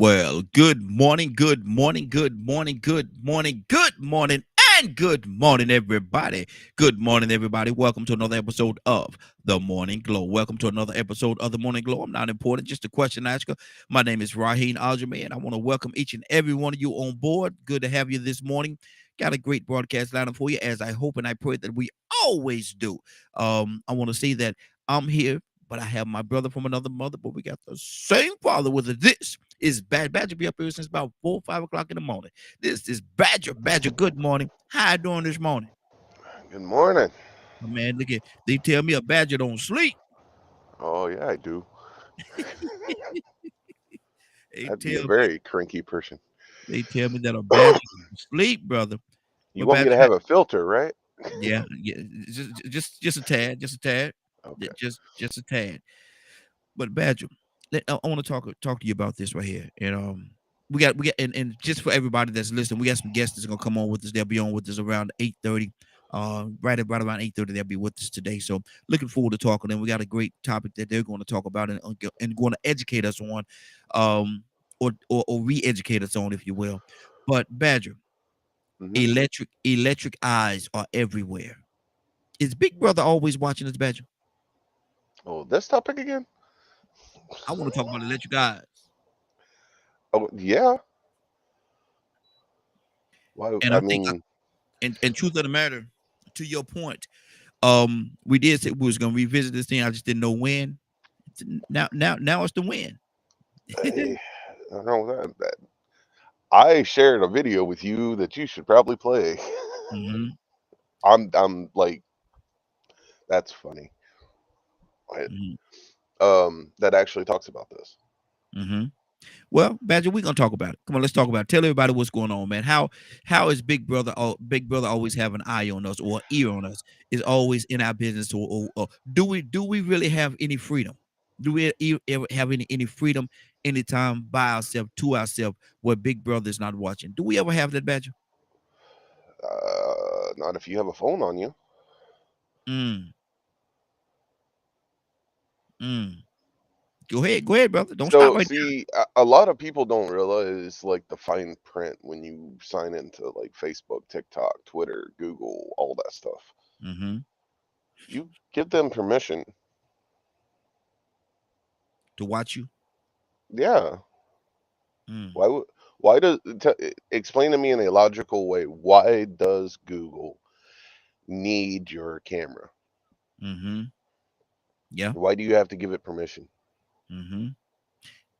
Well, good morning, good morning, good morning, good morning, good morning, and good morning, everybody. Good morning, everybody. Welcome to another episode of The Morning Glow. Welcome to another episode of The Morning Glow. I'm not important, just a question asker. My name is Raheen Aljamain, and I want to welcome each and every one of you on board. Good to have you this morning. Got a great broadcast lineup for you, as I hope and I pray that we always do. I want to say that I'm here, but I have my brother from another mother, but we got the same father with it. This is Badger be up here since about 4 or 5 o'clock in the morning. This is Badger. Good morning. How you doing this morning? Good morning. Oh, man, look at they tell me a badger don't sleep. Oh yeah, I do. They I'd be a tell me very cranky person. they tell me that a badger don't sleep, brother. You But want me to badger, have a filter, right? yeah, just a tad, Okay. just a tad. But Badger, I want to talk to you about this right here. And we got and just for everybody that's listening, we got some guests that's gonna come on with us. They'll be on with us around 8:30. Right around 8:30, they'll be with us today. So looking forward to talking. And we got a great topic that they're going to talk about and going to educate us on, or re-educate us on, if you will. But Badger, Hmm. electric eyes are everywhere. Is Big Brother always watching us, Badger? Oh, this topic again? I want to talk about electric eyes. Oh yeah. Why? And I I think mean, and truth of the matter, to your point, we did say we was gonna revisit this thing. I just didn't know when. Now it's the when. I don't know that. I shared a video with you that you should probably play. Hmm. I'm like, that's funny. Hmm. That actually talks about this. Hmm. Well, Badger, we're gonna talk about it. Come on, let's talk about it. Tell everybody what's going on, man. How is Big Brother always have an eye on us or ear on us? Is always in our business, or do we really have any freedom? Do we ever have any freedom anytime by ourselves to ourselves where Big Brother is not watching? Do we ever have that, Badger? Not if you have a phone on you. Mm, mm. Go ahead, brother. Don't stop So, right see, a lot of people don't realize like the fine print when you sign into like Facebook, TikTok, Twitter, Google, all that stuff. there. Hmm. You give them permission. To watch you. Yeah. Mm, Why would why does explain to me in a logical way, why does Google need your camera? mm-hmm. Yeah. Why do you have to give it permission? Mm-hmm.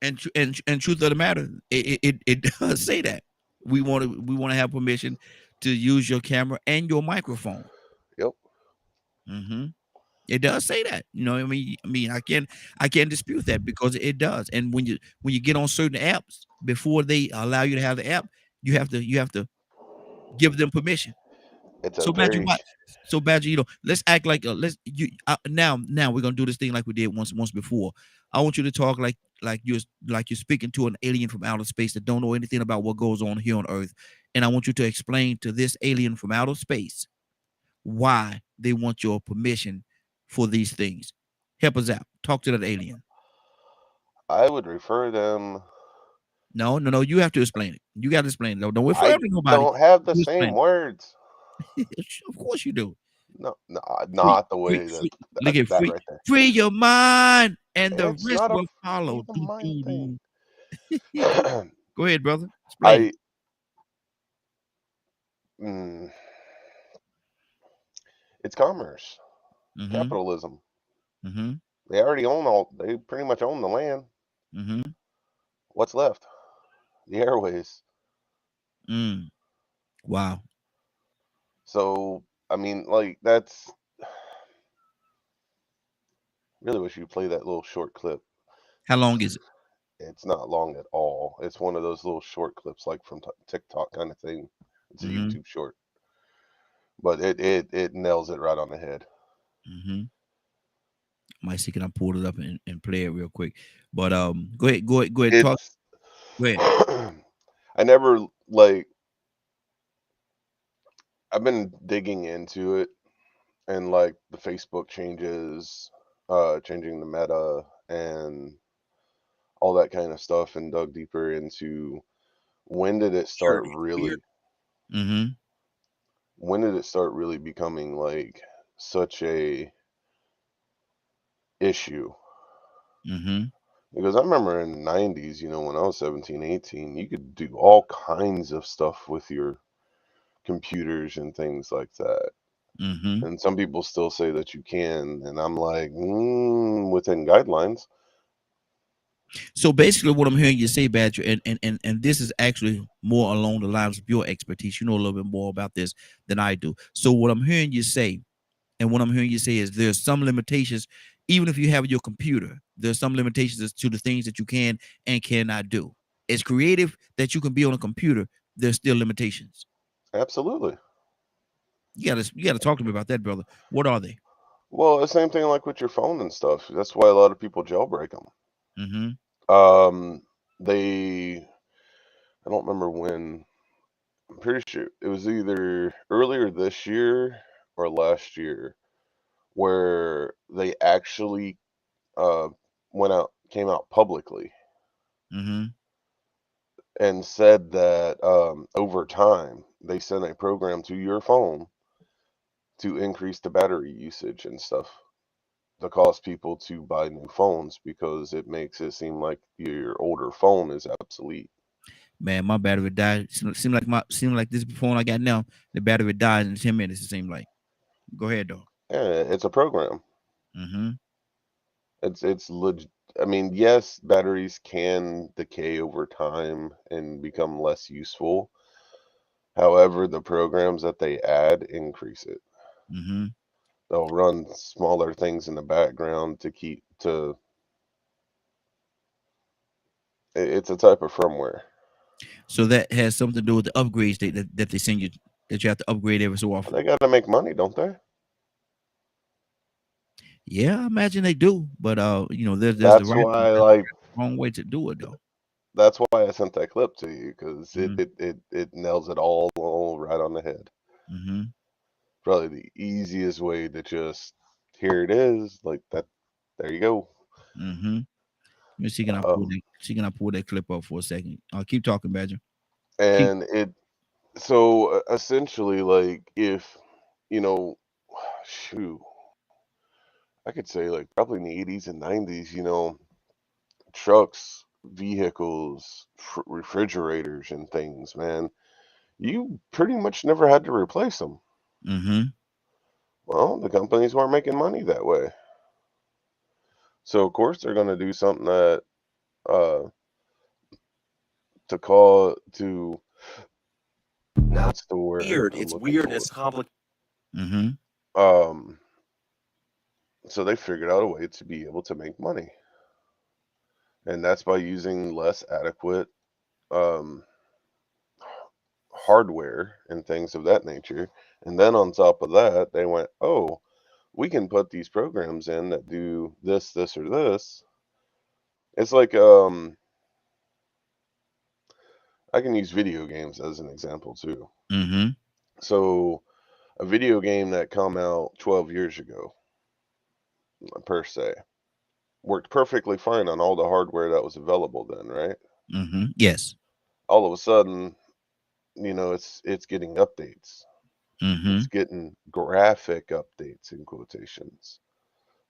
And truth of the matter, it does say that we want to have permission to use your camera and your microphone. Yep. Mm-hmm. It does say that. You know, what I mean, I can't dispute that because it does. And when you get on certain apps, before they allow you to have the app, you have to give them permission. It's a So Badger, very what? So Badger, let's act like now we're gonna do this thing like we did once before. I want you to talk like you're speaking to an alien from outer space that don't know anything about what goes on here on Earth, and I want you to explain to this alien from outer space why they want your permission for these things. Help us out. Talk to that alien. I would refer them. No, no, no. You have to explain it. You got to explain it. No, don't refer I to nobody. don't have the You same explain words. it. Of course you do. No, no, Free, not the way that look at that free, right there. free your mind, and the It's rest not a will free follow. the Do, mind do, thing. do. Go ahead, brother. Explain. I mm, it's commerce, Mm-hmm. capitalism. Mm-hmm. They already own all. They pretty much own the land. Mm-hmm. What's left? The airways. Mm. Wow. So I mean, like that's really wish you play that little short clip. How long is it? It's not long at all. It's one of those little short clips, like from TikTok kind of thing. It's a Mm-hmm. YouTube short, but it nails it right on the head. Mm-hmm. My see, can I pull it up and play it real quick? But go ahead. Talk. It's Go ahead. I never like I've been digging into it and like the Facebook changes, changing the meta and all that kind of stuff, and dug deeper into when did it start really Mm-hmm. when did it start really becoming like such a issue. Mm-hmm. Because I remember in the 90s, when I was 17, 18, you could do all kinds of stuff with your computers and things like that. Mm-hmm. And some people still say that you can, and I'm like, within guidelines. So basically, what I'm hearing you say, Badger, and this is actually more along the lines of your expertise. You know a little bit more about this than I do. So what I'm hearing you say, and what I'm hearing you say is there's some limitations, even if you have your computer, there's some limitations as to the things that you can and cannot do. As creative that you can be on a computer, there's still limitations. Absolutely. You gotta talk to me about that, brother. What are they? Well, the same thing like with your phone and stuff. That's why a lot of people jailbreak them. Mm-hmm. They, I don't remember when. I'm pretty sure it was either earlier this year or last year where they actually uh, came out publicly Mm-hmm. and said that over time they sent a program to your phone to increase the battery usage and stuff to cause people to buy new phones because it makes it seem like your older phone is obsolete. Man, my battery died. Seem like this phone I got now, the battery dies in 10 minutes, it seems like. Go ahead though. Yeah, it's a program. Mm-hmm. It's legit. I mean, yes, batteries can decay over time and become less useful. However, the programs that they add increase it. Mm-hmm. They'll run smaller things in the background to keep to. It's a type of firmware. So that has something to do with the upgrades that they send you that you have to upgrade every so often. They got to make money, don't they? Yeah, I imagine they do, but there's the That's right why, there's like, the wrong way to do it though. that's why I sent that clip to you because it Mm-hmm. it it, it nails it all right on the head. Mm-hmm. Probably the easiest way to just here it is like that. There you go. Mm-hmm. Let me see Um, can I pull that clip up for a second. I'll keep talking, Badger. Keep and it so essentially, like, if you know, shoot, I could say like probably in the 80s and 90s, trucks, vehicles, refrigerators, and things, man, you pretty much never had to replace them. mm-hmm. Well, the companies weren't making money that way. So, of course, they're going to do something that, uh, to what's the word Weird. I'm It's looking weird. for? It's complicated. Mm-hmm. Um, so they figured out a way to be able to make money. And that's by using less adequate, um, hardware and things of that nature. And then on top of that, they went, oh, we can put these programs in that do this, this, or this. It's like I can use video games as an example too. Mm-hmm. So a video game that come out 12 years ago, per se, worked perfectly fine on all the hardware that was available then, right? Mm-hmm. Yes. All of a sudden, it's getting updates. Mm-hmm. It's getting graphic updates in quotations.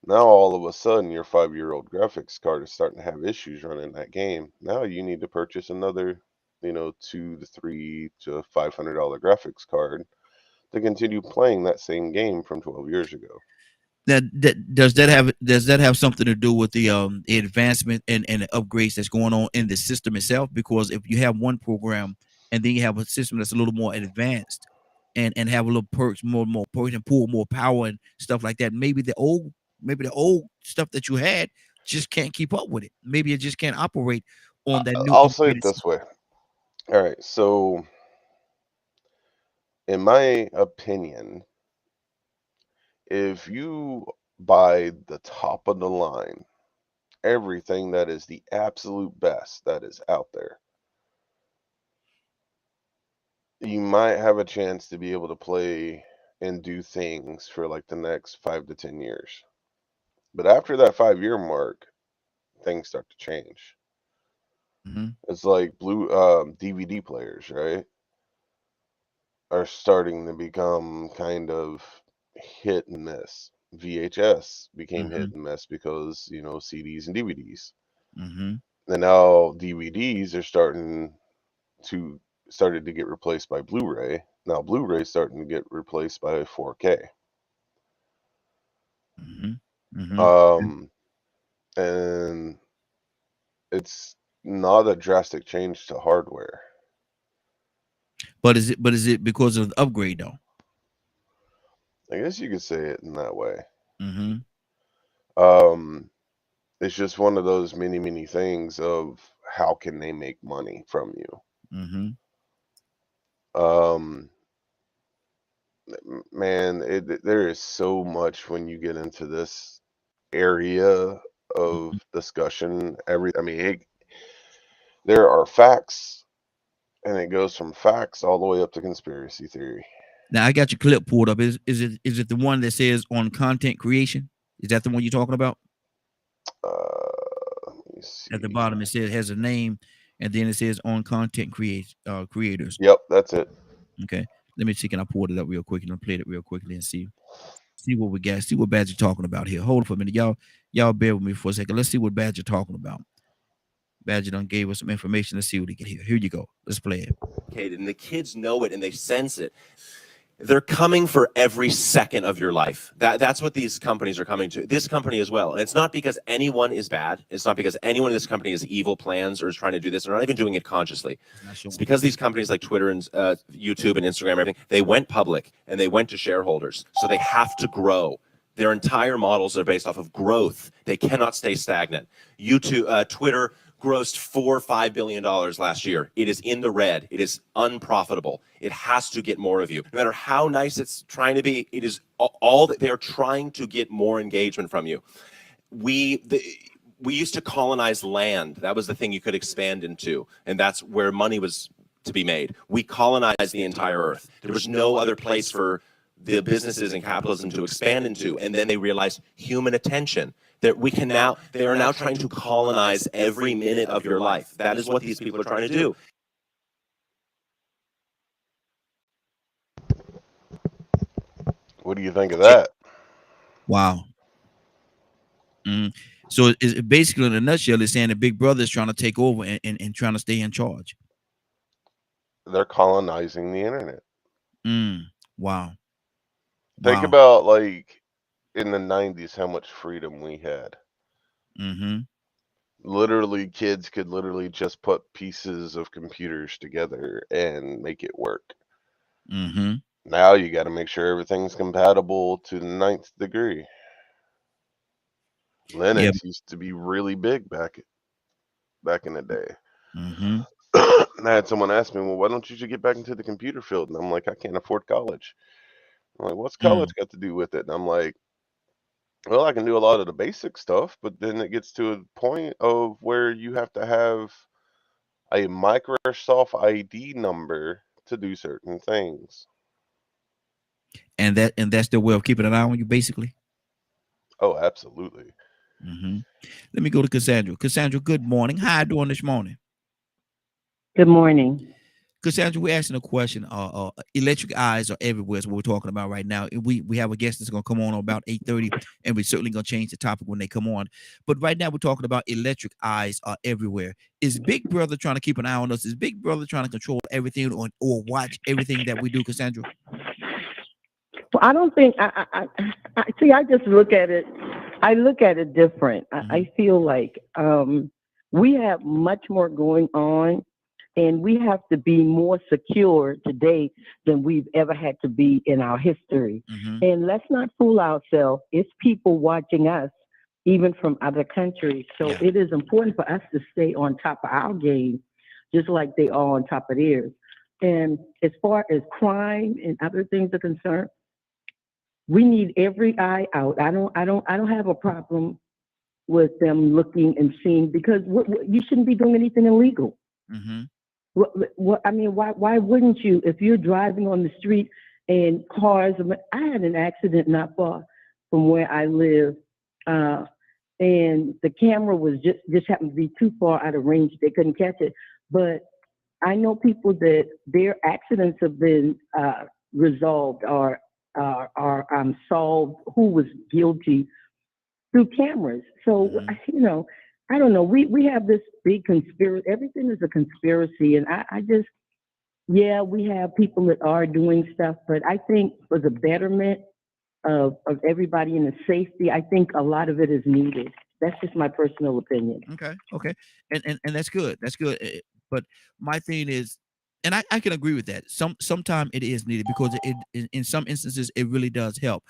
Now all of a sudden your 5-year-old graphics card is starting to have issues running that game. Now you need to purchase another, $2 to $3 to $500 graphics card to continue playing that same game from 12 years ago. Does that have something to do with the advancement and the upgrades that's going on in the system itself? Because if you have one program and then you have a system that's a little more advanced and have a little more perks and pull more power and stuff like that, maybe the old stuff that you had just can't keep up with it. Maybe it just can't operate on that new I'll say it upgraded this system. way. All right, so in my opinion, if you buy the top of the line, everything that is the absolute best that is out there, you might have a chance to be able to play and do things for like the next 5 to 10 years. But after that 5-year mark, things start to change. Mm-hmm. It's like DVD players, right? Are starting to become kind of hit and miss. VHS became Mm-hmm. hit and miss because, CDs and DVDs. Mm-hmm. And now DVDs are started to get replaced by Blu-ray. Now Blu-ray starting to get replaced by 4K. Mm-hmm. Mm-hmm. Um, and it's not a drastic change to hardware. But is it because of the upgrade though? I guess you could say it in that way. Mm-hmm. Um, it's just one of those many, many things of how can they make money from you. Mm-hmm. Um, man, there is so much when you get into this area of discussion. There are facts, and it goes from facts all the way up to conspiracy theory. Now I got your clip pulled up. Is it the one that says on content creation? Is that the one you're talking about? Let me At the see. bottom it says has a name, and then it says on content creators. Yep, that's it. Okay, let me see. Can I pull it up real quick and I'll play it real quickly and see what we got. See what Badger talking about here. Hold it for a minute, y'all bear with me for a second. Let's see what Badger talking about. Badger done gave us some information. Let's see what he can hear. Here you go. Let's play it. And the kids know it and they sense it. They're coming for every second of your life. That's what these companies are coming to. This company as well. And it's not because anyone is bad. It's not because anyone in this company has evil plans or is trying to do this. They're not even doing it consciously. It's because these companies like Twitter and YouTube and Instagram and everything, they went public and they went to shareholders. So they have to grow. Their entire models are based off of growth. They cannot stay stagnant. YouTube, Twitter grossed $4 or $5 billion last year. It is in the red. It is unprofitable. It has to get more of you. No matter how nice it's trying to be, it is all that they're trying to get more engagement from you. We used to colonize land. That was the thing you could expand into, and that's where money was to be made. We colonized the entire earth. There was no other place for the businesses and capitalism to expand into, and then they realized human attention. That they are now trying to colonize every minute of your life. That is what these people are trying to do. What do you think of that? Wow. So it's basically, in a nutshell, it's saying that Big Brother is trying to take over and trying to stay in charge. They're colonizing the internet. Wow. Think Wow. about like in the 90s how much freedom we had. Mm-hmm. Literally, kids could literally just put pieces of computers together and make it work. Mm-hmm. Now you got to make sure everything's compatible to the 9th degree. Linux used to be really big back in the day. Mm-hmm. I had someone ask me, well, why don't you just get back into the computer field? And I'm like, I can't afford college. I'm like, what's college got to do with it? And I'm like, well, I can do a lot of the basic stuff, but then it gets to a point of where you have to have a Microsoft ID number to do certain things. And that's their way of keeping an eye on you, basically. Oh, absolutely. Mm-hmm. Let me go to Cassandra. Cassandra, good morning. How you doing this morning? Good morning. Cassandra, we're asking a question. Electric eyes are everywhere. Is what we're talking about right now. We have a guest that's going to come on about 8:30, and we're certainly going to change the topic when they come on. But right now, we're talking about electric eyes are everywhere. Is Big Brother trying to keep an eye on us? Is Big Brother trying to control everything or watch everything that we do, Cassandra? Well, I don't think I see. I just look at it. I look at it different. I feel like we have much more going on. And we have to be more secure today than we've ever had to be in our history. And let's not fool ourselves. It's people watching us, even from other countries. So it is important for us to stay on top of our game, just like they are on top of theirs. And as far as crime and other things are concerned, we need every eye out. I don't have a problem with them looking and seeing, because you shouldn't be doing anything illegal. I mean, why wouldn't you? If you're driving on the street and cars, I had an accident not far from where I live, and the camera was just happened to be too far out of range. They couldn't catch it. But I know people that their accidents have been resolved or solved, who was guilty through cameras. So, you know, I don't know. We have this big conspiracy. Everything is a conspiracy. And I just, yeah, we have people that are doing stuff, but I think for the betterment of everybody and the safety, I think a lot of it is needed. That's just my personal opinion. Okay. And that's good. That's good. But my thing is, and I can agree with that. Sometimes it is needed because in some instances it really does help.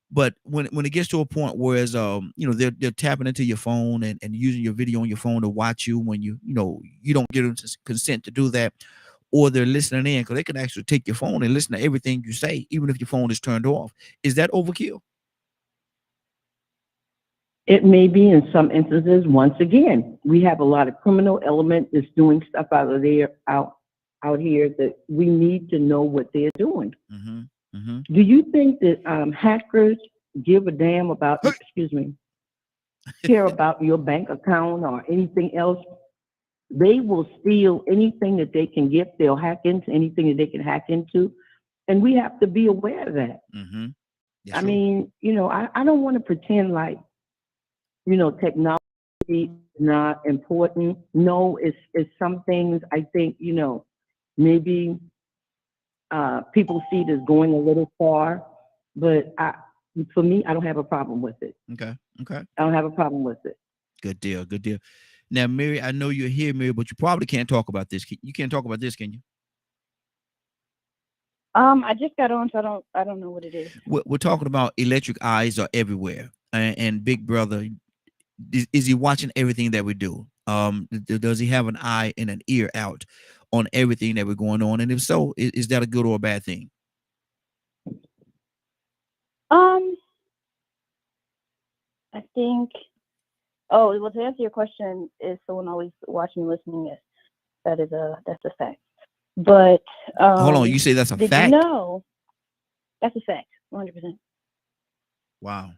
But when it gets to a point where you know, they're tapping into your phone and using your video on your phone to watch you when you know you don't give them consent to do that, or they're listening in, because they can actually take your phone and listen to everything you say, even if your phone is turned off. Is that overkill? It may be in some instances. Once again, we have a lot of criminal element that's doing stuff out here that we need to know what they're doing. Do you think that hackers give a damn about, care about your bank account or anything else? They will steal anything that they can get. They'll hack into anything that they can hack into. And we have to be aware of that. I mean, you know, I don't want to pretend like, you know, technology is not important. No, it's some things I think, you know, maybe people see it as going a little far, but for me, I don't have a problem with it. Okay. I don't have a problem with it. Good deal. Now, Mary, I know you're here, Mary, but you probably can't talk about this. You can't talk about this, can you? I just got on, so I don't know what it is. We're talking about electric eyes are everywhere, and Big Brother, is he watching everything that we do? Does he have an eye and an ear out on everything that we're going on? And if so, is that a good or a bad thing? I think. Oh, well, to answer your question, is someone always watching and listening? Yes, that's a fact. But hold on, you say that's a fact? No, that's a fact, 100%. Wow.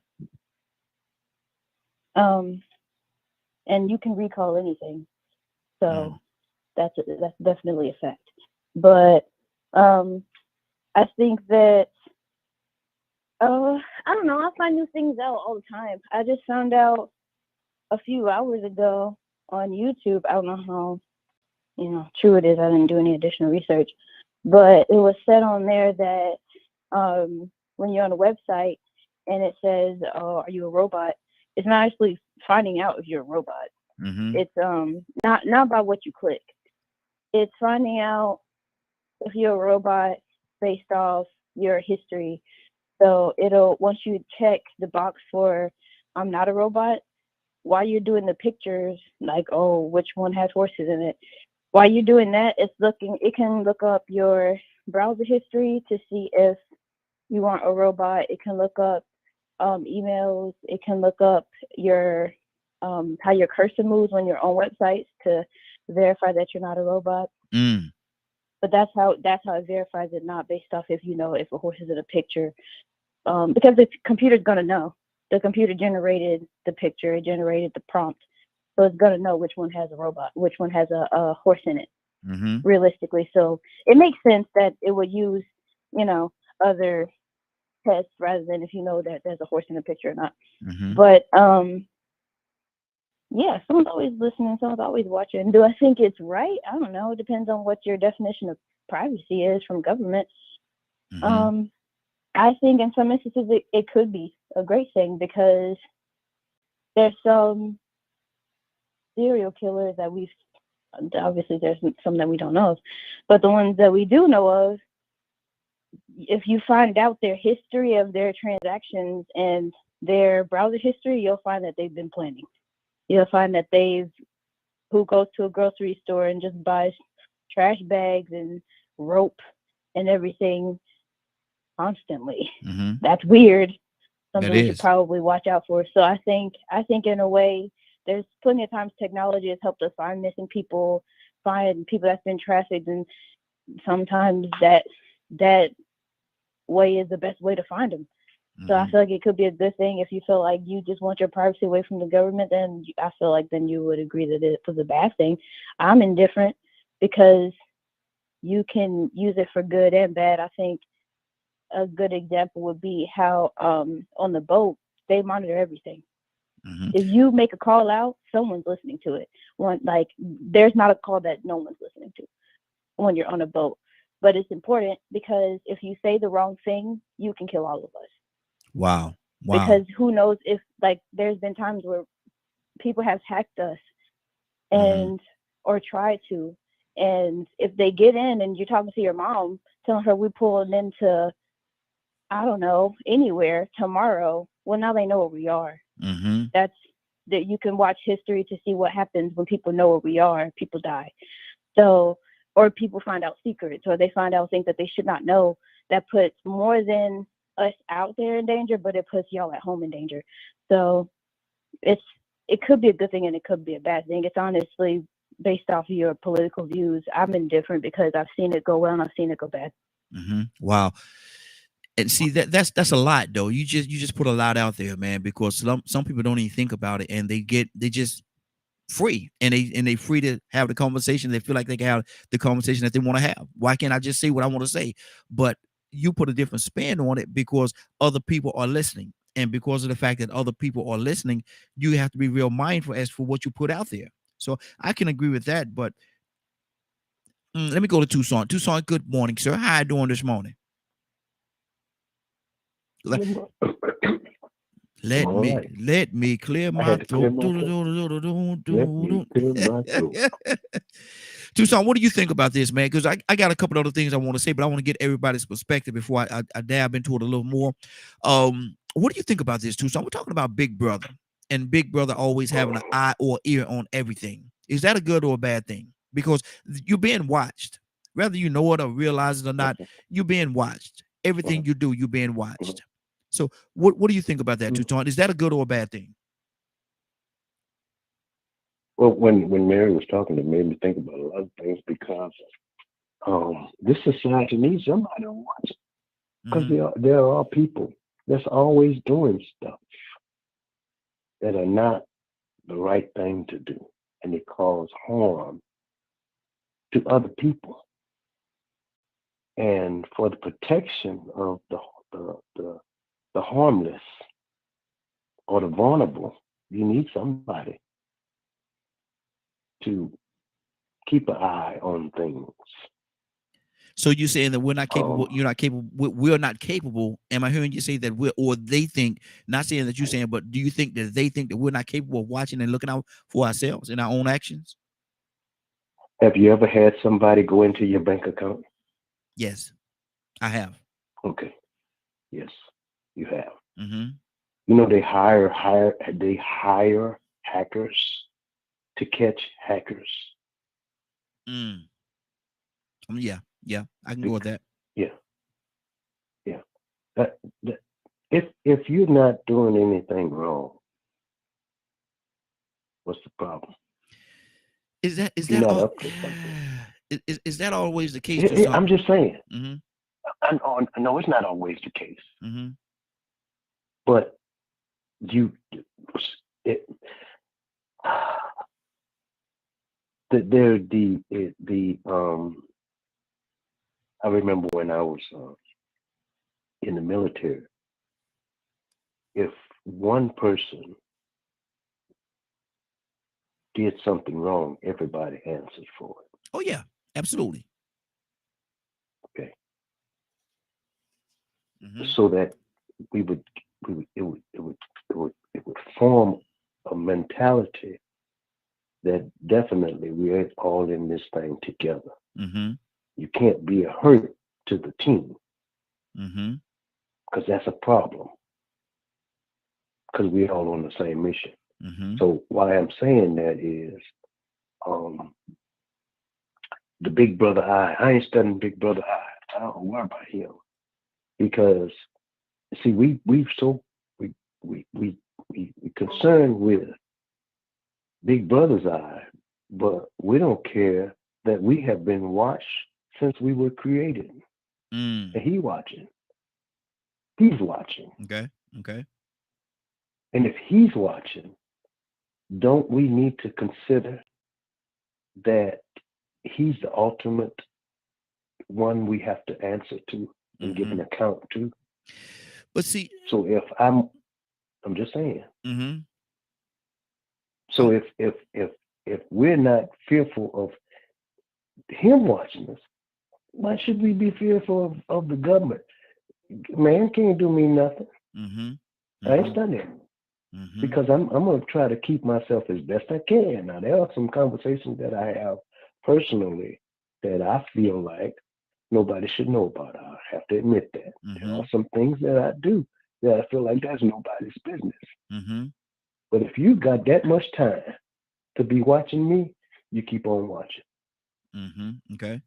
And you can recall anything, so that's definitely a fact. But I think that I don't know. I find new things out all the time. I just found out a few hours ago on YouTube. I don't know how, you know, true it is. I didn't do any additional research, but it was said on there that when you're on a website and it says, "Oh, are you a robot?" It's not actually finding out if you're a robot. It's not by what you click. It's finding out if you're a robot based off your history. So once you check the box for "I'm not a robot," while you're doing the pictures, like, oh, which one has horses in it, while you're doing that, it can look up your browser history to see if you aren't a robot. It can look up emails. It can look up your how your cursor moves when you're on websites to verify that you're not a robot. But that's how it verifies it, not based off if a horse is in a picture, because the computer's gonna know. The computer generated the picture, it generated the prompt, so it's gonna know which one has a robot, which one has a horse in it, realistically. So it makes sense that it would use, other tests rather than if you know that there's a horse in the picture or not. But yeah, someone's always listening, someone's always watching. Do I think it's right? I don't know. It depends on what your definition of privacy is from government. I think in some instances it could be a great thing, because there's some serial killers that obviously there's some that we don't know of, but the ones that we do know of, if you find out their history of their transactions and their browser history, you'll find that they've been planning. You'll find that who goes to a grocery store and just buys trash bags and rope and everything constantly. That's weird. Something we should probably watch out for. So I think in a way, there's plenty of times technology has helped us find missing people, find people that's been trafficked, and sometimes that way is the best way to find them. So I feel like it could be a good thing. If you feel like you just want your privacy away from the government, then I feel like then you would agree that it was a bad thing. I'm indifferent because you can use it for good and bad. I think a good example would be how on the boat they monitor everything. If you make a call out, someone's listening to it. There's not a call that no one's listening to when you're on a boat. But it's important because if you say the wrong thing, you can kill all of us. Wow. Because who knows if there's been times where people have hacked us and or tried to, and if they get in and you're talking to your mom, telling her we pulling into, I don't know, anywhere tomorrow, well, now they know where we are. That you can watch history to see what happens when people know where we are. People die. So, or people find out secrets, or they find out things that they should not know. That puts more than us out there in danger, but it puts y'all at home in danger. So it could be a good thing and it could be a bad thing. It's honestly based off of your political views. I'm indifferent because I've seen it go well and I've seen it go bad. Wow. And see that's a lot though. You just put a lot out there, man, because some people don't even think about it and they just free and they free to have the conversation. They feel like they can have the conversation that they want to have. Why can't I just say what I want to say? But you put a different spin on it because other people are listening. And because of the fact that other people are listening, you have to be real mindful as for what you put out there. So I can agree with that. But let me go to Tucson. Tucson, good morning, sir. How you doing this morning? Let me clear my throat. Tucson, what do you think about this, man? Because I got a couple other things I want to say, but I want to get everybody's perspective before I dab into it a little more. What do you think about this, Tucson? We're talking about Big Brother, and Big Brother always having an eye or ear on everything. Is that a good or a bad thing? Because you're being watched. Whether you know it or realize it or not, you're being watched. Everything you do, you're being watched. So what do you think about that, Tucson? Is that a good or a bad thing? Well, when Mary was talking, it made me think about a lot of things because this society needs somebody to watch it. Because there are people that's always doing stuff that are not the right thing to do, and they cause harm to other people. And for the protection of the harmless or the vulnerable, you need somebody to keep an eye on things. So you're saying that we're not capable, you're not capable, we're not capable. Am I hearing you say that or they think, not saying that you're saying, but do you think that they think that we're not capable of watching and looking out for ourselves in our own actions? Have you ever had somebody go into your bank account? Yes, I have. Okay. Yes, you have. You know, they hire hackers to catch hackers. Yeah, I can go with that. Yeah. If you're not doing anything wrong, what's the problem? Is that not all, up to something? Is that always the case? I'm just saying. I know it's not always the case. But I remember when I was in the military, if one person did something wrong, everybody answered for it. Oh yeah, absolutely. Okay. So that it would form a mentality that definitely we're all in this thing together. You can't be a hurt to the team because that's a problem, because we're all on the same mission. So why I'm saying that is the Big Brother eye. I ain't studying Big Brother eye. I don't worry about him, because see, we concerned with Big Brother's eye, but we don't care that we have been watched since we were created, and he watching. he's watching. Okay. Okay. And if he's watching, don't we need to consider that he's the ultimate one we have to answer to and give an account to? But see, So if I'm just saying. mm-hmm. So if we're not fearful of him watching us, why should we be fearful of the government? Man can't do me nothing. I ain't studying because I'm gonna try to keep myself as best I can. Now there are some conversations that I have personally that I feel like nobody should know about. I have to admit that. There are some things that I do that I feel like that's nobody's business. But if you got that much time to be watching me, you keep on watching. Okay.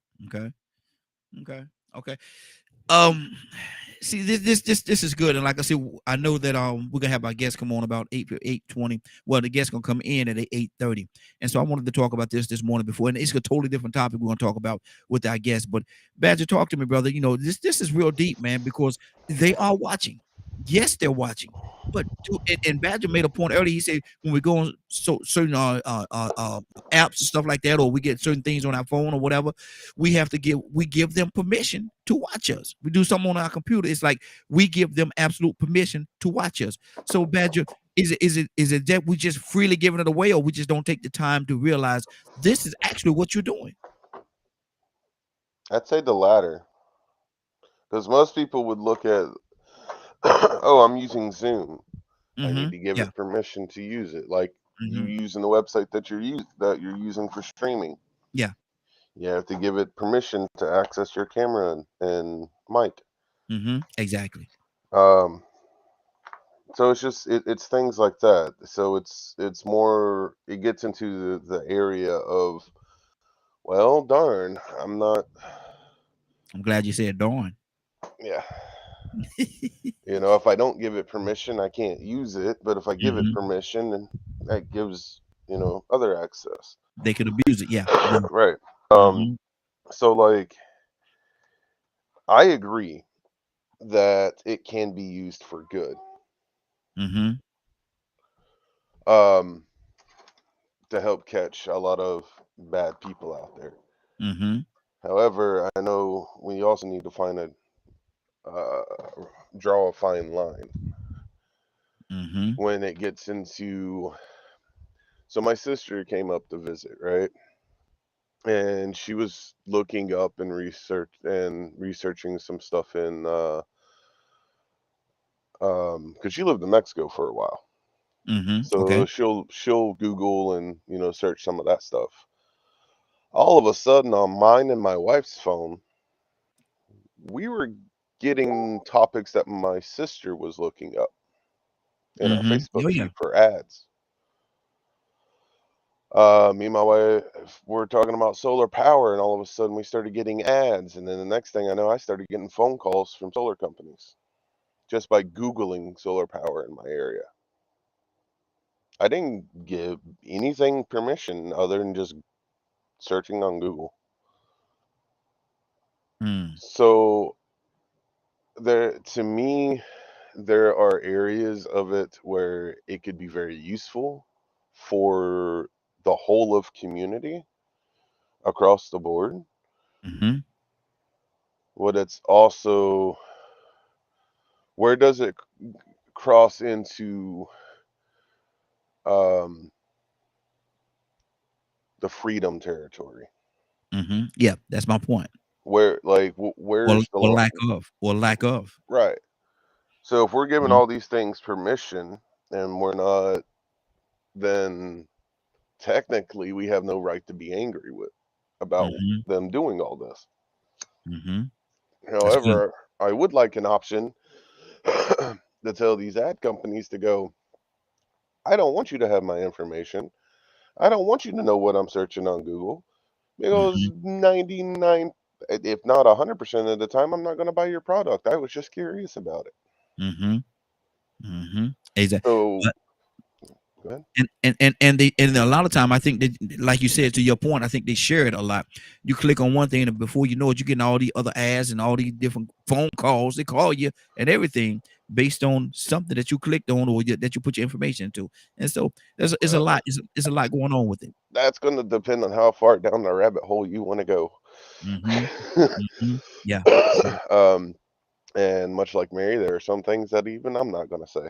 See, this is good, and like I said, I know that we're gonna have our guests come on about 8:20. Well, the guests gonna come in at 8:30, and so I wanted to talk about this morning before, and it's a totally different topic we're gonna talk about with our guests. But Badger, talk to me, brother. You know, this is real deep, man, because they are watching. Yes, they're watching. But and Badger made a point earlier. He said when we go on certain apps and stuff like that, or we get certain things on our phone or whatever, we give them permission to watch us. We do something on our computer. It's like we give them absolute permission to watch us. So Badger, is it that we just freely giving it away, or we just don't take the time to realize this is actually what you're doing? I'd say the latter, because most people would look at, oh, I'm using Zoom. I need to give it permission to use it. Like you using the website that you're using for streaming. Yeah. You have to give it permission to access your camera and mic. Exactly. So it's just it's things like that. So it's more, it gets into the area of, well, darn, I'm glad you said darn. Yeah. You know, if I don't give it permission, I can't use it. But if I give it permission, then that gives, other access. They could abuse it. Yeah. Right. So like, I agree that it can be used for good. To help catch a lot of bad people out there. However, I know we also need to find draw a fine line when it gets into. So my sister came up to visit, right? And she was looking up and researching some stuff in because she lived in Mexico for a while. So okay. she'll Google and search some of that stuff. All of a sudden, on mine and my wife's phone, we were getting topics that my sister was looking up in our Facebook feed for ads. Me and my wife were talking about solar power, and all of a sudden we started getting ads. And then the next thing I know, I started getting phone calls from solar companies just by Googling solar power in my area. I didn't give anything permission other than just searching on Google. So to me, there are areas of it where it could be very useful for the whole of community across the board. What it's also, where does it cross into the freedom territory? Yeah, that's my point. Where's the lack of right? So if we're giving all these things permission and we're not, then technically we have no right to be angry about them doing all this. However, I would like an option to tell these ad companies to go, I don't want you to have my information. I don't want you to know what I'm searching on Google, because 99, if not 100% of the time, I'm not going to buy your product. I was just curious about it. Exactly. So Go ahead. And a lot of time I think that, like you said, to your point, I think they share it a lot. You click on one thing and before you know it, you're getting all these other ads and all these different phone calls. They call you and everything based on something that you clicked on or that you put your information into. And so it's a Well, lot. It's a lot going on with it. that's going to depend on how far down the rabbit hole you want to go. Yeah. And much like Mary, there are some things that even I'm not going to say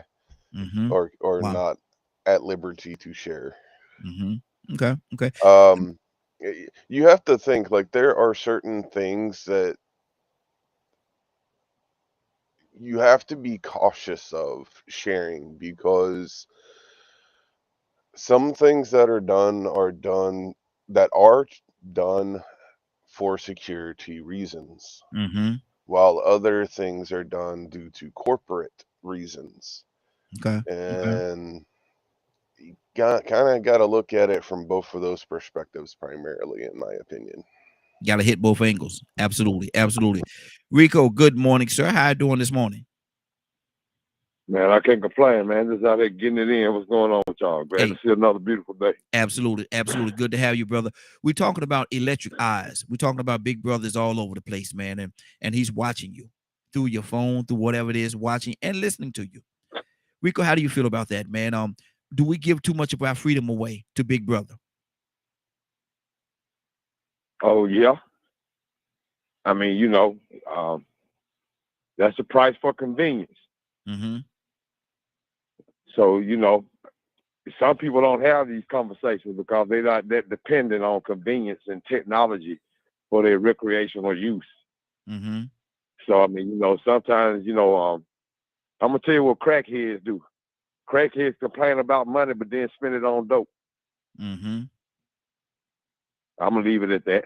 or Wow. not at liberty to share. Okay. You have to think, like, there are certain things that you have to be cautious of sharing, because some things that are done for security reasons, while other things are done due to corporate reasons. Okay. And you kind of got to look at it from both of those perspectives primarily, in my opinion. Got to hit both angles. Absolutely. Rico, good morning, sir. How you doing this morning? Man, I can't complain, man. Just out here getting it in. What's going on with y'all? Glad to see another beautiful day. Absolutely. Good to have you, brother. We're talking about electric eyes. We're talking about big brothers all over the place, man. And he's watching you through your phone, through whatever it is, watching and listening to you. Rico, how do you feel about that, man? Do we give too much of our freedom away to Big Brother? Oh, yeah. I mean, that's the price for convenience. So, some people don't have these conversations because they're not that dependent on convenience and technology for their recreational use. So, I mean, sometimes, I'm going to tell you what crackheads do. Crackheads complain about money, but then spend it on dope. I'm going to leave it at that.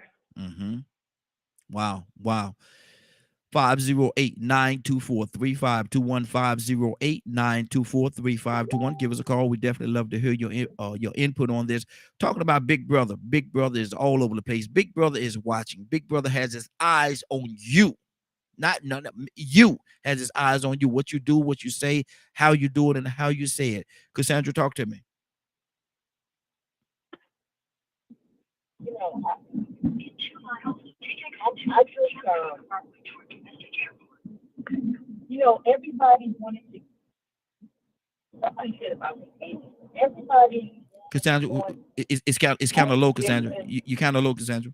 Wow. 508-924-3521, 508-924-3521. Give us a call. We definitely love to hear your input on this. Talking about Big Brother. Big Brother is all over the place. Big Brother is watching. Big Brother has his eyes on you. Not you has his eyes on you. What you do, what you say, how you do it, and how you say it. Cassandra, talk to me. I think, everybody wanted to. Somebody said about me. Everybody. Cassandra, it's kind of low, Cassandra. You kind of low, Cassandra.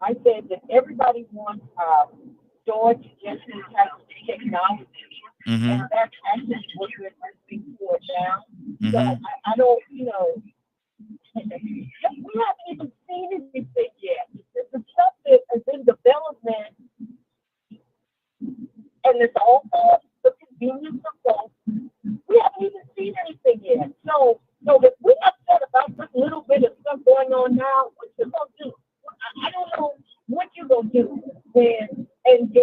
I said that everybody wants storage just in type of technology, and that's actually what we're asking for now. So I don't, we haven't even seen anything yet. The stuff that is in development, and it's all for the convenience of folks. We haven't even seen anything yet. So if we're upset about this little bit of stuff going on now, what you gonna do? I don't know what you're gonna do when and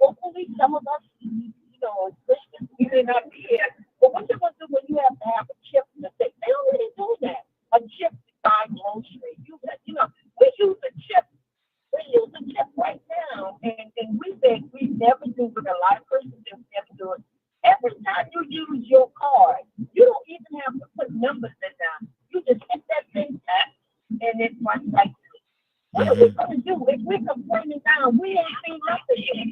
hopefully some of us, as Christians, we may not be here. But what you gonna do when you have to have a chip to say they already do that? A chip to buy groceries. We use a chip. We use a chip right now, and we think we never do, but a lot of Christians never do it. Every time you use your card, you don't even have to put numbers in now. You just hit that thing tap, and it runs right through. What are we going to do if we're complaining down? We ain't seen nothing yet.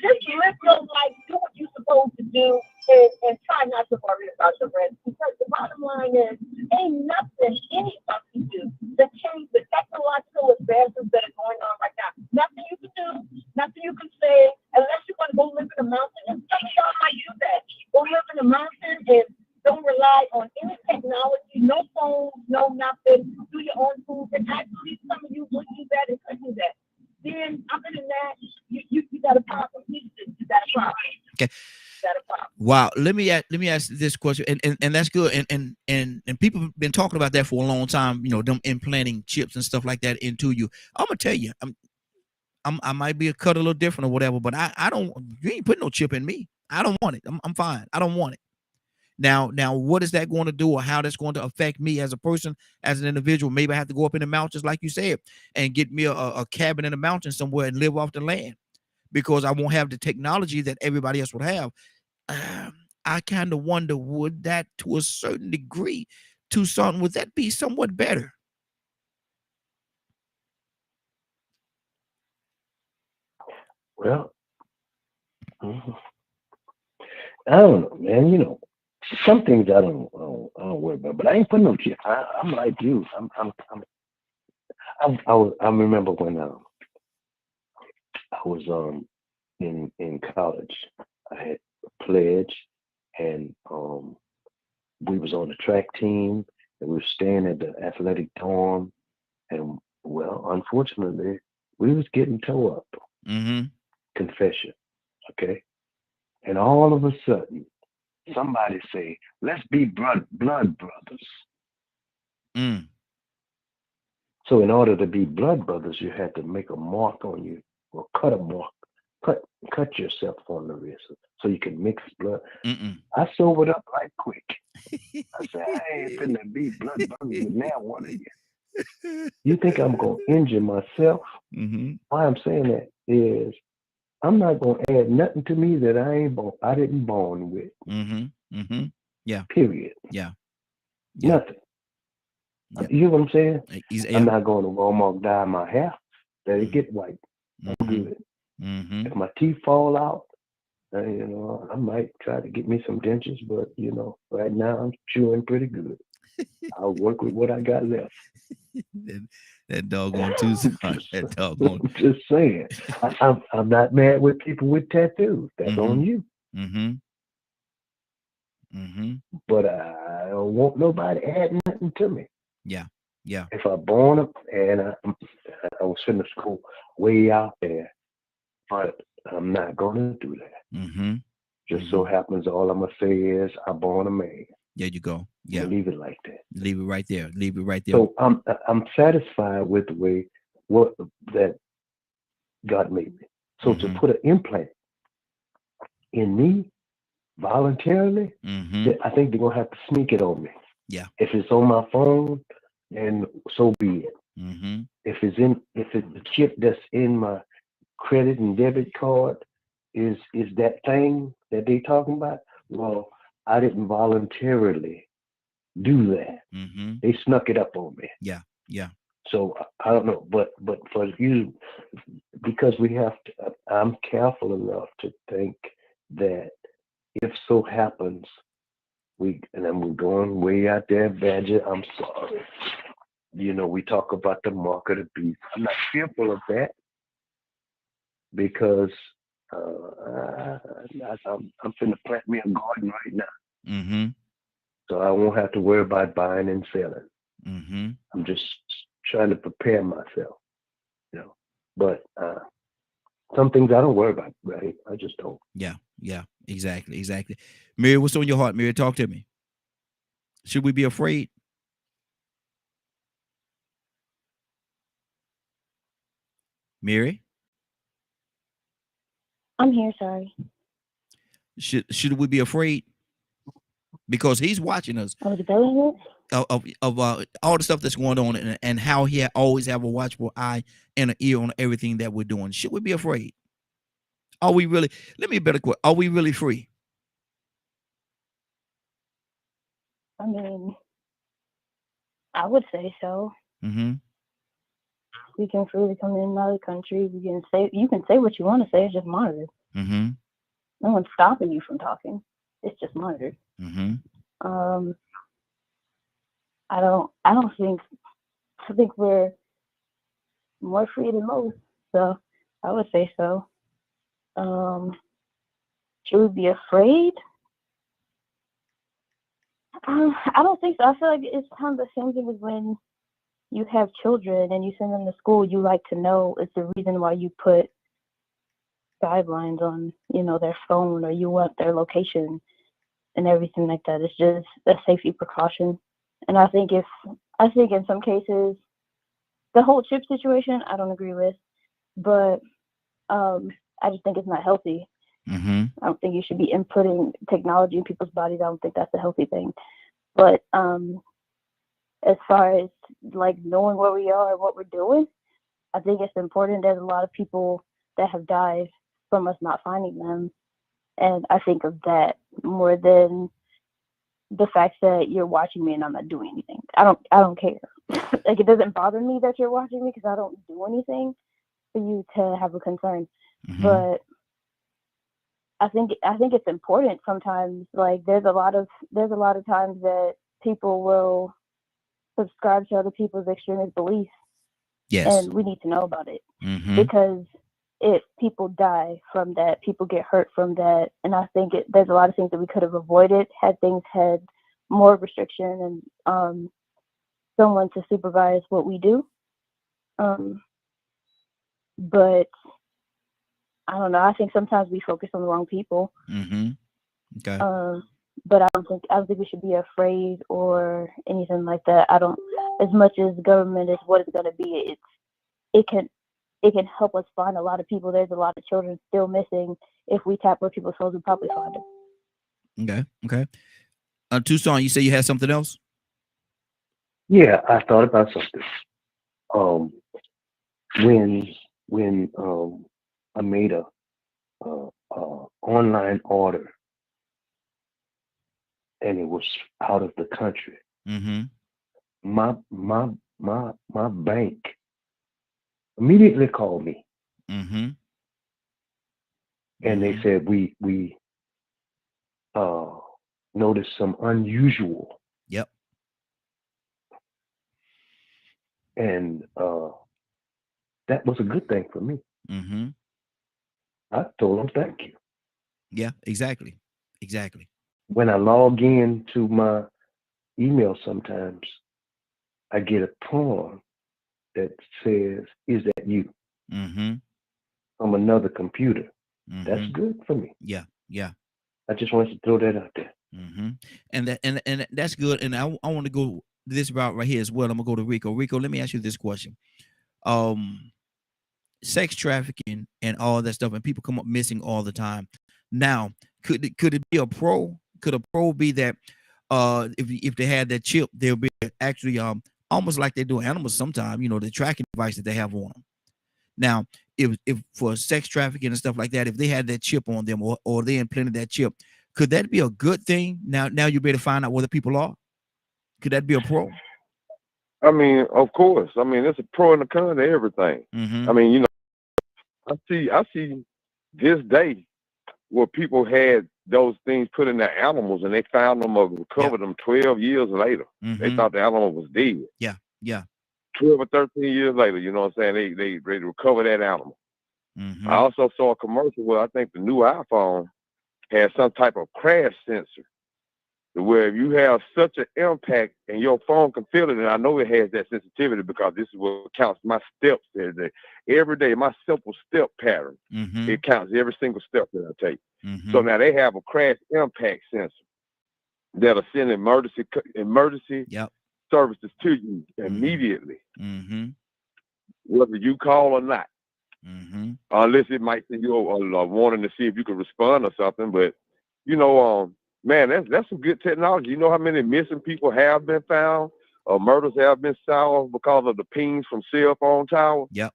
Just live your life, do what you're supposed to do, and try not to worry about the rest. Because the bottom line is, ain't nothing any of us can do to change the technological advances that are going on right now. Nothing you can do, nothing you can say, unless you want to go live in a mountain. And some of y'all might do that. Go live in a mountain and don't rely on any technology, no phones, no nothing. Do your own food. And actually, some of you would do that and could do that. Then, other than that, you got a problem. You got a problem. Okay. Wow. Let me ask this question, and that's good. And people have been talking about that for a long time. Them implanting chips and stuff like that into you. I'm gonna tell you, I might be cut a little different or whatever, but I don't. You ain't putting no chip in me. I don't want it. I'm fine. I don't want it. Now, what is that going to do, or how that's going to affect me as a person, as an individual? Maybe I have to go up in the mountains, like you said, and get me a cabin in the mountains somewhere and live off the land. because I won't have the technology that everybody else would have. I kind of wonder, would that to a certain degree, Tucson, would that be somewhat better? Well, mhm. I don't know, man. You know, some things I don't worry about, but I ain't putting no chip. I'm like you. I remember when I was in college. I had a pledge, and we was on the track team, and we were staying at the athletic dorm, and well, unfortunately, we was getting towed up. Mm-hmm. Confession, okay? And all of a sudden, somebody say, "Let's be blood brothers." Mm. So in order to be blood brothers, you had to make a mark on you, or cut a mark, cut yourself on the wrist, so you can mix blood. Mm-mm. I sobered up right quick. I said, I ain't finna be blood brothers with now one of you. You think I'm gonna injure myself? Mm-hmm. Why I'm saying that is I'm not gonna add nothing to me that I didn't born with. Mm-hmm. Mm-hmm. Yeah. Period. Yeah. Yeah. Nothing. Yeah. You know what I'm saying? Yeah. I'm not going to Walmart dye my hair. Let it Mhm. get white. I'm Mm-hmm. good. Mm-hmm. If my teeth fall out, you know, I might try to get me some dentures, but you know, right now I'm chewing pretty good. I'll work with what I got left. that doggone Tucson. That doggone. I'm just saying. I'm not mad with people with tattoos. That's Mm-hmm. on you. Mm-hmm. Mm-hmm. But I don't want nobody adding nothing to me. Yeah. Yeah. If I born up and I was finna school way out there, but I'm not gonna do that. Mm-hmm. Just so happens all I'm gonna say is I born a man. There you go. I'm Yeah. gonna leave it like that. Leave it right there. Leave it right there. So I'm satisfied with the way that God made me. So to put an implant in me voluntarily, I think they're gonna have to sneak it on me. Yeah. If it's on my phone, then so be it. Mm-hmm. If it's the chip that's in my credit and debit card is that thing that they talking about, well, I didn't voluntarily do that. Mm-hmm. They snuck it up on me. Yeah. Yeah. So I don't know, but for you, because we have to, I'm careful enough to think that if so happens, and I'm going way out there, Badger, I'm sorry. You know, we talk about the mark of the beast. I'm not fearful of that because I'm finna plant me a garden right now. Mm-hmm. So I won't have to worry about buying and selling. Mm-hmm. I'm just trying to prepare myself, you know. But some things I don't worry about, right? I just don't. Yeah. Yeah. Exactly. Exactly. Mary, what's on your heart? Mary, talk to me. Should we be afraid? Mary? I'm here, sorry. Should we be afraid? Because he's watching us I was developing it. of all the stuff that's going on and how he always have a watchful eye and an ear on everything that we're doing. Should we be afraid? Are we really? Let me better quote. Are we really free? I mean, I would say so. Mm-hmm. We can freely come in and out of the country. You can say what you want to say. It's just monitored. Mm-hmm. No one's stopping you from talking. It's just monitored. Mm-hmm. I think we're more free than most. So I would say so. Should we be afraid? I don't think so. I feel like it's kind of the same thing as when you have children and you send them to school. You like to know it's the reason why you put guidelines on, their phone, or you want their location and everything like that. It's just a safety precaution. And I think in some cases, the whole chip situation, I don't agree with, but I just think it's not healthy. Mm-hmm. I don't think you should be inputting technology in people's bodies. I don't think that's a healthy thing. But as far as like knowing where we are and what we're doing, I think it's important. There's a lot of people that have died from us not finding them. And I think of that more than the fact that you're watching me and I'm not doing anything. I don't care. Like, it doesn't bother me that you're watching me because I don't do anything for you to have a concern. But I think it's important sometimes. Like, there's a lot of times that people will subscribe to other people's extremist beliefs. Yes. And we need to know about it because people die from that, people get hurt from that, and I think there's a lot of things that we could have avoided had things had more restriction and someone to supervise what we do. But I don't know. I think sometimes we focus on the wrong people. Okay. But I don't think we should be afraid or anything like that. As much as government is what it's going to be, it can help us find a lot of people. There's a lot of children still missing. If we tap where people's souls, we probably find them. Okay. Tucson, you say you had something else? Yeah, I thought about something. When I made a online order and it was out of the country, my bank immediately called me, and they said we noticed some unusual. Yep. And that was a good thing for me. I told them thank you. Yeah, exactly. When I log in to my email, sometimes I get a prompt that says, "Is that you?" From another computer. That's good for me. Yeah. I just wanted to throw that out there. And that's good. And I want to go this route right here as well. I'm gonna go to Rico. Rico, let me ask you this question. Sex trafficking and all that stuff, and people come up missing all the time. Now, could it be a pro? Could a pro be that if they had that chip, they'll be actually almost like they do animals sometimes, the tracking device that they have on them. Now, if for sex trafficking and stuff like that, if they had that chip on them or they implanted that chip, could that be a good thing? Now you'll be able to find out where the people are. Could that be a pro? I mean, of course. I mean, it's a pro and a con to everything. I mean, I see this day where people had those things put in their animals and they found them or recovered them 12 years later. They thought the animal was dead. Yeah. 12 or 13 years later, you know what I'm saying? They recovered that animal. I also saw a commercial where I think the new iPhone has some type of crash sensor where if you have such an impact and your phone can feel it, and I know it has that sensitivity because this is what counts my steps every day, my simple step pattern. It counts every single step that I take. So now they have a crash impact sensor that'll send emergency services to you immediately, whether you call or not. Unless it might send you a warning to see if you can respond or something. But man, that's some good technology. You know how many missing people have been found or murders have been solved because of the pings from cell phone towers? Yep.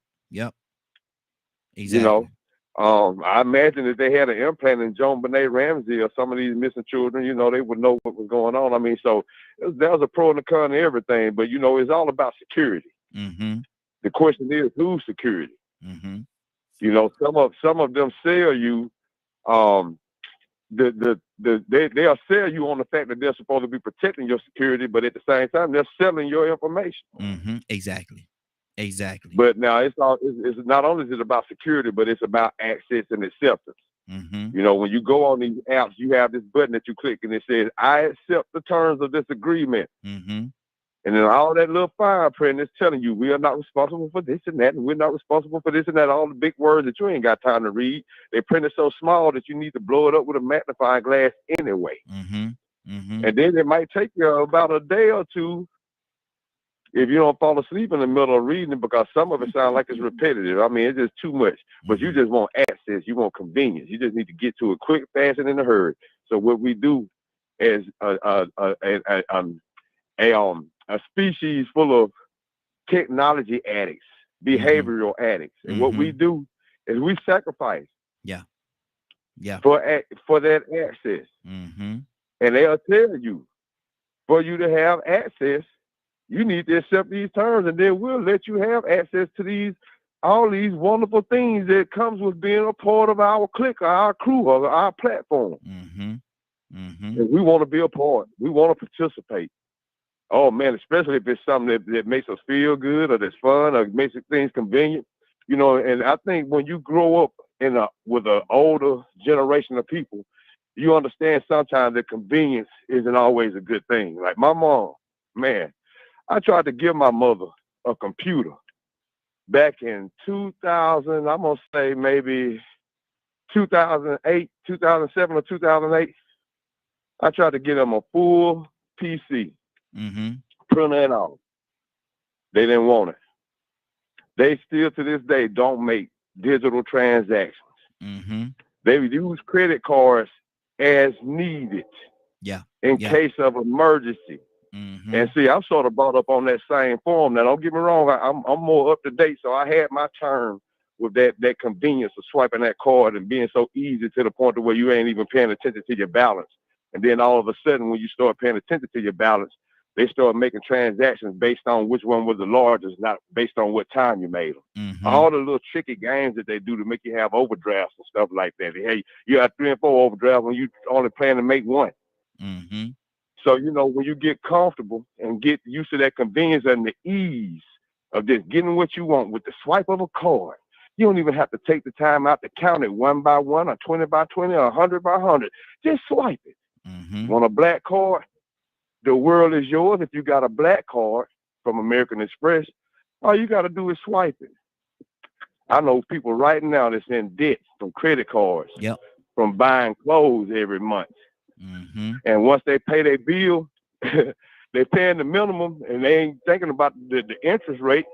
Exactly. I imagine if they had an implant in JonBenet Ramsey or some of these missing children, they would know what was going on. I mean, so there's a pro and a con to everything, but it's all about security. The question is, whose security? Some of them sell you they'll sell you on the fact that they're supposed to be protecting your security, but at the same time they're selling your information. Exactly. But now it's not only is it about security, but it's about access and acceptance. When you go on these apps, you have this button that you click and it says, "I accept the terms of this agreement." And then all that little fine print is telling you we are not responsible for this and that, and we're not responsible for this and that. All the big words that you ain't got time to read. They print it so small that you need to blow it up with a magnifying glass anyway. And then it might take you about a day or two if you don't fall asleep in the middle of reading it, because some of it sounds like it's repetitive. I mean, it's just too much. But you just want access. You want convenience. You just need to get to it quick, fast, and in a hurry. So what we do is a species full of technology addicts, behavioral addicts. And what we do is we sacrifice Yeah. for that access. Mm-hmm. And they'll tell you, for you to have access, you need to accept these terms, and then we'll let you have access to all these wonderful things that comes with being a part of our clique, or our crew, or our platform. Mm-hmm. Mm-hmm. And we want to be a part. We want to participate. Oh man, especially if it's something that makes us feel good, or that's fun, or makes things convenient. You know, and I think when you grow up with an older generation of people, you understand sometimes that convenience isn't always a good thing. Like my mom, man, I tried to give my mother a computer back in 2000, I'm going to say maybe 2008, 2007 or 2008. I tried to get them a full PC, Mm-hmm. printer and all. They didn't want it. They still to this day don't make digital transactions. Mm-hmm. They use credit cards as needed. Yeah. In case of emergency. Mm-hmm. And see, I'm sort of brought up on that same form. Now, don't get me wrong, I'm more up to date. So I had my turn with that convenience of swiping that card and being so easy to the point to where you ain't even paying attention to your balance. And then all of a sudden, when you start paying attention to your balance, they start making transactions based on which one was the largest, not based on what time you made them. Mm-hmm. All the little tricky games that they do to make you have overdrafts and stuff like that. Hey, you have 3 and 4 overdrafts when you only plan to make one. Mm-hmm. So, you know, when you get comfortable and get used to that convenience and the ease of just getting what you want with the swipe of a card, you don't even have to take the time out to count it 1 by 1 or 20 by 20 or 100 by 100. Just swipe it. Mm-hmm. Want a black card? The world is yours. If you got a black card from American Express, all you got to do is swipe it. I know people right now that's in debt from credit cards, from buying clothes every month. Mm-hmm. And once they pay their bill, they're paying the minimum and they ain't thinking about the interest rate.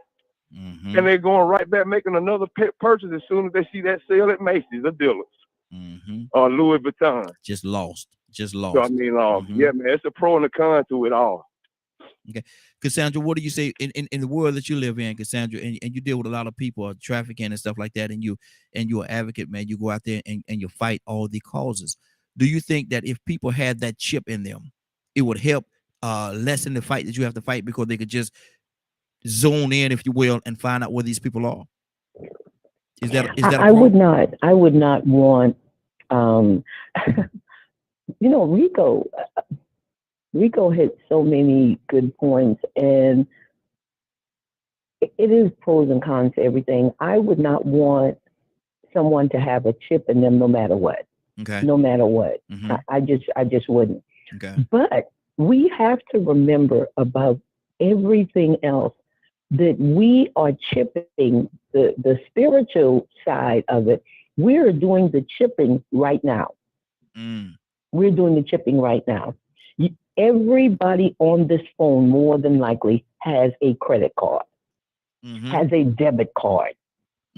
Mm-hmm. And they're going right back making another purchase as soon as they see that sale at Macy's or Dillard's or Louis Vuitton. Just lost. So I mean, yeah, man, it's a pro and a con to it all. Okay, Cassandra, what do you say in the world that you live in, Cassandra, and you deal with a lot of people, trafficking and stuff like that, and you're an advocate, man. You go out there and you fight all the causes. Do you think that if people had that chip in them, it would help lessen the fight that you have to fight, because they could just zone in, if you will, and find out where these people are? Is that a I would not want you know, Rico hit so many good points, and it is pros and cons to everything. I would not want someone to have a chip in them no matter what. Okay. No matter what. Mm-hmm. I just wouldn't. Okay. But we have to remember about everything else that we are chipping the spiritual side of it. We're doing the chipping right now. We're doing the chipping right now. Everybody on this phone more than likely has a credit card, has a debit card,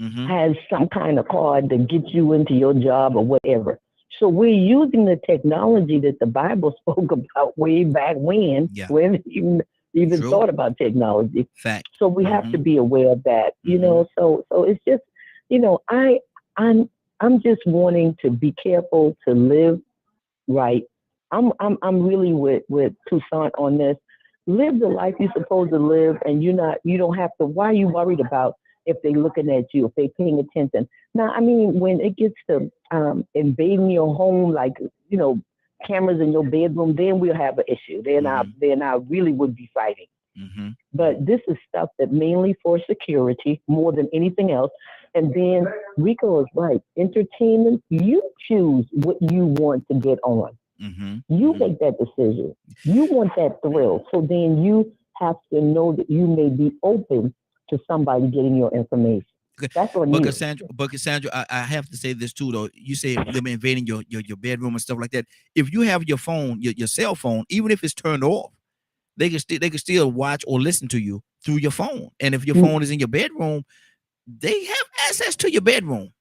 has some kind of card that gets you into your job or whatever. So we're using the technology that the Bible spoke about way back when, we haven't even thought about technology. Fact. So we have to be aware of that, you know. So it's just, you know, I'm just wanting to be careful to live right. I'm really with Toussaint on this. Live the life you're supposed to live, and you don't have to. Why are you worried about if they're looking at you, if they're paying attention? Now, I mean, when it gets to invading your home, like, you know, cameras in your bedroom, then we'll have an issue. Then I really would be fighting. But this is stuff that mainly for security more than anything else. And then Rico is right. Entertainment, you choose what you want to get on. You make that decision. You want that thrill. So then you have to know that you may be open to somebody getting your information. That's what But Cassandra, I have to say this too, though. You say them invading your bedroom and stuff like that. If you have your phone, your cell phone, even if it's turned off, they can still watch or listen to you through your phone. And if your phone is in your bedroom, they have access to your bedroom.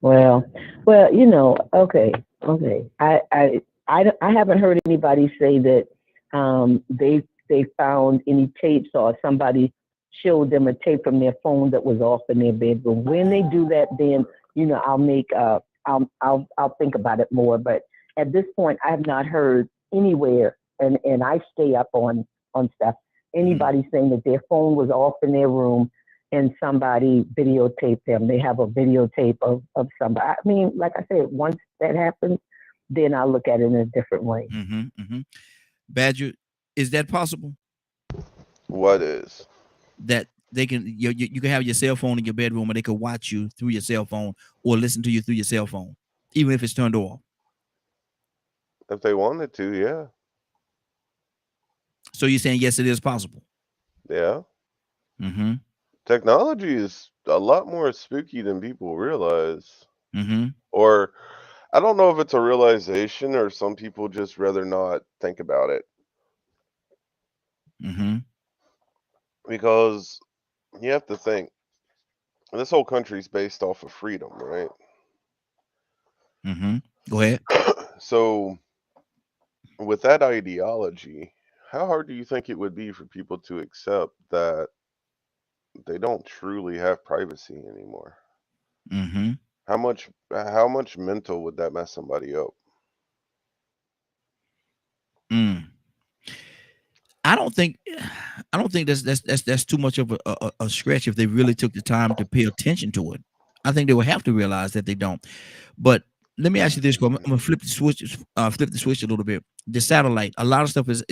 Well, you know, okay. I haven't heard anybody say that they found any tapes or somebody showed them a tape from their phone that was off in their bedroom. When they do that, then I'll make I'll think about it more. But at this point, I have not heard anywhere, and I stay up on stuff. Anybody saying that their phone was off in their room and somebody videotaped them. They have a videotape of somebody. I mean, like I said, once that happens, then I'll look at it in a different way. Badger, is that possible? What is? That they can you can have your cell phone in your bedroom and they can watch you through your cell phone or listen to you through your cell phone, even if it's turned off. If they wanted to, yeah. So you're saying yes, it is possible? Yeah. Technology is a lot more spooky than people realize. Or I don't know if it's a realization or some people just rather not think about it. Because you have to think, this whole country's based off of freedom, right? Go ahead. So with that ideology, how hard do you think it would be for people to accept that they don't truly have privacy anymore? How much mental would that mess somebody up? I don't think that's too much of a stretch if they really took the time to pay attention to it. I think they would have to realize that they don't. But let me ask you this: I'm gonna flip the switch a little bit. The satellite, a lot of stuff is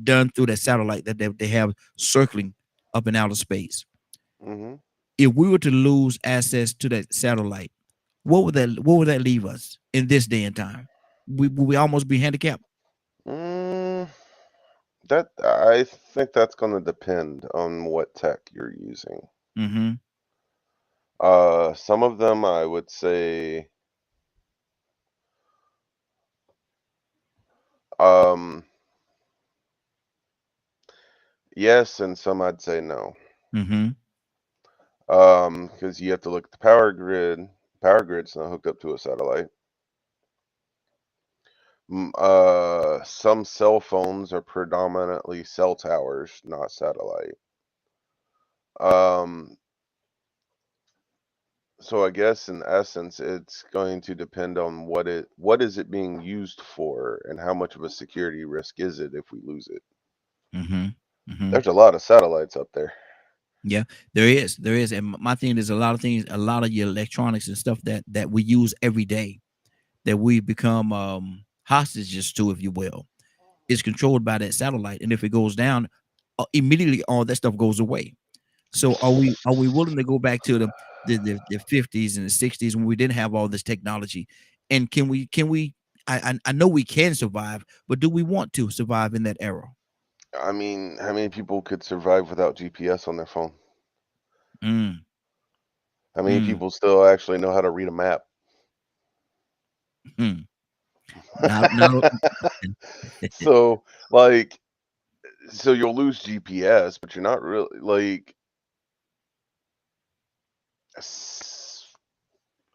done through that satellite that they have circling up in outer space. If we were to lose access to that satellite, what would that leave us in this day and time? Would we almost be handicapped? That I think that's going to depend on what tech you're using. Some of them I would say yes, and some I'd say no. Because you have to look at the power grid. Power grid's not hooked up to a satellite. Some cell phones are predominantly cell towers, not satellite. So I guess in essence, it's going to depend on what is it being used for, and how much of a security risk is it if we lose it. There's a lot of satellites up there. Yeah, there is, and my thing is a lot of your electronics and stuff that we use every day, that we become hostages to, if you will, is controlled by that satellite, and if it goes down, immediately all that stuff goes away. So are we willing to go back to the 50s and the 60s when we didn't have all this technology? And can we I know we can survive, but do we want to survive in that era? I mean, how many people could survive without GPS on their phone? How many people still actually know how to read a map? So you'll lose GPS, but you're not really like.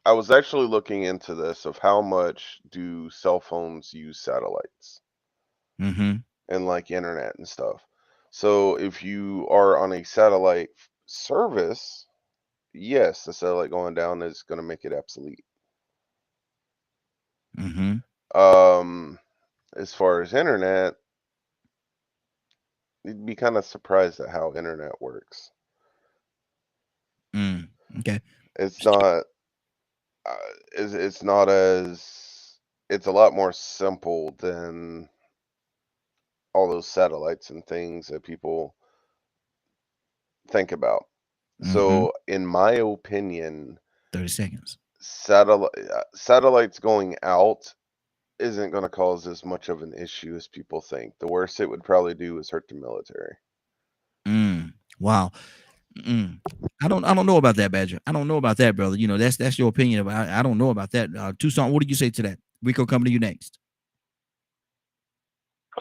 I was actually looking into this of how much do cell phones use satellites and like internet and stuff. So if you are on a satellite service, yes, the satellite going down is going to make it obsolete. As far as internet, you'd be kind of surprised at how internet works. Okay. It's not it's a lot more simple than all those satellites and things that people think about. So in my opinion, 30 seconds. Satellites going out isn't going to cause as much of an issue as people think. The worst it would probably do is hurt the military. Wow. I don't know about that, Badger. I don't know about that, brother. You know, that's your opinion. I don't know about that. Tucson, what did you say to that? Rico, coming to you next.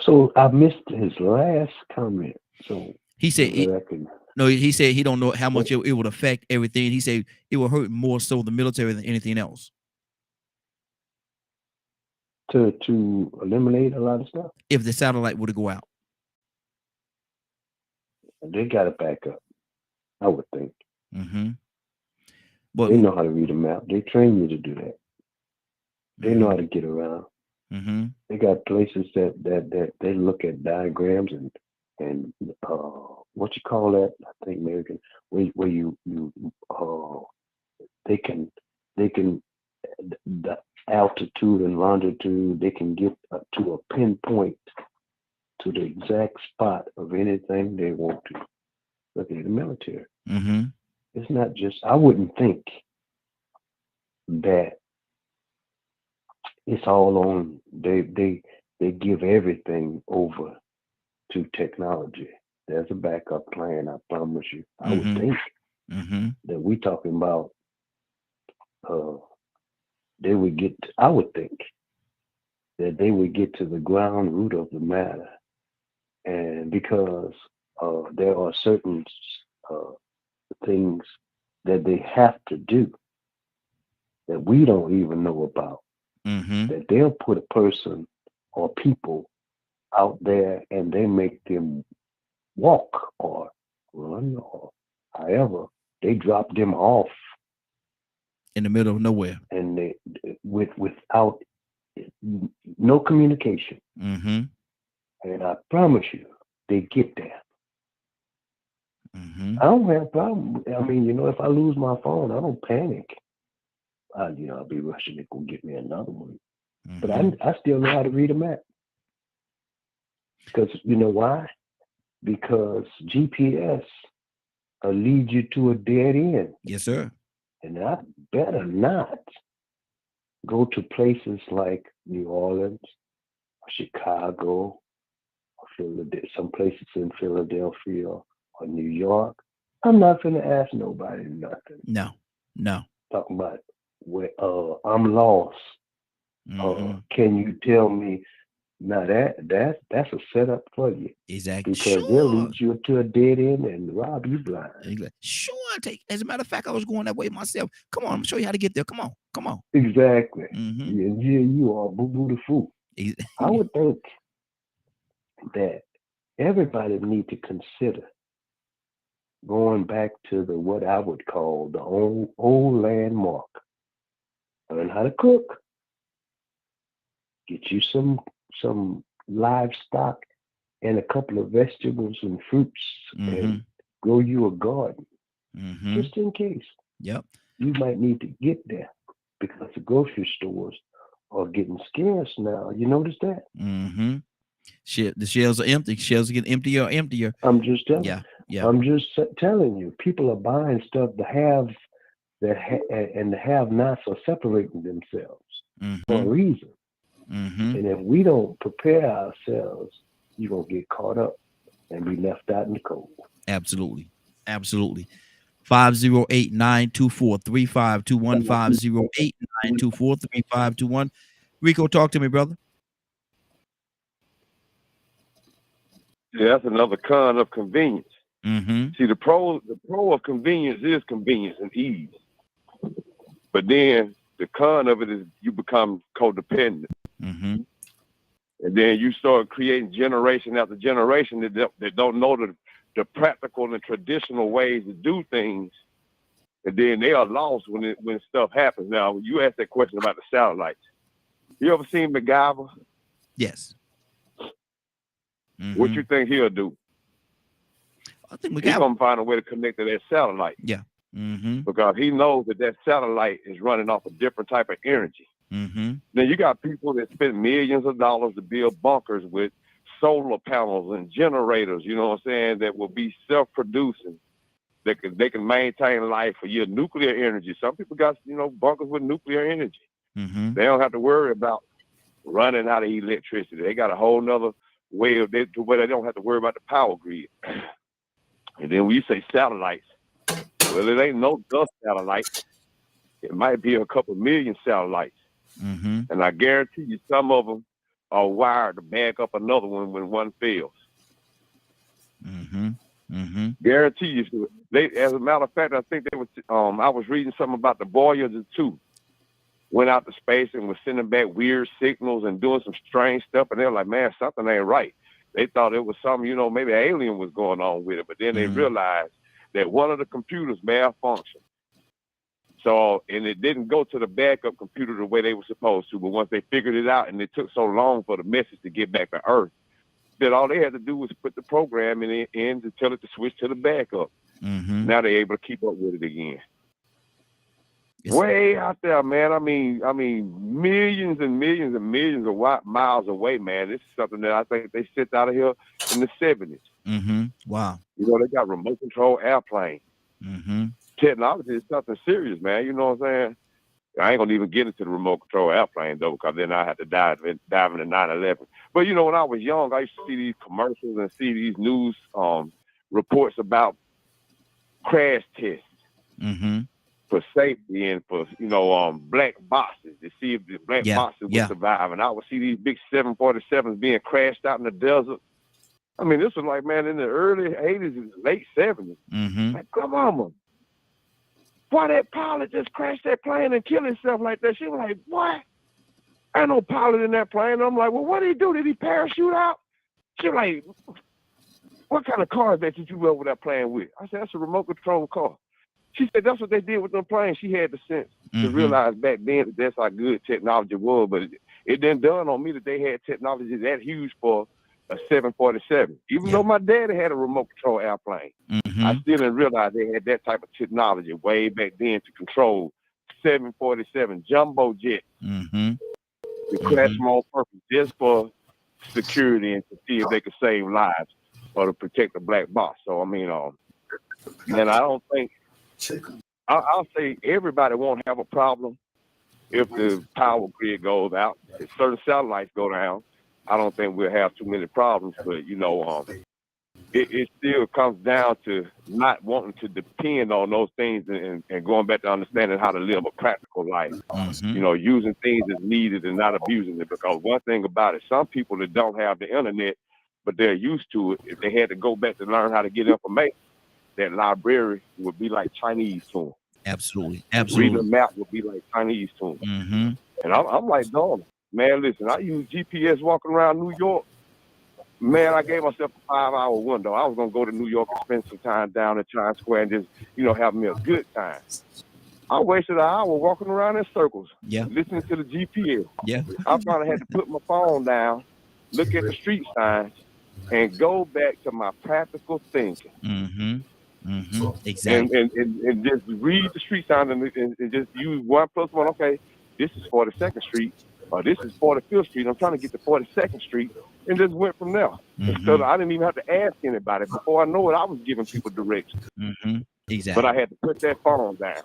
So I missed his last comment. So he said he said he don't know how much it would affect everything. He said it will hurt more so the military than anything else. To eliminate a lot of stuff? If the satellite were to go out. They got to back up, I would think. But They know how to read a map. They train you to do that. They know how to get around. Mm-hmm. They got places that they look at diagrams and what you call that? I think American where you they can the altitude and longitude, they can get to a pinpoint to the exact spot of anything they want to. Look at the military. Mm-hmm. It's not just, I wouldn't think that it's all on, they give everything over to technology. There's a backup plan, I promise you. I would think that we talking about they would get, I would think that they would get to the ground root of the matter. And because there are certain things that they have to do that we don't even know about, that they'll put a person or people out there and they make them walk or run or however, they drop them off in the middle of nowhere, and they without no communication. And I promise you, they get there. I don't have a problem. I mean, if I lose my phone, I don't panic. I'll be rushing to go get me another one. But I still know how to read a map. Because you know why? Because GPS will lead you to a dead end. Yes, sir. And I better not go to places like New Orleans, or Chicago, or Philadelphia, some places in Philadelphia or New York. I'm not going to ask nobody nothing. No. Talking about where I'm lost. Can you tell me? Now that's a setup for you. Exactly. Because they'll lead you to a dead end and rob you blind. Sure. As a matter of fact, I was going that way myself. Come on, I'm gonna show you how to get there. Come on. Exactly. You are boo-boo the fool. I would think that everybody need to consider going back to what I would call the old landmark. Learn how to cook. Get you some livestock and a couple of vegetables and fruits and grow you a garden. Just in case. Yep. You might need to get there because the grocery stores are getting scarce now. You notice that? The shelves are empty. Shelves are getting emptier. I'm just telling you. Yeah. I'm just telling you. People are buying stuff. The haves and the have-nots are separating themselves for a reason. And if we don't prepare ourselves, you're going to get caught up and be left out in the cold. Absolutely. 508-924-3521. 508-924-3521. Rico, talk to me, brother. Yeah, that's another con of convenience. See, the pro of convenience is convenience and ease. But then the con of it is you become codependent. And then you start creating generation after generation that don't know the practical and traditional ways to do things. And then they are lost when stuff happens. Now, you asked that question about the satellites. You ever seen MacGyver? Yes. What you think he'll do? I think he's going to find a way to connect to that satellite. Yeah. Because he knows that satellite is running off a different type of energy. Then you got people that spend millions of dollars to build bunkers with solar panels and generators, you know what I'm saying, that will be self-producing. They can maintain life for your nuclear energy. Some people got, bunkers with nuclear energy. They don't have to worry about running out of electricity. They got a whole nother way to where they don't have to worry about the power grid. And then when you say satellites, well, it ain't no dust satellites. It might be a couple million satellites. And I guarantee you some of them are wired to back up another one when one fails. Guarantee you. As a matter of fact, I think they was. I was reading something about the Voyager 2. Went out to space and was sending back weird signals and doing some strange stuff. And they're like, man, something ain't right. They thought it was something, maybe an alien was going on with it. But then they realized that one of the computers malfunctioned. So, and it didn't go to the backup computer the way they were supposed to. But once they figured it out, and it took so long for the message to get back to Earth, that all they had to do was put the program in to tell it to switch to the backup. Mm-hmm. Now they're able to keep up with it again. It's Way out there, man. I mean, millions and millions and millions of miles away, man. This is something that I think they sent out of here in the 70s. Mm-hmm. Wow. You know, they got remote control airplanes. Mm-hmm. Technology is something serious, man. You know what I'm saying? I ain't gonna even get into the remote control airplane though, because then I had to dive into 9/11. But you know, when I was young, I used to see these commercials and see these news reports about crash tests Mm-hmm. for safety and for black boxes to see if the black boxes would survive. And I would see these big 747s being crashed out in the desert. I mean, this was like, man, in the early 80s and late 70s. Mm-hmm. Like, come on, man. Why that pilot just crashed that plane and kill himself like that? She was like, what? Ain't no pilot in that plane. I'm like, well, what did he do? Did he parachute out? She was like, what kind of car is that you drove over that plane with? I said, that's a remote control car. She said, that's what they did with them planes. She had the sense to realize back then that that's how good technology was. But it didn't dawn on me that they had technology that huge for a 747. Even though my daddy had a remote control airplane, I still didn't realize they had that type of technology way back then to control 747 jumbo jets to crash them on purpose just for security and to see if they could save lives or to protect the black box. So, I mean, man, I don't think, I'll say everybody won't have a problem if the power grid goes out. If certain satellites go down, I don't think we'll have too many problems. But, it still comes down to not wanting to depend on those things and going back to understanding how to live a practical life. Using things as needed and not abusing it. Because one thing about it, some people that don't have the internet, but they're used to it, if they had to go back to learn how to get information, that library would be like Chinese to them. Absolutely. Reading a map would be like Chinese to them. And I'm like, dog, man, listen, I use GPS walking around New York. Man, I gave myself a 5-hour window. I was going to go to New York and spend some time down in Times Square and just, have me a good time. I wasted an hour walking around in circles, listening to the GPS. I finally had to put my phone down, look at the street signs, and go back to my practical thinking. Exactly. And just read the street signs and just use 1 + 1. Okay, this is 42nd Street, or this is 45th Street. I'm trying to get to 42nd Street, and just went from there. Instead of, I didn't even have to ask anybody. Before I know it, I was giving people directions. Exactly. But I had to put that phone down.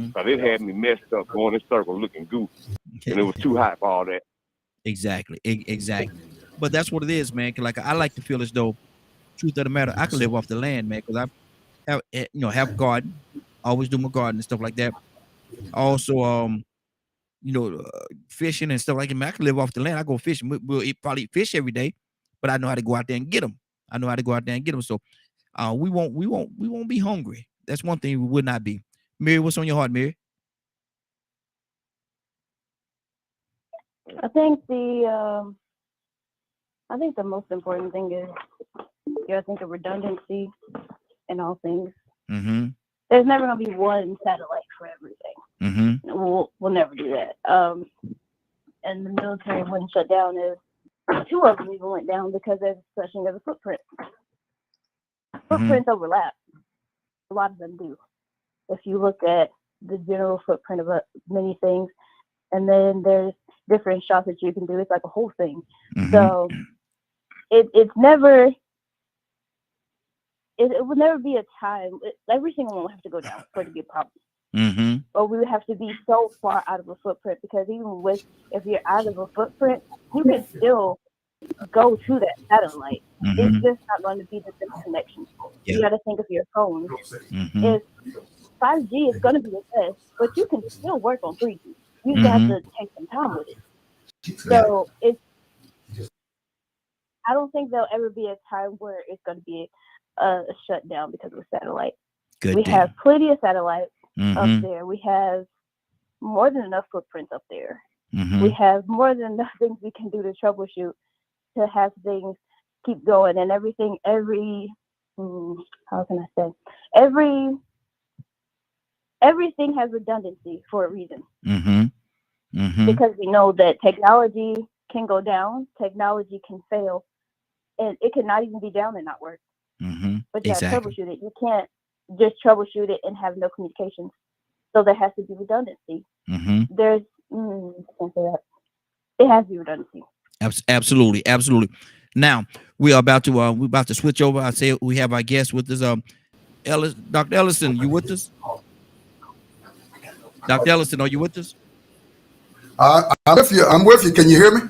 Because it had me messed up, going in circles, looking goofy. And it was too hot for all that. Exactly. But that's what it is, man. 'Cause like I like to feel as though, truth of the matter, I can live off the land, man. Because I have garden, always do my garden and stuff like that. Also, fishing and stuff like that. Man, I can live off the land. I go fishing. We'll probably eat fish every day, but I know how to go out there and get them. So, we won't be hungry. That's one thing we would not be. Mary, what's on your heart, Mary? I think the most important thing is you gotta think of redundancy in all things. There's never gonna be one satellite for everything. We'll never do that. And the military wouldn't shut down if 2 of them even went down because there's such thing as a footprint. Footprints overlap. A lot of them do. If you look at the general footprint of many things, and then there's different shots that you can do. It's like a whole thing. So it would never be a time. Every single one would have to go down for it to be a problem. Or we would have to be so far out of a footprint, because even if you're out of a footprint, you can still go to that satellite. It's just not going to be the same connection. You got to think of your phone. If 5G is going to be the best, but you can still work on 3G. You just have to take some time with it. So I don't think there'll ever be a time where it's going to be a shutdown because of a satellite. We have plenty of satellites up there. We have more than enough footprints up there. We have more than enough things we can do to troubleshoot, to have things keep going, and everything. Every everything has redundancy for a reason. Mm-hmm. Because we know that technology can go down, technology can fail, and it can not even be down and not work. Mm-hmm. But you Exactly. have to troubleshoot it. You can't just troubleshoot it and have no communications. So there has to be redundancy. Mm-hmm. There's, I can't say that. It has to be redundancy. Absolutely, absolutely. Now we're about to switch over. I say we have our guest with us. Ellis, Dr. Ellison, you with us? Dr. Ellison, are you with us? I'm with you. I'm with you. Can you hear me?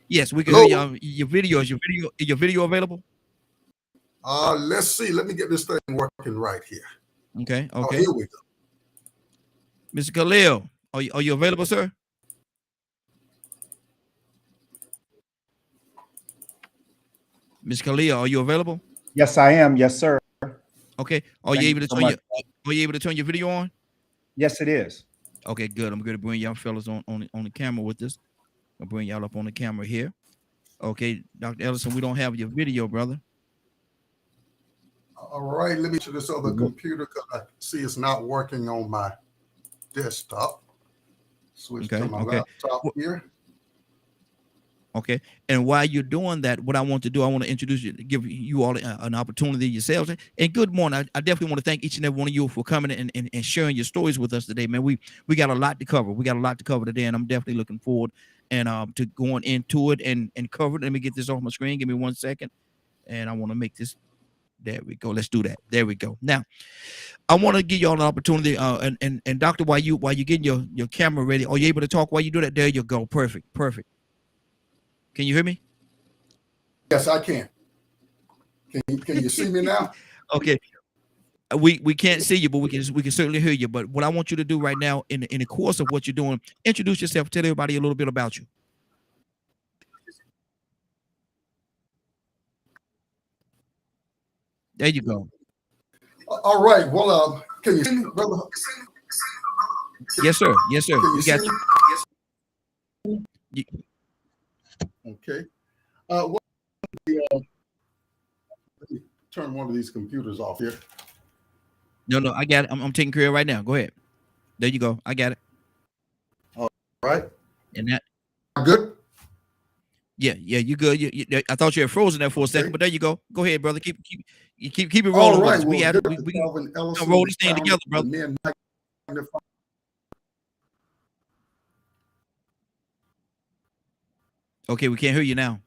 Yes, we can Hello? hear you. Is your video available? Let's see. Let me get this thing working right here. Okay. Oh, Okay. here we go. Mr. Khalil, are you available, sir? Ms. Khalil, are you available? Yes, I am. Yes, sir. Okay. Are Thank you you able to so turn much. are you able to turn your video on? Yes, it is. Okay, good. I'm going to bring y'all fellas on the camera with us. I'll bring y'all up on the camera here. Okay, Dr. Ellison, we don't have your video, brother. All right. Let me to this other computer because I see it's not working on my desktop. Switch to my laptop here. Okay. And while you're doing that, what I want to do, I want to introduce you, give you all an opportunity yourselves. And good morning. I definitely want to thank each and every one of you for coming and sharing your stories with us today, man. We got a lot to cover. We got a lot to cover today, and I'm definitely looking forward and to going into it and cover it. Let me get this off my screen. Give me 1 second. And I want to make this. There we go. Let's do that. There we go. Now, I want to give y'all an opportunity. And Doctor, while you getting your camera ready, are you able to talk while you do that? There you go. Perfect. Perfect. Can you hear me? Yes, I can. Can you see me now? Okay. We can't see you, but we can certainly hear you. But what I want you to do right now, in the course of what you're doing, introduce yourself. Tell everybody a little bit about you. There you go. All right. Well, can you see me, brother? Yes, sir. Yes, sir. Can you We see got me? you. Okay. Let me turn one of these computers off here. No, I got it. I'm taking care of it right now. Go ahead. There you go. I got it. All right. And that. Good. Yeah, you good. I thought you had frozen there for a second, but there you go. Go ahead, brother. Keep it rolling. All right. We Well, can roll this thing together, brother. Okay, we can't hear you now.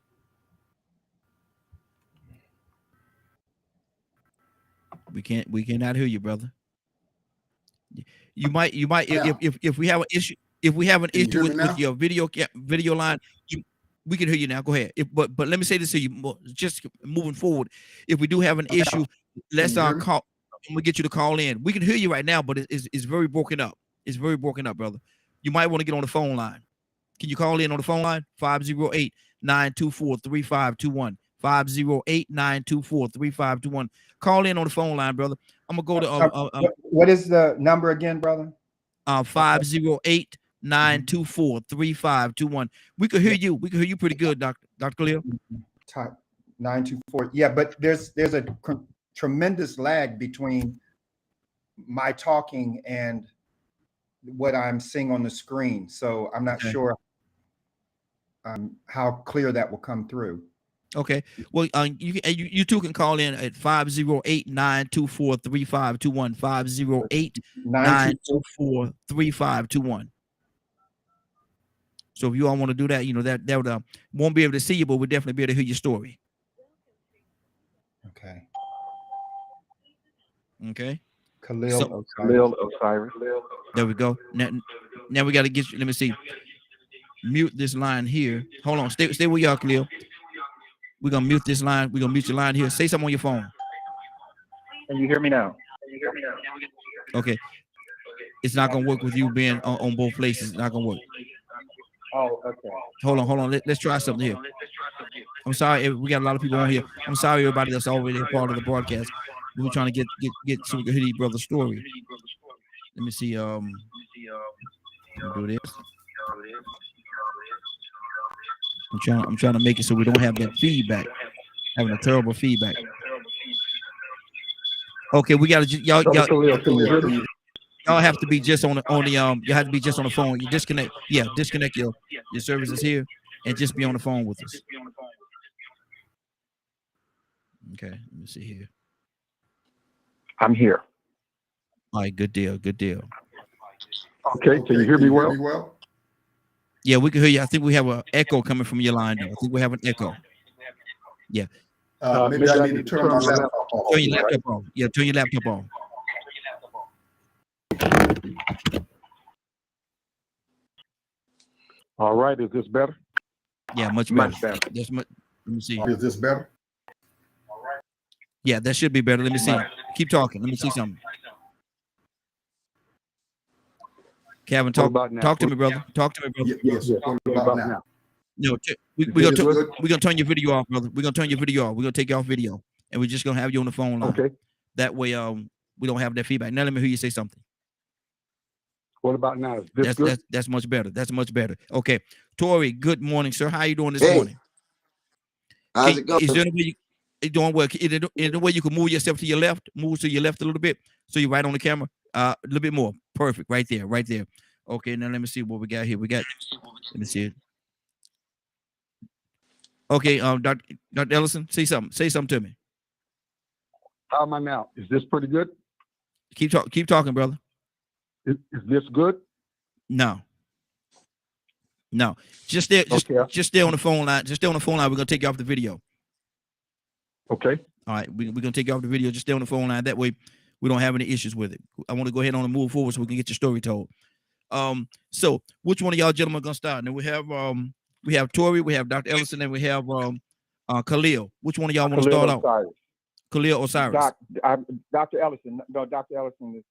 We cannot hear you, brother. You might if we have an issue with your video line, we can hear you now. Go ahead. But let me say this to you, just moving forward. If we do have an issue, let's call. I'm gonna get you to call in. We can hear you right now, but it's very broken up. It's very broken up, brother. You might want to get on the phone line. Can you call in on the phone line? 508-924-3521. 508-924-3521. Call in on the phone line, brother. I'm gonna go to what is the number again, brother? 508-924-3521. We could hear you. We could hear you pretty good, Dr. Khalil. Type 924. Yeah, but there's a tremendous lag between my talking and what I'm seeing on the screen. So I'm not sure how clear that will come through. Okay. Well, you two can call in at 508-924-3521. 508-924-3521. So if you all want to do that, that won't be able to see you, but we'll definitely be able to hear your story. Okay. Okay. Khalil Osiris. There we go. Now we got to get you. Let me see. Mute this line here. Hold on. Stay where you are, Khalil. We're gonna mute this line. We're gonna mute your line here. Say something on your phone. Can you hear me now? Okay. It's not gonna work with you being on both places. It's not gonna work. Oh, okay. Hold on. Let's try something here. I'm sorry. We got a lot of people on here. I'm sorry, everybody that's already a part of the broadcast. We were trying to get so we can hear each brother's story. Let me see. Do this. I'm trying to make it so we don't have that feedback. Having a terrible feedback. Okay, we got to y'all. y'all have to be just on the you have to be just on the phone. You disconnect, disconnect your services here and just be on the phone with us. Okay, let me see here. I'm here. All right, good deal, good deal. Okay, can you hear me well? Yeah, we can hear you. I think we have an echo coming from your line, though. I think we have an echo. Yeah. Maybe I need to turn my laptop off. Turn your laptop off. Yeah, turn your laptop off. All right, is this better? Yeah, much better. Much better. Let me see. Is this better? Yeah, that should be better. Let me see. Keep talking. Let me see something. Kevin, talk to me, brother. Talk to me, brother. Yes. What about now? No, we're gonna turn your video off, brother. We're gonna turn your video off. We're gonna take you off video, and we're just gonna have you on the phone line. Okay. That way, we don't have that feedback. Now let me hear you say something. What about now? Is this good? That's much better. That's much better. Okay, Tori. Good morning, sir. How you doing this morning? How's it going? Is there any way you doing well? Is there any way you can move yourself to your left? Move to your left a little bit, so you're right on the camera. A little bit more. Perfect. Right there. Right there. Okay. Now let me see what we got here. Let me see it. Okay. Dr. Ellison, say something to me. How am I now? Is this pretty good? Keep talking, brother. Is this good? No. Just stay on the phone line. Just stay on the phone line. We're gonna take you off the video. Okay. All right. We're gonna take you off the video. Just stay on the phone line. That way we don't have any issues with it. I want to go ahead on and move forward so we can get your story told. So which one of y'all gentlemen gonna start? And we have Tori, we have Dr. Ellison, and we have Khalil. Which one of y'all want to start out? Khalil Osiris. Dr. Ellison. No, Dr. Ellison is,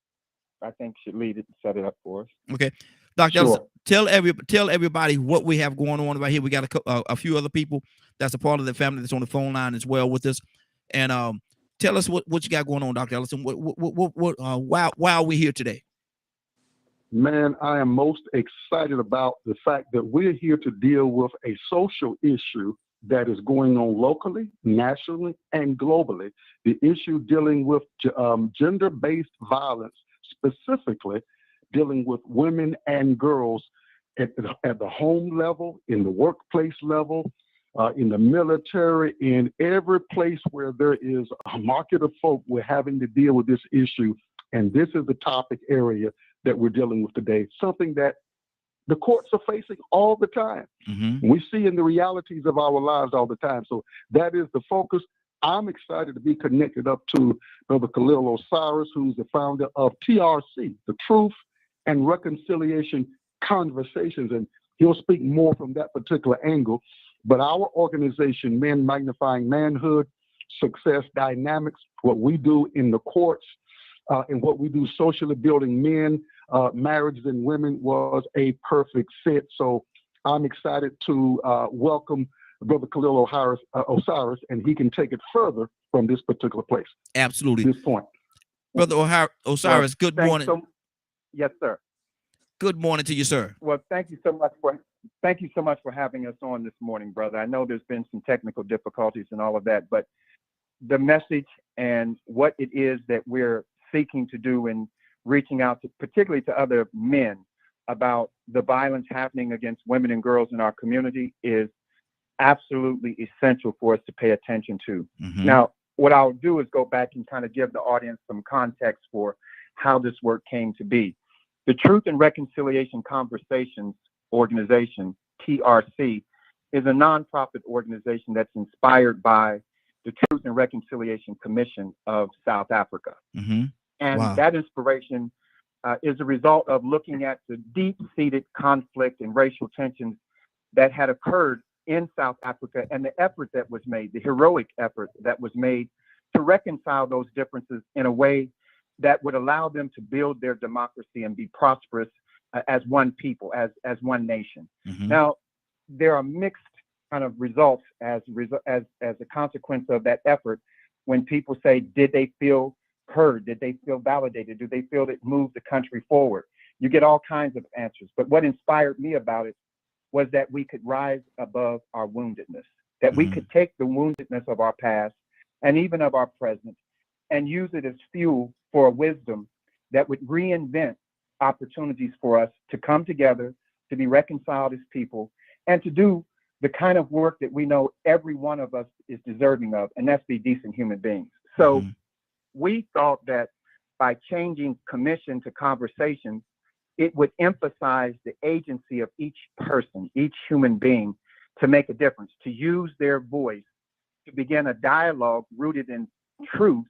I think, should lead it and set it up for us. Okay. Dr. Ellison, tell everybody what we have going on right here. We got a few other people that's a part of the family that's on the phone line as well with us. And tell us what you got going on, Dr. Ellison. Why are we here today? Man, I am most excited about the fact that we're here to deal with a social issue that is going on locally, nationally, and globally. The issue dealing with gender-based violence, specifically dealing with women and girls at the home level, in the workplace level, in the military, in every place where there is a market of folk, we're having to deal with this issue. And this is the topic area that we're dealing with today, something that the courts are facing all the time. Mm-hmm. We see in the realities of our lives all the time. So that is the focus. I'm excited to be connected up to Brother Khalil Osiris, who's the founder of TRC, the Truth and Reconciliation Conversations. And he'll speak more from that particular angle. But our organization, Men Magnifying Manhood, Success Dynamics, what we do in the courts, and what we do socially building men, marriages and women was a perfect fit. So I'm excited to welcome Brother Khalil Osiris, and he can take it further from this particular place. Absolutely. This point. Brother Osiris, good morning. Yes, sir. Good morning to you, sir. Well, thank you so much for having us on this morning, brother. I know there's been some technical difficulties and all of that, but the message and what it is that we're seeking to do in reaching out to, particularly to other men, about the violence happening against women and girls in our community is absolutely essential for us to pay attention to. Mm-hmm. Now, what I'll do is go back and kind of give the audience some context for how this work came to be. The Truth and Reconciliation Conversations organization, TRC, is a nonprofit organization that's inspired by the Truth and Reconciliation Commission of South Africa. Mm-hmm. And Wow. that inspiration is a result of looking at the deep-seated conflict and racial tensions that had occurred in South Africa and the effort that was made, the heroic effort that was made to reconcile those differences in a way that would allow them to build their democracy and be prosperous as one people, as one nation. Mm-hmm. Now, there are mixed kind of results as a consequence of that effort when people say, did they feel heard? Did they feel validated? Do they feel it moved the country forward? You get all kinds of answers. But what inspired me about it was that we could rise above our woundedness, that we could take the woundedness of our past and even of our present and use it as fuel for a wisdom that would reinvent opportunities for us to come together, to be reconciled as people, and to do the kind of work that we know every one of us is deserving of, and that's be decent human beings. So we thought that by changing commission to conversation, it would emphasize the agency of each person, each human being, to make a difference, to use their voice, to begin a dialogue rooted in truth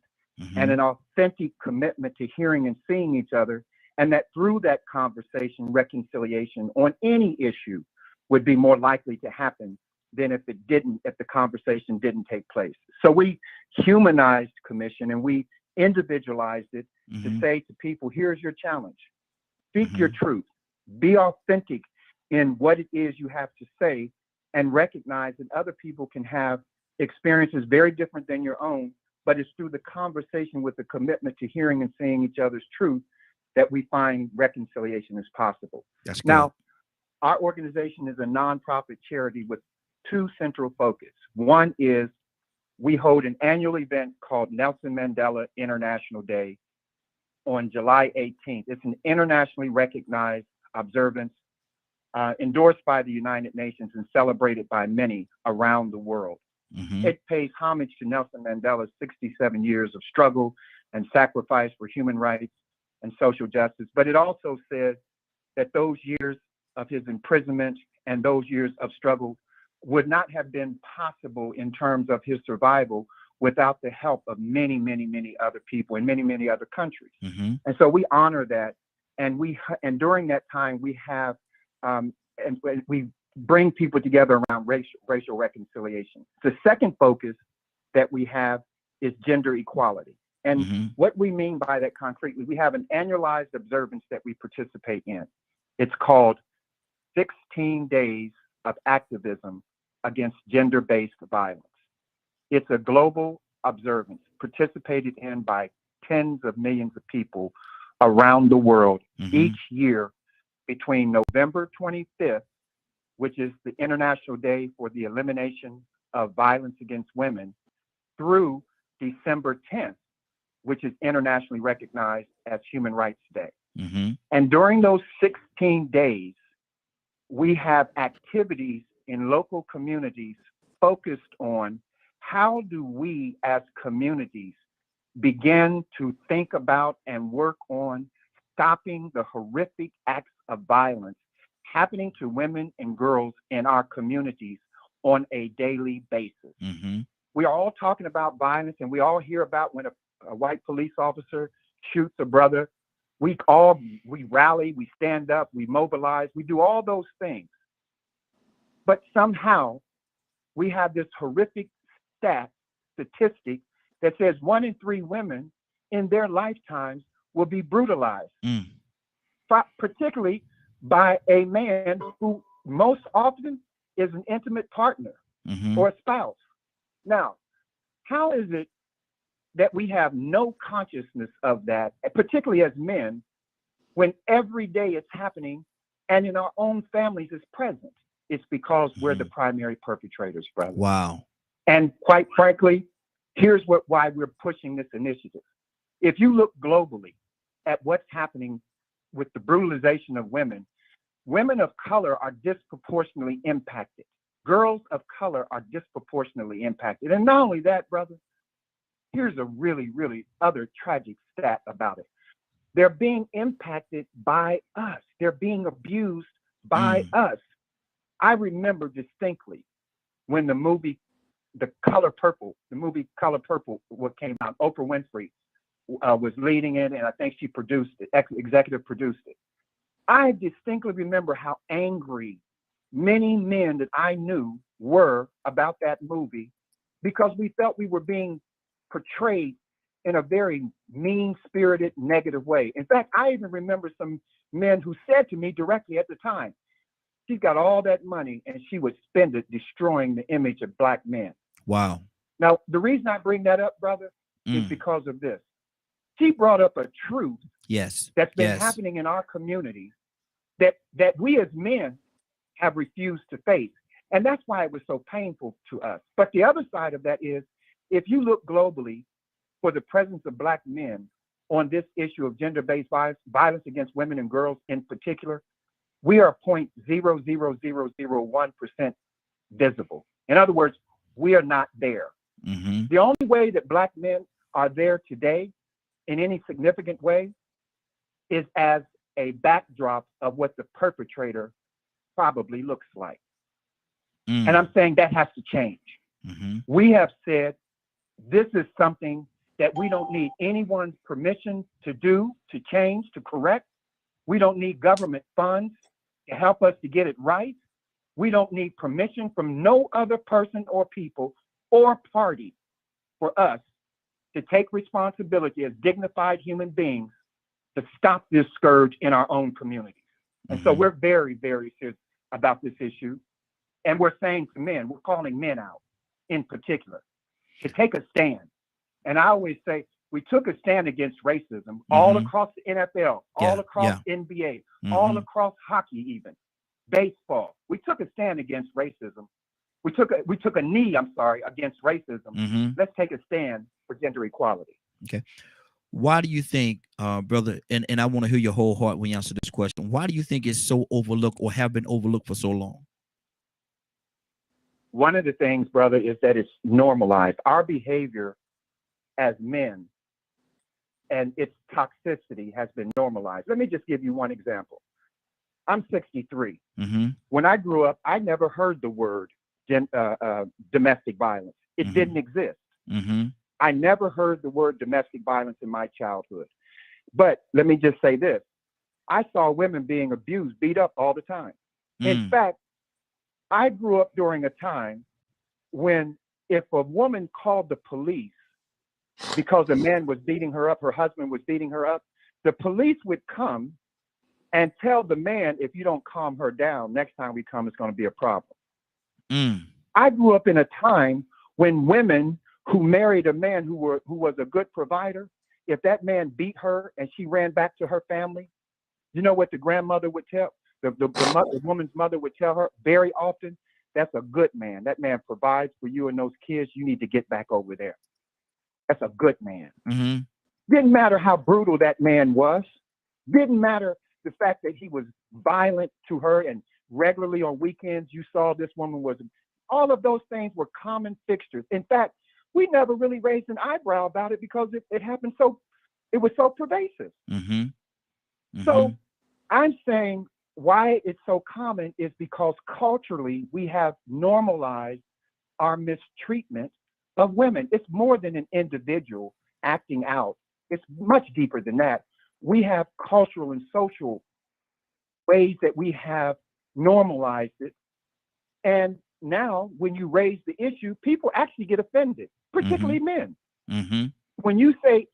and an authentic commitment to hearing and seeing each other, and that through that conversation, reconciliation on any issue would be more likely to happen than if the conversation didn't take place. So we humanized commission and we individualized it to say to people, here's your challenge. Speak your truth. Be authentic in what it is you have to say, and recognize that other people can have experiences very different than your own, but it's through the conversation with the commitment to hearing and seeing each other's truth that we find reconciliation is possible. That's good. Now, our organization is a nonprofit charity with two central focus. One is we hold an annual event called Nelson Mandela International Day on July 18th. It's an internationally recognized observance endorsed by the United Nations and celebrated by many around the world. It pays homage to Nelson Mandela's 67 years of struggle and sacrifice for human rights and social justice, but it also says that those years of his imprisonment and those years of struggle would not have been possible in terms of his survival without the help of many, many, many other people in many, many other countries. And so we honor that, and during that time we have and we bring people together around racial reconciliation. The second focus that we have is gender equality. And what we mean by that concretely, we have an annualized observance that we participate in. It's called 16 Days of Activism Against Gender-Based Violence. It's a global observance participated in by tens of millions of people around the world each year between November 25th, which is the International Day for the Elimination of Violence Against Women, through December 10th, which is internationally recognized as Human Rights Day. And during those 16 days, we have activities in local communities focused on how do we as communities begin to think about and work on stopping the horrific acts of violence happening to women and girls in our communities on a daily basis. We are all talking about violence, and we all hear about when a white police officer shoots a brother. We rally, we stand up, we mobilize, we do all those things. But somehow we have this horrific statistic that says 1 in 3 women in their lifetimes will be brutalized, particularly by a man who most often is an intimate partner or a spouse. Now, how is it that we have no consciousness of that, particularly as men, when every day it's happening and in our own families it's present? It's because we're the primary perpetrators, brother. Wow. And quite frankly, here's why we're pushing this initiative. If you look globally at what's happening with the brutalization of women, women of color are disproportionately impacted. Girls of color are disproportionately impacted. And not only that, brother, here's a really, really other tragic stat about it. They're being impacted by us. They're being abused by us. I remember distinctly when the movie Color Purple, what came out, Oprah Winfrey was leading it, and I think she produced it, executive produced it. I distinctly remember how angry many men that I knew were about that movie, because we felt we were being portrayed in a very mean-spirited, negative way. In fact, I even remember some men who said to me directly at the time, she's got all that money and she would spend it destroying the image of Black men. Wow. Now, the reason I bring that up, brother, is because of this. She brought up a truth that's been happening in our communities that we as men have refused to face. And that's why it was so painful to us. But the other side of that is, if you look globally for the presence of Black men, on this issue of gender-based violence against women and girls in particular, we are 0.00001% visible. In other words, we are not there. Mm-hmm. The only way that Black men are there today in any significant way is as a backdrop of what the perpetrator probably looks like. And I'm saying that has to change. Mm-hmm. We have said this is something that we don't need anyone's permission to do, to change, to correct. We don't need government funds to help us to get it right. We don't need permission from no other person or people or party for us to take responsibility as dignified human beings to stop this scourge in our own communities. And so we're very, very serious about this issue. And we're saying to men, we're calling men out in particular to take a stand. And I always say, we took a stand against racism all across the NFL, all across NBA, all across hockey even, baseball. We took a stand against racism. We took a knee, against racism. Let's take a stand for gender equality. Okay. Why do you think, brother, and I want to hear your whole heart when you answer this question, why do you think it's so overlooked or have been overlooked for so long? One of the things, brother, is that it's normalized. Our behavior as men and its toxicity has been normalized. Let me just give you one example. I'm 63. When I grew up, I never heard the word domestic violence. It didn't exist. I never heard the word domestic violence in my childhood. But let me just say this. I saw women being abused, beat up all the time. In fact, I grew up during a time when if a woman called the police because a man was beating her up, her husband was beating her up, the police would come and tell the man, if you don't calm her down, next time we come, it's going to be a problem. I grew up in a time when women who married a man who was a good provider, if that man beat her and she ran back to her family, you know what the grandmother would tell? The woman's mother would tell her very often, that's a good man. That man provides for you and those kids. You need to get back over there. That's a good man. Didn't matter how brutal that man was. Didn't matter the fact that he was violent to her and regularly on weekends you saw this woman was. All of those things were common fixtures. In fact, we never really raised an eyebrow about it because it happened it was so pervasive. So I'm saying why it's so common is because culturally we have normalized our mistreatment of women. It's more than an individual acting out. It's much deeper than that. We have cultural and social ways that we have normalized it. And now when you raise the issue, people actually get offended, particularly men. When you say,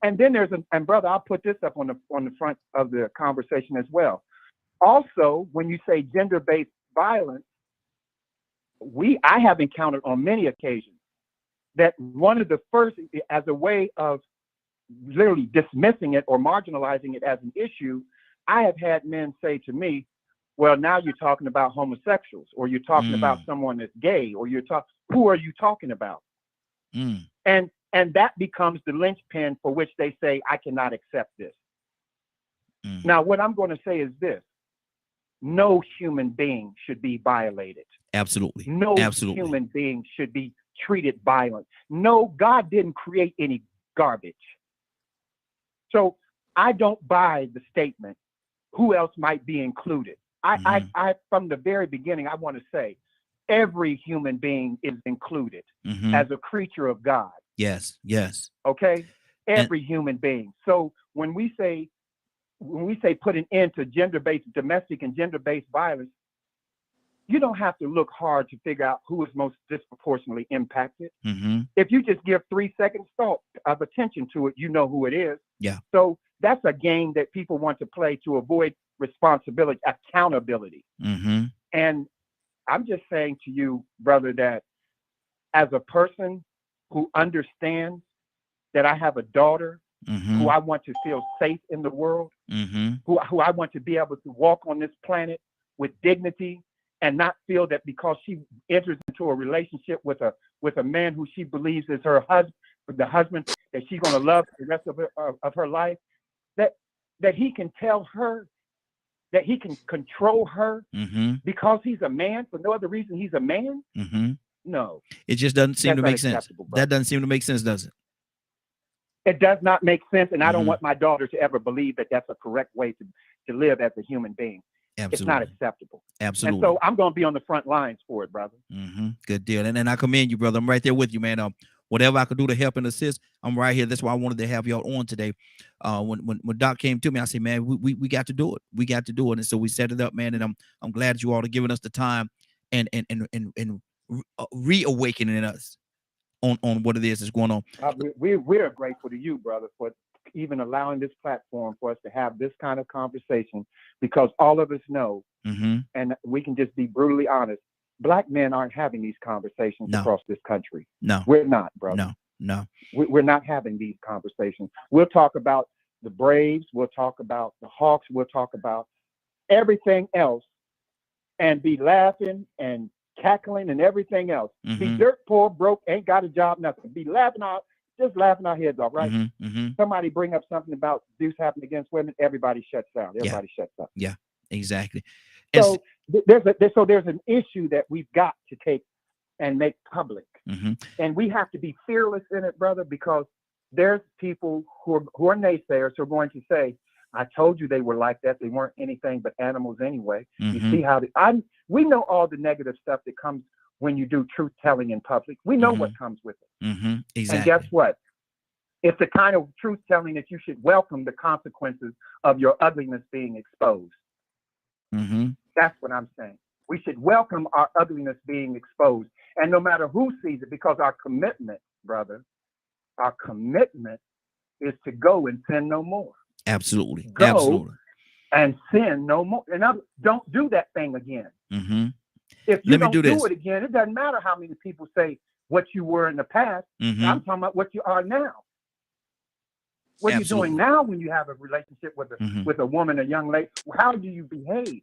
and then there's and brother, I'll put this up on the front of the conversation as well. Also, when you say gender-based violence, I have encountered on many occasions that one of the first, as a way of literally dismissing it or marginalizing it as an issue, I have had men say to me, well, now you're talking about homosexuals, or you're talking about someone that's gay, or who are you talking about? And that becomes the linchpin for which they say, I cannot accept this. Now, what I'm going to say is this. No human being should be violated. Absolutely. No human being should be treated violent. No, God didn't create any garbage. So I don't buy the statement, who else might be included? I from the very beginning, I want to say every human being is included as a creature of God. Yes. Okay? Every human being. So when we say put an end to gender-based, domestic and gender-based violence, you don't have to look hard to figure out who is most disproportionately impacted. If you just give 3 seconds thought of attention to it, you know who it is. Yeah. So that's a game that people want to play to avoid responsibility, accountability. And I'm just saying to you, brother, that as a person who understands that I have a daughter who I want to feel safe in the world, who I want to be able to walk on this planet with dignity and not feel that because she enters into a relationship with a man who she believes is her husband, that she's going to love the rest of her life, that he can tell her that he can control her because he's a man for no other reason he's a man? No. It just doesn't seem to make sense. Bro. That doesn't seem to make sense, does it? It does not make sense, and I don't want my daughter to ever believe that that's a correct way to live as a human being. Absolutely. It's not acceptable. Absolutely. And so I'm going to be on the front lines for it, brother. Good deal. And I commend you, brother. I'm right there with you, man. Whatever I could do to help and assist, I'm right here. That's why I wanted to have y'all on today. When Doc came to me, I said, man, we got to do it. We got to do it. And so we set it up, man. And I'm glad you all are giving us the time and reawakening us on what it is that's going on. We're grateful to you, brother, for even allowing this platform for us to have this kind of conversation, because all of us know, and we can just be brutally honest, Black men aren't having these conversations across this country. No, we're not, brother. No. We're not having these conversations. We'll talk about the Braves. We'll talk about the Hawks. We'll talk about everything else and be laughing and cackling and everything else. Be dirt poor, broke, ain't got a job, nothing. Be laughing our heads off, right? Somebody bring up something about abuse happening against women, everybody shuts down. Everybody shuts up. Yeah, exactly. So there's an issue that we've got to take and make public, and we have to be fearless in it, brother, because there's people who are naysayers who are going to say, I told you they were like that. They weren't anything but animals anyway. You see how we know all the negative stuff that comes when you do truth telling in public. We know what comes with it. Exactly. And guess what? It's the kind of truth telling that you should welcome the consequences of your ugliness being exposed. That's what I'm saying. We should welcome our ugliness being exposed. And no matter who sees it, because our commitment, brother, our commitment is to go and sin no more. Absolutely. Go Absolutely. and sin no more. And don't do that thing again. If you don't do it again, it doesn't matter how many people say what you were in the past. I'm talking about what you are now. What are you doing now when you have a relationship with a woman, a young lady? How do you behave?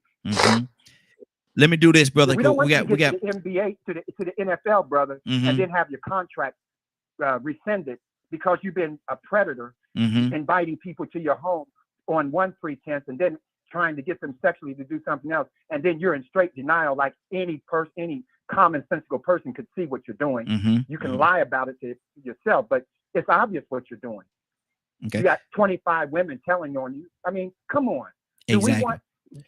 Let me do this, brother. We don't want you to get to the NBA, to the NFL, brother, and then have your contract rescinded because you've been a predator, inviting people to your home on one pretense and then trying to get them sexually to do something else, and then you're in straight denial, like any commonsensical person could see what you're doing. You can lie about it to yourself, but it's obvious what you're doing. You got 25 women telling on you. I mean, come on.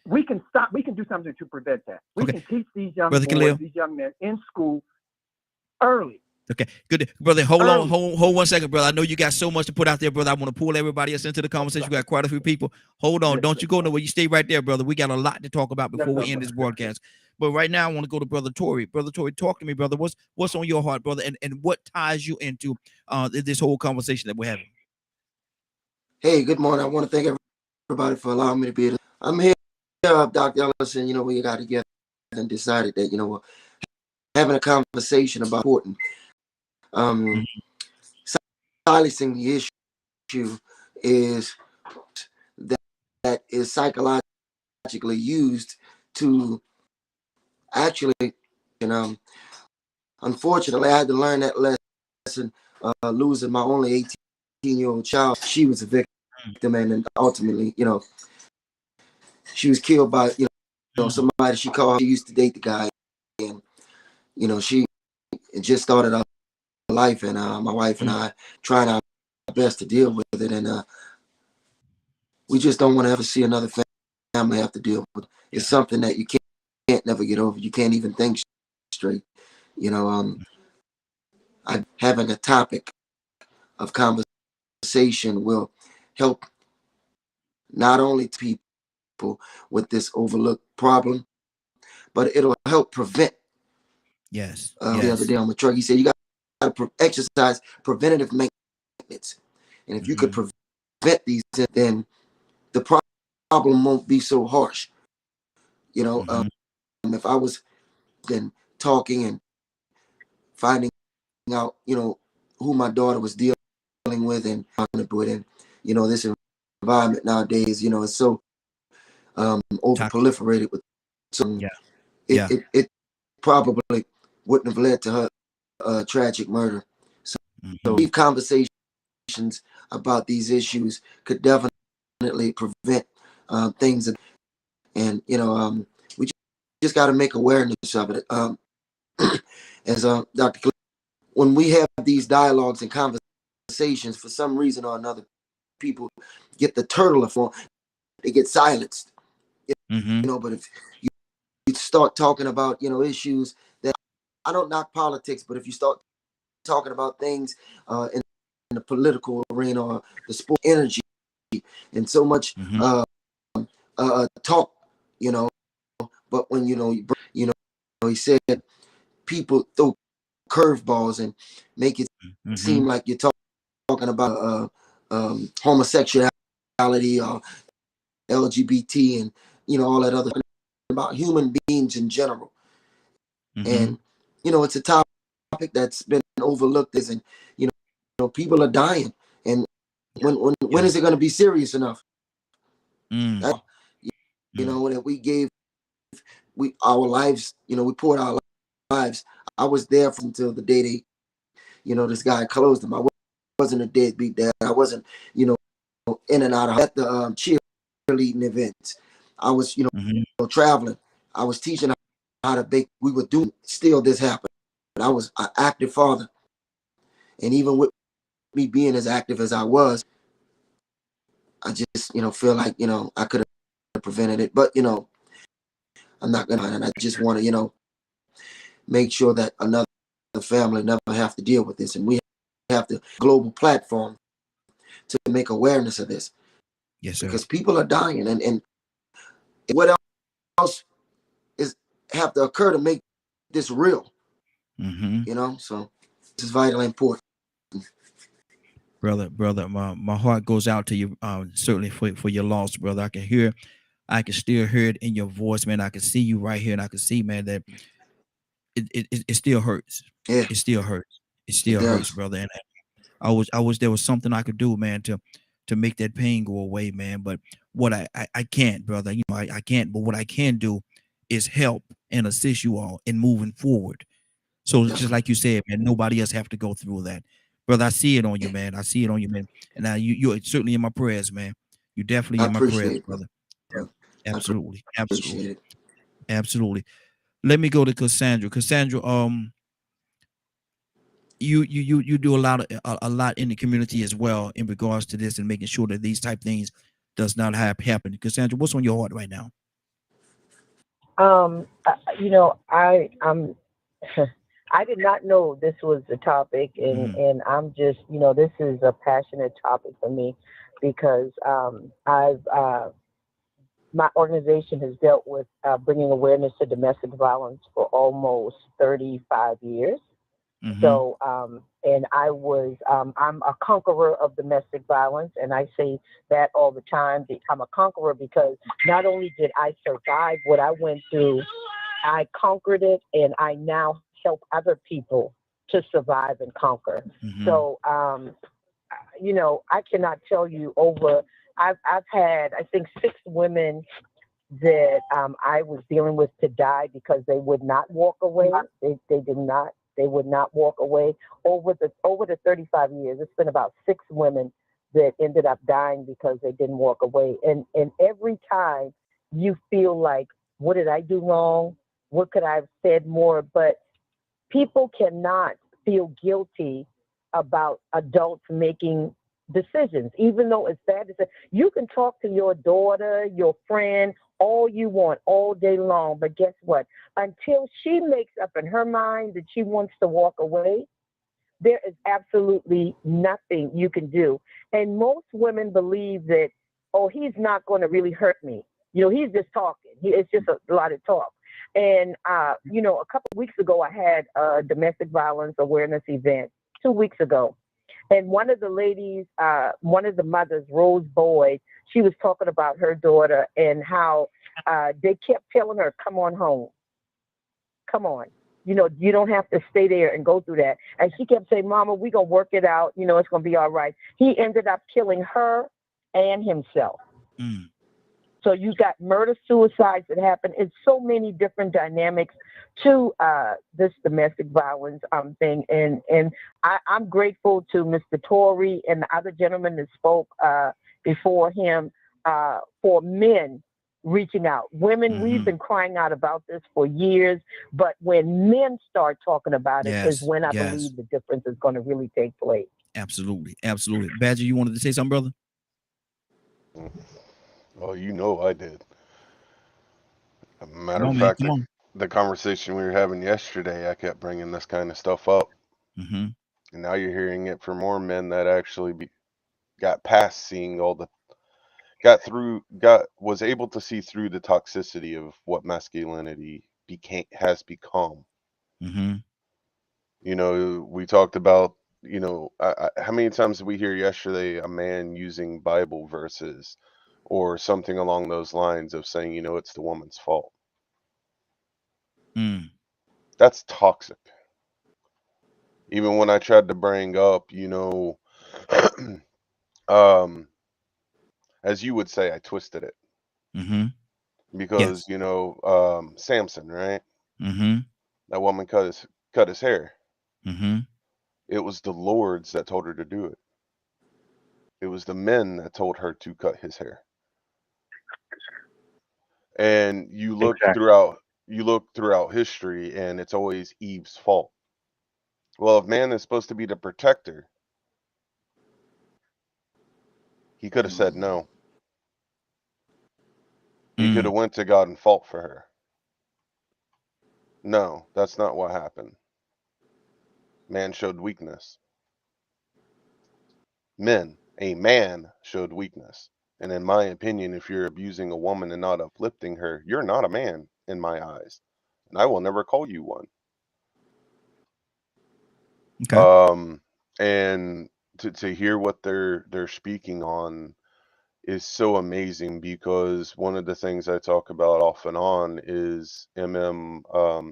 We can stop. We can do something to prevent that. We can teach these young boys, these young men in school early. Okay, good, brother. Hold 1 second, brother. I know you got so much to put out there, brother. I want to pull everybody else into the conversation. You got quite a few people. Hold on, don't you go nowhere. You stay right there, brother. We got a lot to talk about before we end this broadcast. But right now, I want to go to Brother Tory. Brother Tory, talk to me, brother. What's on your heart, brother, and what ties you into this whole conversation that we're having? Hey, good morning. I want to thank everybody for allowing me to be here. I'm here, Dr. Ellison. We got together and decided that, having a conversation about important. Silencing the issue is that is psychologically used to actually, unfortunately, I had to learn that lesson, losing my only 18-year-old child. She was a victim, and ultimately, she was killed by, somebody she called. She used to date the guy, and she just started out life, and my wife and I trying our best to deal with it, and we just don't want to ever see another family have to deal with. It's something that you can't never get over. You can't even think straight. Having a topic of conversation will help not only people with this overlooked problem, but it'll help prevent. Yes. The other day on the truck, he said you got to exercise preventative maintenance, and if you could prevent these, then the problem won't be so harsh. If I was then talking and finding out, who my daughter was dealing with and this environment nowadays, it's so over proliferated with some. It probably wouldn't have led to her tragic murder. So leave conversation conversations about these issues could definitely prevent things. And we just got to make awareness of it. As Dr. Cl- when we have these dialogues and conversations, for some reason or another, people get the turtle effect. They get silenced. But if you start talking about issues that, I don't knock politics, but if you start talking about things in the political arena or the sport, energy, and so much talk, but when he said people throw curveballs and make it seem like you're talking about homosexuality or LGBT and all that other, about human beings in general. And it's a topic that's been overlooked, and people are dying, and when is it going to be serious enough? That, that our lives, we poured our lives. I was there until the day they, this guy closed them. I wasn't a deadbeat dad. I wasn't, in and out of at the cheerleading events. I was, traveling. I was teaching how to bake. We were doing, still this happened. But I was an active father. And even with me being as active as I was, I just, feel like, I could have prevented it. But, I'm not going to, and I just want to, make sure that another family never have to deal with this. And we have the global platform to make awareness of this. Yes, sir. Because people are dying, and what else is have to occur to make this real? So this is vitally important. Brother, my heart goes out to you, certainly for your loss, brother. I can still hear it in your voice, man. I can see you right here, and I can see, man, that it still hurts. Yeah. It still hurts. It still hurts, brother. And I wish there was something I could do, man, to make that pain go away, man. But what I can't, brother. I can't. But what I can do is help and assist you all in moving forward. So just like you said, man, nobody else have to go through that, brother. I see it on you, man. I see it on you, man. And now you're certainly in my prayers, man. You're definitely in my prayers, brother. Yeah, absolutely, absolutely, absolutely. Let me go to Cassandra. Cassandra, you do a lot in the community as well in regards to this and making sure that these type things does not happen. Cassandra, what's on your heart right now? I did not know this was the topic, and I'm just, this is a passionate topic for me because my organization has dealt with bringing awareness to domestic violence for almost 35 years. So, and I'm a conqueror of domestic violence, and I say that all the time. I'm a conqueror because not only did I survive what I went through, I conquered it, and I now help other people to survive and conquer. So, I cannot tell you I've had, I think, 6 women that I was dealing with to die because they would not walk away. They would not walk away. Over the 35 years, it's been about 6 women that ended up dying because they didn't walk away. And every time you feel like, what did I do wrong? What could I have said more? But people cannot feel guilty about adults making decisions, even though it's bad to say. You can talk to your daughter, your friend, all you want all day long, but guess what? Until she makes up in her mind that she wants to walk away, there is absolutely nothing you can do. And most women believe that, oh, he's not going to really hurt me. He's just talking. It's just a lot of talk. And, a couple of weeks ago, I had a domestic violence awareness event 2 weeks ago. And one of the ladies, one of the mothers, Rose Boyd, she was talking about her daughter and how they kept telling her, come on home. Come on. You don't have to stay there and go through that. And she kept saying, Mama, we're going to work it out. It's going to be all right. He ended up killing her and himself. So you got murder, suicides that happen. It's so many different dynamics to this domestic violence thing. And I'm grateful to Mr. Torrey and the other gentleman that spoke before him for men reaching out. Women, we've been crying out about this for years, but when men start talking about it is when I believe the difference is going to really take place. Absolutely. Absolutely. Badger, you wanted to say something, brother? Oh, you know I did. Matter of fact, the conversation we were having yesterday, I kept bringing this kind of stuff up. And now you're hearing it from more men that actually got past seeing all the, was able to see through the toxicity of what masculinity has become. You know, we talked about, you know, how many times did we hear yesterday a man using Bible verses or something along those lines of saying, you know, it's the woman's fault? That's toxic. Even when I tried to bring up, you know, as you would say, I twisted it. Because, you know, Samson, right? That woman cut his hair. It was the lords that told her to do it. It was the men that told her to cut his hair. And you look throughout history, and it's always Eve's fault. Well, if man is supposed to be the protector, he could have said no. He could have went to God and fought for her. No, that's not what happened. Man showed weakness. A man showed weakness. And in my opinion, if you're abusing a woman and not uplifting her, you're not a man in my eyes. And I will never call you one. And to hear what they're speaking on is so amazing, because one of the things I talk about off and on is MMIW,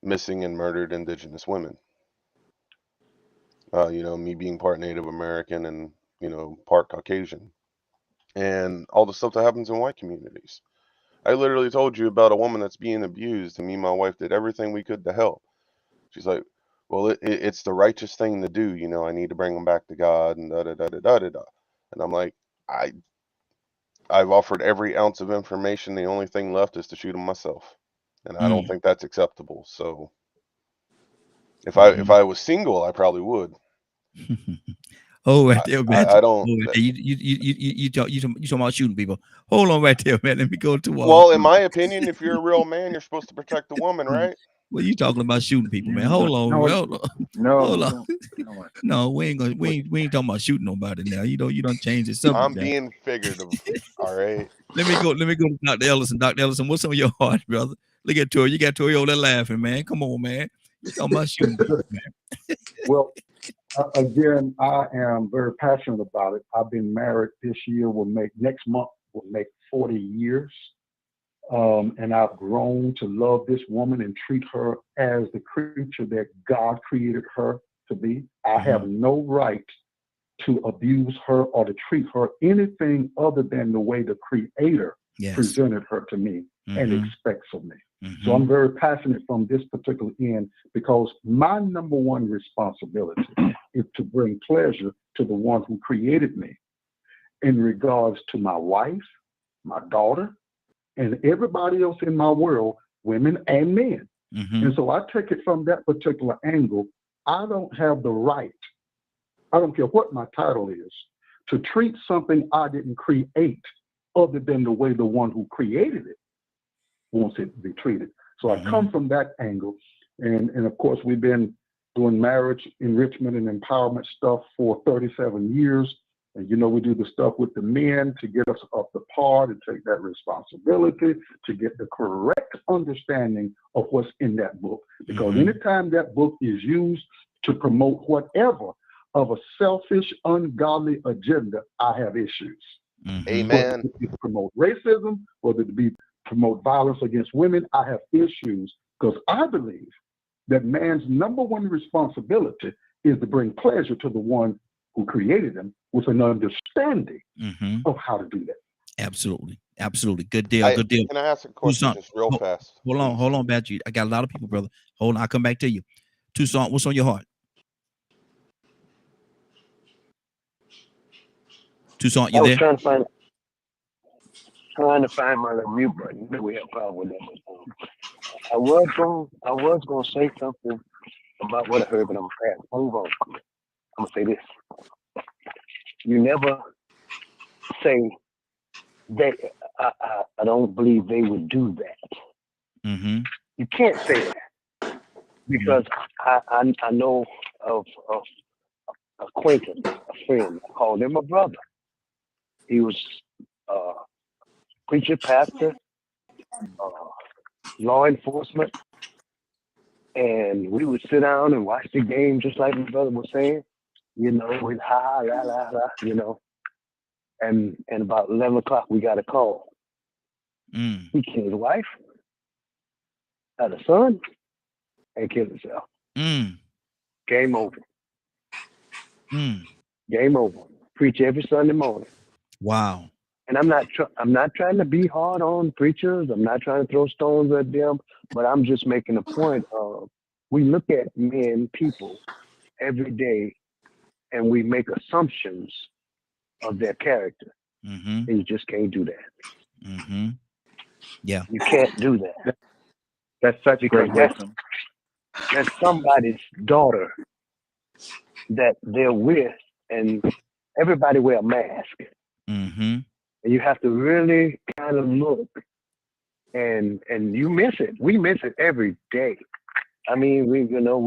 missing and murdered Indigenous women. You know, me being part Native American and, you know, part Caucasian, and all the stuff that happens in white communities. I literally told you about a woman that's being abused, and me and my wife did everything we could to help. She's like, well, it's the righteous thing to do. You know, I need to bring them back to God and da-da-da-da-da-da. And I'm like, I've offered every ounce of information. The only thing left is to shoot them myself. And I don't think that's acceptable. So if I was single, I probably would. Right there, man. I don't. You talking about shooting people? Hold on right there, man. Let me go to. Well, in my opinion, if you're a real man, you're supposed to protect the woman, right? Well, you talking about shooting people, man? Hold on, hold on. No, we ain't talking about shooting nobody now. You don't change the subject. I'm being figurative. All right. Let me go to Dr. Ellison. Dr. Ellison, what's on your heart, brother? Look at Tori. You got Tori over there laughing, man. Come on, man. You talking about shooting people, man? Well, again, I am very passionate about it. I've been married this year. Next month will make 40 years. And I've grown to love this woman and treat her as the creature that God created her to be. I have no right to abuse her or to treat her anything other than the way the Creator presented her to me and expects of me. So I'm very passionate from this particular end, because my number one responsibility is to bring pleasure to the one who created me in regards to my wife, my daughter, and everybody else in my world, women and men. And so I take it from that particular angle. I don't have the right, I don't care what my title is, to treat something I didn't create other than the way the one who created it wants it to be treated. So I come from that angle. And of course, we've been doing marriage enrichment and empowerment stuff for 37 years. And, you know, we do the stuff with the men to get us up to par, to take that responsibility, to get the correct understanding of what's in that book. Because anytime that book is used to promote whatever of a selfish, ungodly agenda, I have issues. Amen. Whether it be to promote racism, whether it be promote violence against women, I have issues, because I believe that man's number one responsibility is to bring pleasure to the one who created him with an understanding of how to do that. Absolutely. Absolutely. Good deal. Good deal. Can I ask a question just real fast? Hold on, Badger. I got a lot of people, brother. Hold on. I'll come back to you. Toussaint, what's on your heart? Toussaint, you there? Trying to find my little mute button. We have a problem with that. I was gonna say something about what I heard, but I'm gonna move on. I'm gonna say this. You never say that I don't believe they would do that. You can't say that because I know of acquaintance, a friend. I called him a brother. He was preacher, pastor, law enforcement, and we would sit down and watch the game just like my brother was saying, you know, with ha la la la, you know. And about 11 o'clock we got a call. He killed his wife, had a son, and killed himself. Game over. Game over. Preach every Sunday morning. Wow. And I'm not trying to be hard on preachers. I'm not trying to throw stones at them, but I'm just making a point of we look at men, people, every day, and we make assumptions of their character. And you just can't do that. Yeah. You can't do that. That's such a great wisdom. That's somebody's daughter that they're with, and everybody wear a mask. And you have to really kind of look, and you miss it. We miss it every day. I mean, we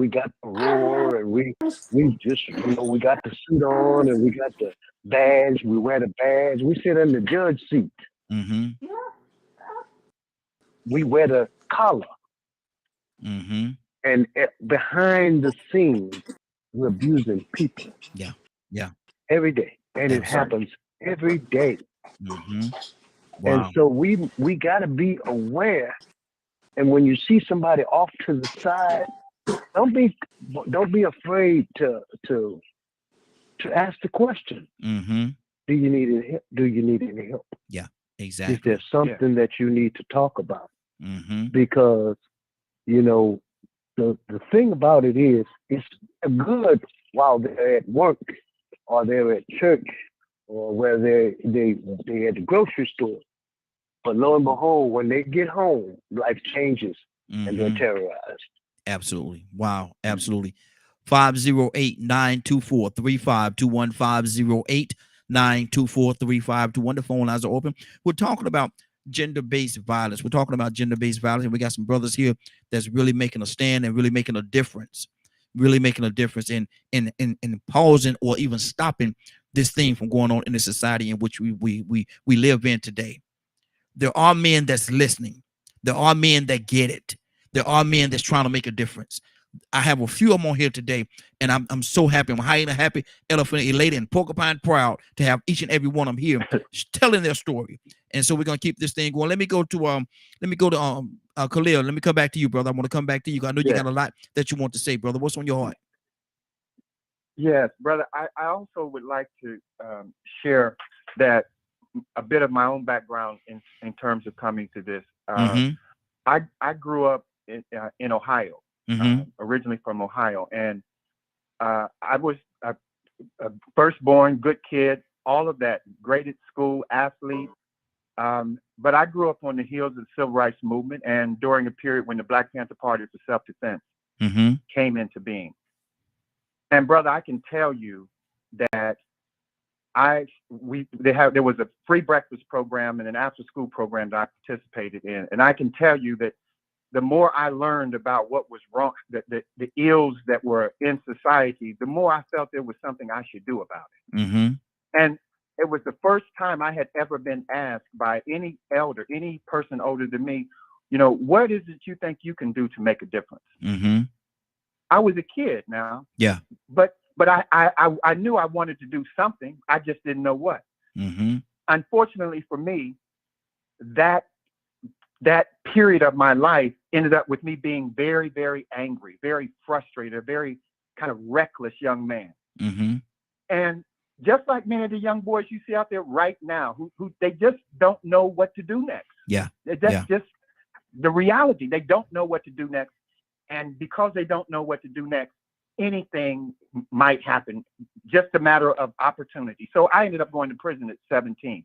got the roar, and we just, we got the suit on, and we got the badge. We wear the badge. We sit in the judge seat. We wear the collar. And behind the scenes, we're abusing people. Yeah. Every day, and it happens every day. And so we got to be aware. And when you see somebody off to the side, don't be afraid to ask the question. Do you need any help? Do you need any help? Yeah, exactly. Is there something that you need to talk about? Because the thing about it is, it's good while they're at work or they're at church or where they at the grocery store. But lo and behold, when they get home, life changes and they're terrorized. Absolutely. Wow. Absolutely. 508-924-3521, 508-924-3521. The phone lines are open. We're talking about gender-based violence. We're talking about gender-based violence, and we got some brothers here that's really making a stand and really making a difference. Really making a difference in pausing or even stopping this thing from going on in the society in which we live in today. There are men that's listening. There are men that get it. There are men that's trying to make a difference. I have a few of them on here today, and I'm so happy. I'm hyena happy, elephant elated, and porcupine proud to have each and every one of them here telling their story. And so we're gonna keep this thing going. Let me go to Khalil. Let me come back to you, brother. I want to come back to you. I know you got a lot that you want to say, brother. What's on your heart? Yes, brother. I also would like to share that a bit of my own background in terms of coming to this. I grew up in Ohio, originally from Ohio, and I was a firstborn, good kid, all of that, great at school, athlete. But I grew up on the heels of the Civil Rights Movement and during a period when the Black Panther Party for Self-Defense came into being. And brother, I can tell you that there was a free breakfast program and an after-school program that I participated in, and I can tell you that the more I learned about what was wrong, the ills that were in society, the more I felt there was something I should do about it. And it was the first time I had ever been asked by any elder, any person older than me, what is it you think you can do to make a difference? I was a kid now. Yeah. But I knew I wanted to do something. I just didn't know what. Unfortunately for me, that period of my life ended up with me being very, very angry, very frustrated, a very kind of reckless young man. And just like many of the young boys you see out there right now, who they just don't know what to do next. Yeah. That's just the reality. They don't know what to do next. And because they don't know what to do next, anything might happen, just a matter of opportunity. So I ended up going to prison at 17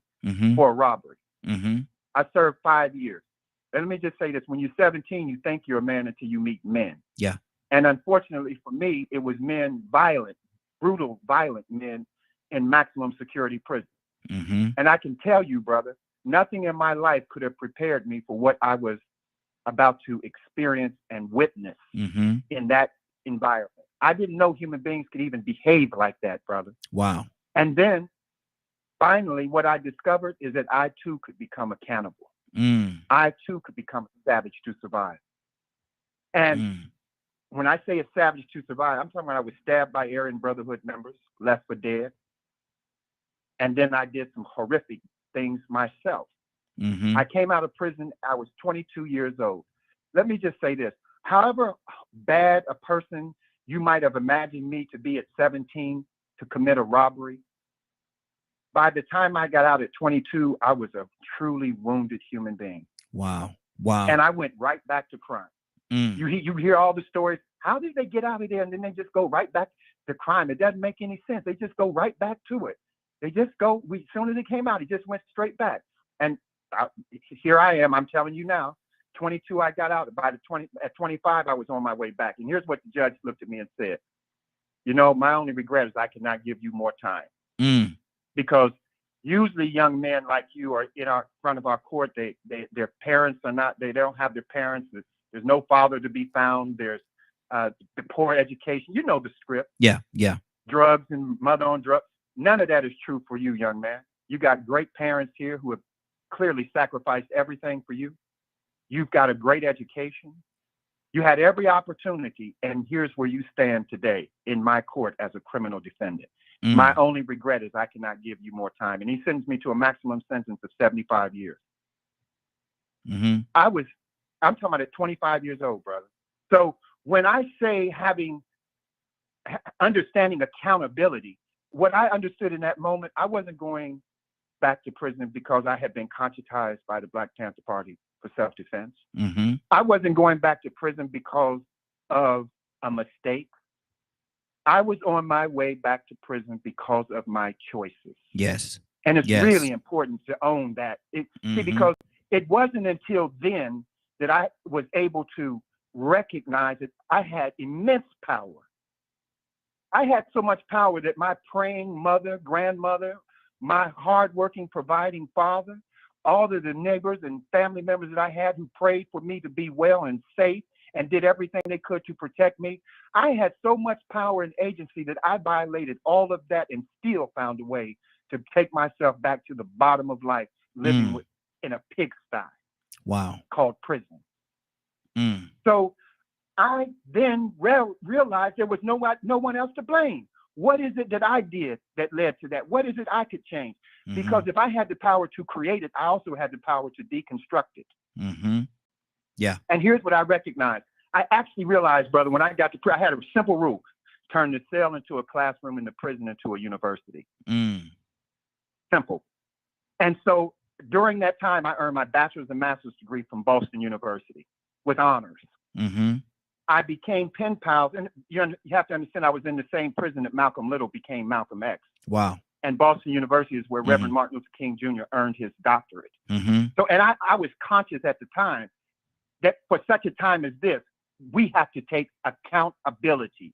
for a robbery. I served 5 years. And let me just say this, when you're 17, you think you're a man until you meet men. Yeah. And unfortunately for me, it was men, brutal, violent men in maximum security prison. And I can tell you, brother, nothing in my life could have prepared me for what I was about to experience and witness in that environment. I didn't know human beings could even behave like that, brother. Wow. And then finally, what I discovered is that I too could become a cannibal. I too could become a savage to survive. And when I say a savage to survive, I'm talking about I was stabbed by Aryan Brotherhood members, left for dead. And then I did some horrific things myself. I came out of prison, I was 22 years old. Let me just say this, however bad a person you might have imagined me to be at 17 to commit a robbery, by the time I got out at 22, I was a truly wounded human being. Wow. Wow. And I went right back to crime. You hear all the stories. How did they get out of there and then they just go right back to crime? It doesn't make any sense. They just go right back to it. They just go, as soon as it came out, it just went straight back. And here I am, I'm telling you now, 22, I got out. At 25, I was on my way back. And here's what the judge looked at me and said, you know, my only regret is I cannot give you more time. Because usually young men like you are in front of our court, their parents are not, they don't have their parents. There's no father to be found. There's the poor education. You know the script. Yeah, yeah. Drugs and mother on drugs. None of that is true for you, young man. You got great parents here who have clearly sacrificed everything for you. You've got a great education. You had every opportunity, and here's where you stand today in my court as a criminal defendant. My only regret is I cannot give you more time. And he sentenced me to a maximum sentence of 75 years. I'm talking about at 25 years old, brother. So when I say understanding accountability, what I understood in that moment, I wasn't going back to prison because I had been conscientized by the Black Panther Party for self-defense. I wasn't going back to prison because of a mistake. I was on my way back to prison because of my choices. Yes. And it's really important to own that. See, because it wasn't until then that I was able to recognize that I had immense power. I had so much power that my praying mother, grandmother, my hardworking, providing father, all of the neighbors and family members that I had who prayed for me to be well and safe and did everything they could to protect me. I had so much power and agency that I violated all of that and still found a way to take myself back to the bottom of life, living in a pigsty. Wow. Called prison. So I then realized there was no one else to blame. What is it that I did that led to that? What is it I could change? Because if I had the power to create it, I also had the power to deconstruct it. Yeah. And here's what I recognized. I actually realized, brother, when I got to prison, I had a simple rule: turn the cell into a classroom and the prison into a university. Simple. And so during that time, I earned my bachelor's and master's degree from Boston University with honors. I became pen pals, and you have to understand I was in the same prison that Malcolm Little became Malcolm X. Wow. And Boston University is where Reverend Martin Luther King Jr. earned his doctorate. So, and I was conscious at the time that for such a time as this, we have to take accountability.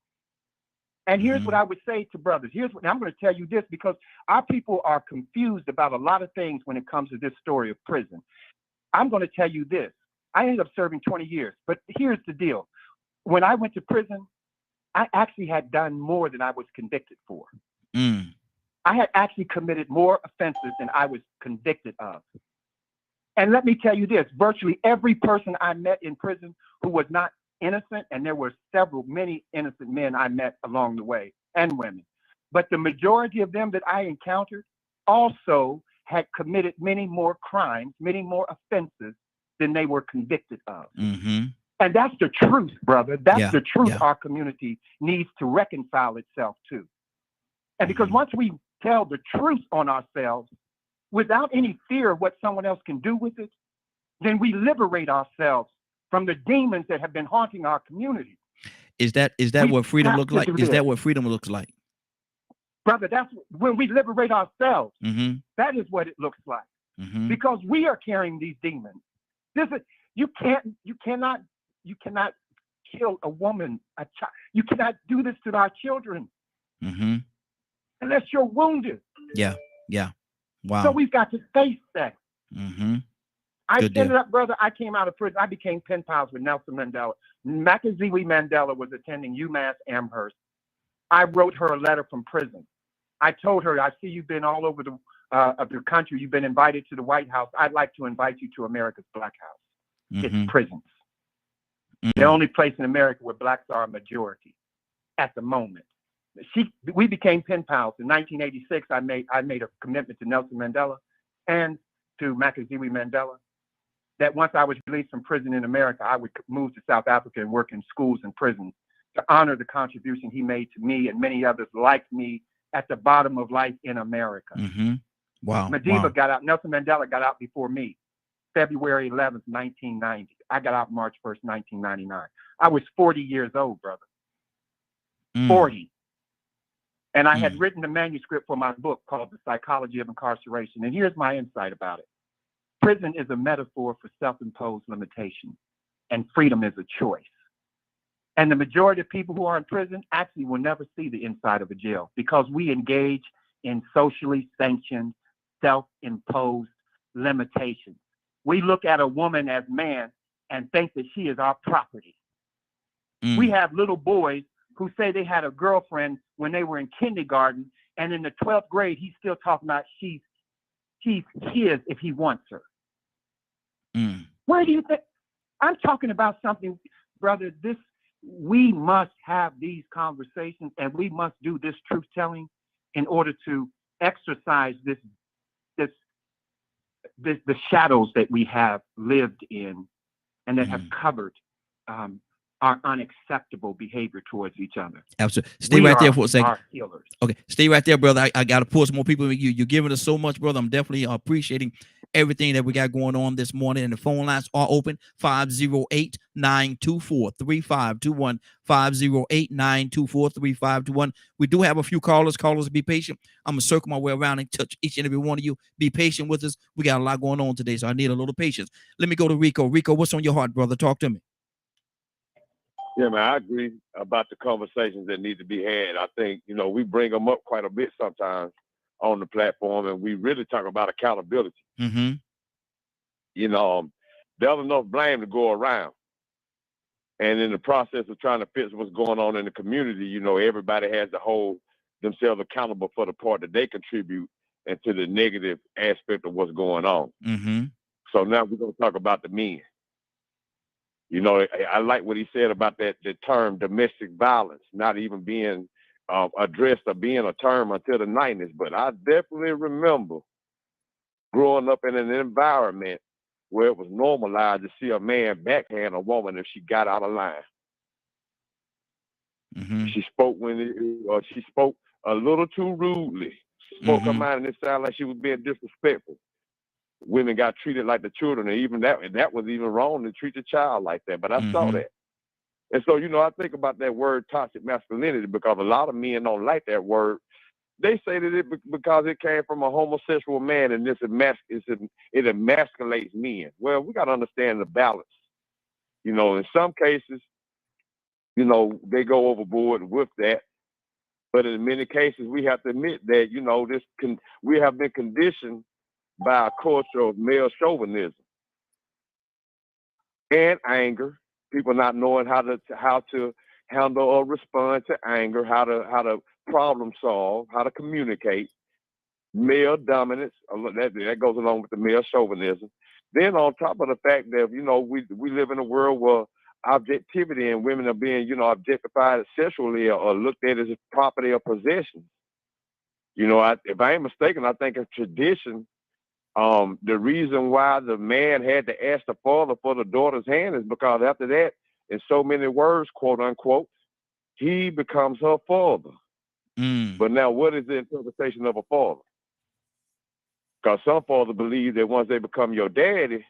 And here's what I would say to brothers. I'm going to tell you this because our people are confused about a lot of things when it comes to this story of prison. I'm going to tell you this. I ended up serving 20 years, but here's the deal. When I went to prison, I actually had done more than I was convicted for. I had actually committed more offenses than I was convicted of. And let me tell you this, virtually every person I met in prison who was not innocent, and there were many innocent men I met along the way, and women, but the majority of them that I encountered also had committed many more crimes, many more offenses than they were convicted of. And that's the truth, brother. That's the truth our community needs to reconcile itself to. And because once we tell the truth on ourselves without any fear of what someone else can do with it, then we liberate ourselves from the demons that have been haunting our community. Is that what freedom looks like? Is that what freedom looks like? Brother, that's when we liberate ourselves. That is what it looks like. Because we are carrying these demons. You cannot kill a woman, a child. You cannot do this to our children unless you're wounded. Yeah. Wow. So we've got to face that. I Good ended deal. up, brother, I came out of prison. I became pen pals with Nelson Mandela. Machiavelli Mandela was attending UMass Amherst. I wrote her a letter from prison. I told her, I see you've been all over the country. You've been invited to the White House. I'd like to invite you to America's Black House. It's prisons. The only place in America where blacks are a majority at the moment. We became pen pals. In 1986, I made a commitment to Nelson Mandela and to Machiavelli Mandela that once I was released from prison in America, I would move to South Africa and work in schools and prisons to honor the contribution he made to me and many others like me at the bottom of life in America. Wow. Madiba got out. Nelson Mandela got out before me, February 11th, 1990. I got out March 1st, 1999. I was 40 years old, brother. 40. And I had written the manuscript for my book called The Psychology of Incarceration. And here's my insight about it. Prison is a metaphor for self-imposed limitation, and freedom is a choice. And the majority of people who are in prison actually will never see the inside of a jail because we engage in socially sanctioned, self-imposed limitations. We look at a woman as man and think that she is our property. We have little boys who say they had a girlfriend when they were in kindergarten, and in the 12th grade, he's still talking about she's his if he wants her. Where do you think? I'm talking about something, brother, we must have these conversations and we must do this truth telling in order to exercise the shadows that we have lived in and that have covered our unacceptable behavior towards each other. Absolutely. Stay right there for a second. Healers. Okay, stay right there, brother. I got to pull some more people. You're giving us so much, brother. I'm definitely appreciating everything that we got going on this morning. And the phone lines are open, 508-924-3521, 508-924-3521. We do have a few callers. Callers, be patient. I'm going to circle my way around and touch each and every one of you. Be patient with us. We got a lot going on today, so I need a little patience. Let me go to Rico. Rico, what's on your heart, brother? Talk to me. Yeah, man, I agree about the conversations that need to be had. I think, we bring them up quite a bit sometimes on the platform, and we really talk about accountability. There's enough blame to go around. And in the process of trying to fix what's going on in the community, everybody has to hold themselves accountable for the part that they contribute and to the negative aspect of what's going on. So now we're going to talk about the men. I like what he said about the term domestic violence, not even being addressed or being a term until the 90s. But I definitely remember growing up in an environment where it was normalized to see a man backhand a woman if she got out of line. She spoke she spoke a little too rudely, spoke her mind, and it sounded like she was being disrespectful. Women got treated like the children, and even that was even wrong to treat the child like that. But I saw that. And so, I think about that word toxic masculinity because a lot of men don't like that word. They say that because it came from a homosexual man and it emasculates men. Well, we got to understand the balance. In some cases, they go overboard with that. But in many cases, we have to admit that, we have been conditioned by a culture of male chauvinism and anger, people not knowing how to handle or respond to anger, how to problem solve, how to communicate, male dominance, that goes along with the male chauvinism. Then on top of the fact that, we live in a world where objectivity and women are being, objectified sexually or looked at as property or possession. If I ain't mistaken, I think a tradition. The reason why the man had to ask the father for the daughter's hand is because after that, in so many words, quote unquote, he becomes her father. But now, what is the interpretation of a father? Because some fathers believe that once they become your daddy,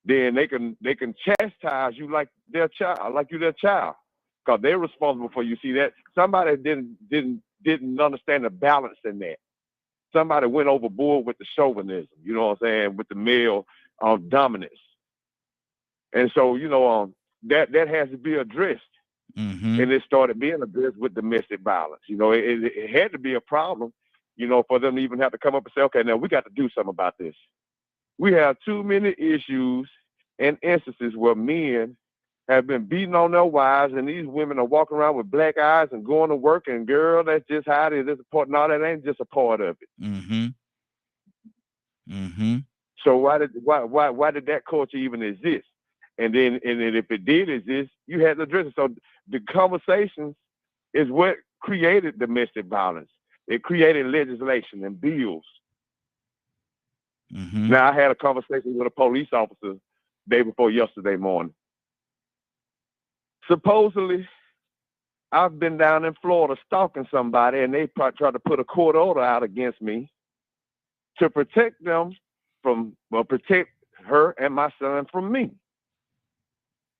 then they can chastise you like their child, like you their child, because they're responsible for you. See that somebody didn't understand the balance in that. Somebody went overboard with the chauvinism, you know what I'm saying, with the male dominance, and so that has to be addressed. And it started being addressed with domestic violence. It had to be a problem, for them to even have to come up and say, okay, now we got to do something about this. We have too many issues and instances where men have been beating on their wives, and these women are walking around with black eyes and going to work, and girl, that's just how it is. It's a part. No, that ain't just a part of it. So why did that culture even exist? And then if it did exist, you had to address it. So the conversations is what created domestic violence. It created legislation and bills. Now, I had a conversation with a police officer day before yesterday morning. Supposedly, I've been down in Florida stalking somebody, and they tried to put a court order out against me to protect them protect her and my son from me.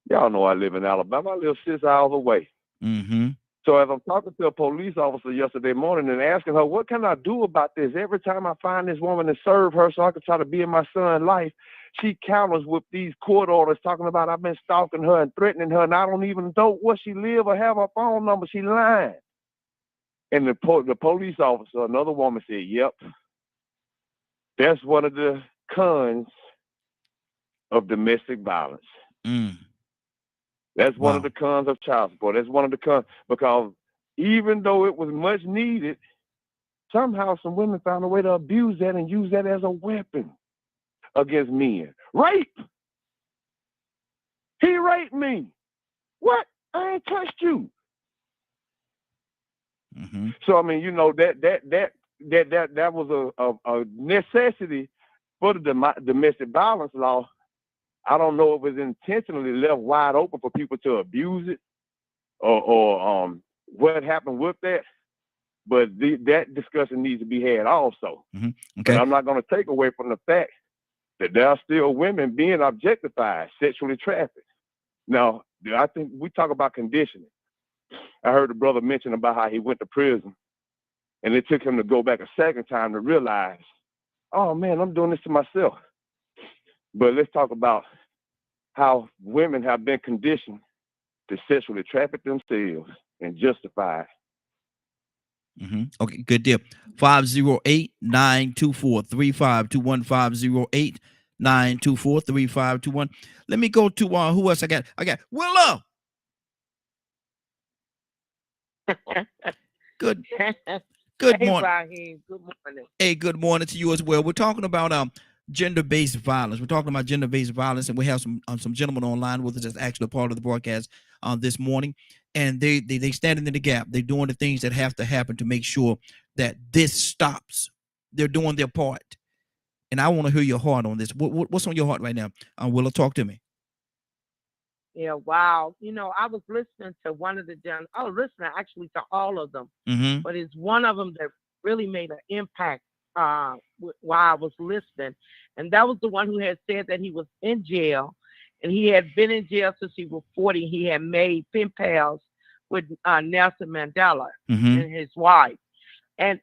Y'all know I live in Alabama. I live 6 hours away. So as I'm talking to a police officer yesterday morning and asking her, what can I do about this? Every time I find this woman and serve her so I can try to be in my son's life, she counters with these court orders talking about I've been stalking her and threatening her, and I don't even know where she live or have her phone number. She lying. And the police officer, another woman, said, yep, that's one of the cons of domestic violence. That's one of the cons of child support. That's one of the cons, because even though it was much needed, somehow some women found a way to abuse that and use that as a weapon against men. Rape. He raped me. What? I ain't touched you. So I mean, that was a necessity for the domestic violence law. I don't know if it was intentionally left wide open for people to abuse it, or what happened with that. But that discussion needs to be had also. Okay. But I'm not going to take away from the fact that there are still women being objectified, sexually trafficked. Now, I think we talk about conditioning. I heard the brother mention about how he went to prison, and it took him to go back a second time to realize, oh man, I'm doing this to myself. But let's talk about how women have been conditioned to sexually traffic themselves and justify. Okay, good deal. 508-924-3521. 508-924-3521. Let me go to who else I got? I got Willow. Good morning. Raheem. Good morning. Hey, good morning to you as well. We're talking about gender-based violence. We're talking about gender-based violence, and we have some gentlemen online with us that's actually part of the broadcast this morning, and they standing in the gap. They're doing the things that have to happen to make sure that this stops. They're doing their part, and I want to hear your heart on this. What's on your heart right now? Willow, talk to me. Yeah, wow. I was listening to one of the gentlemen. I was listening actually to all of them, but it's one of them that really made an impact while I was listening, and that was the one who had said that he was in jail, and he had been in jail since he was 40. He had made pen pals with Nelson Mandela and his wife, and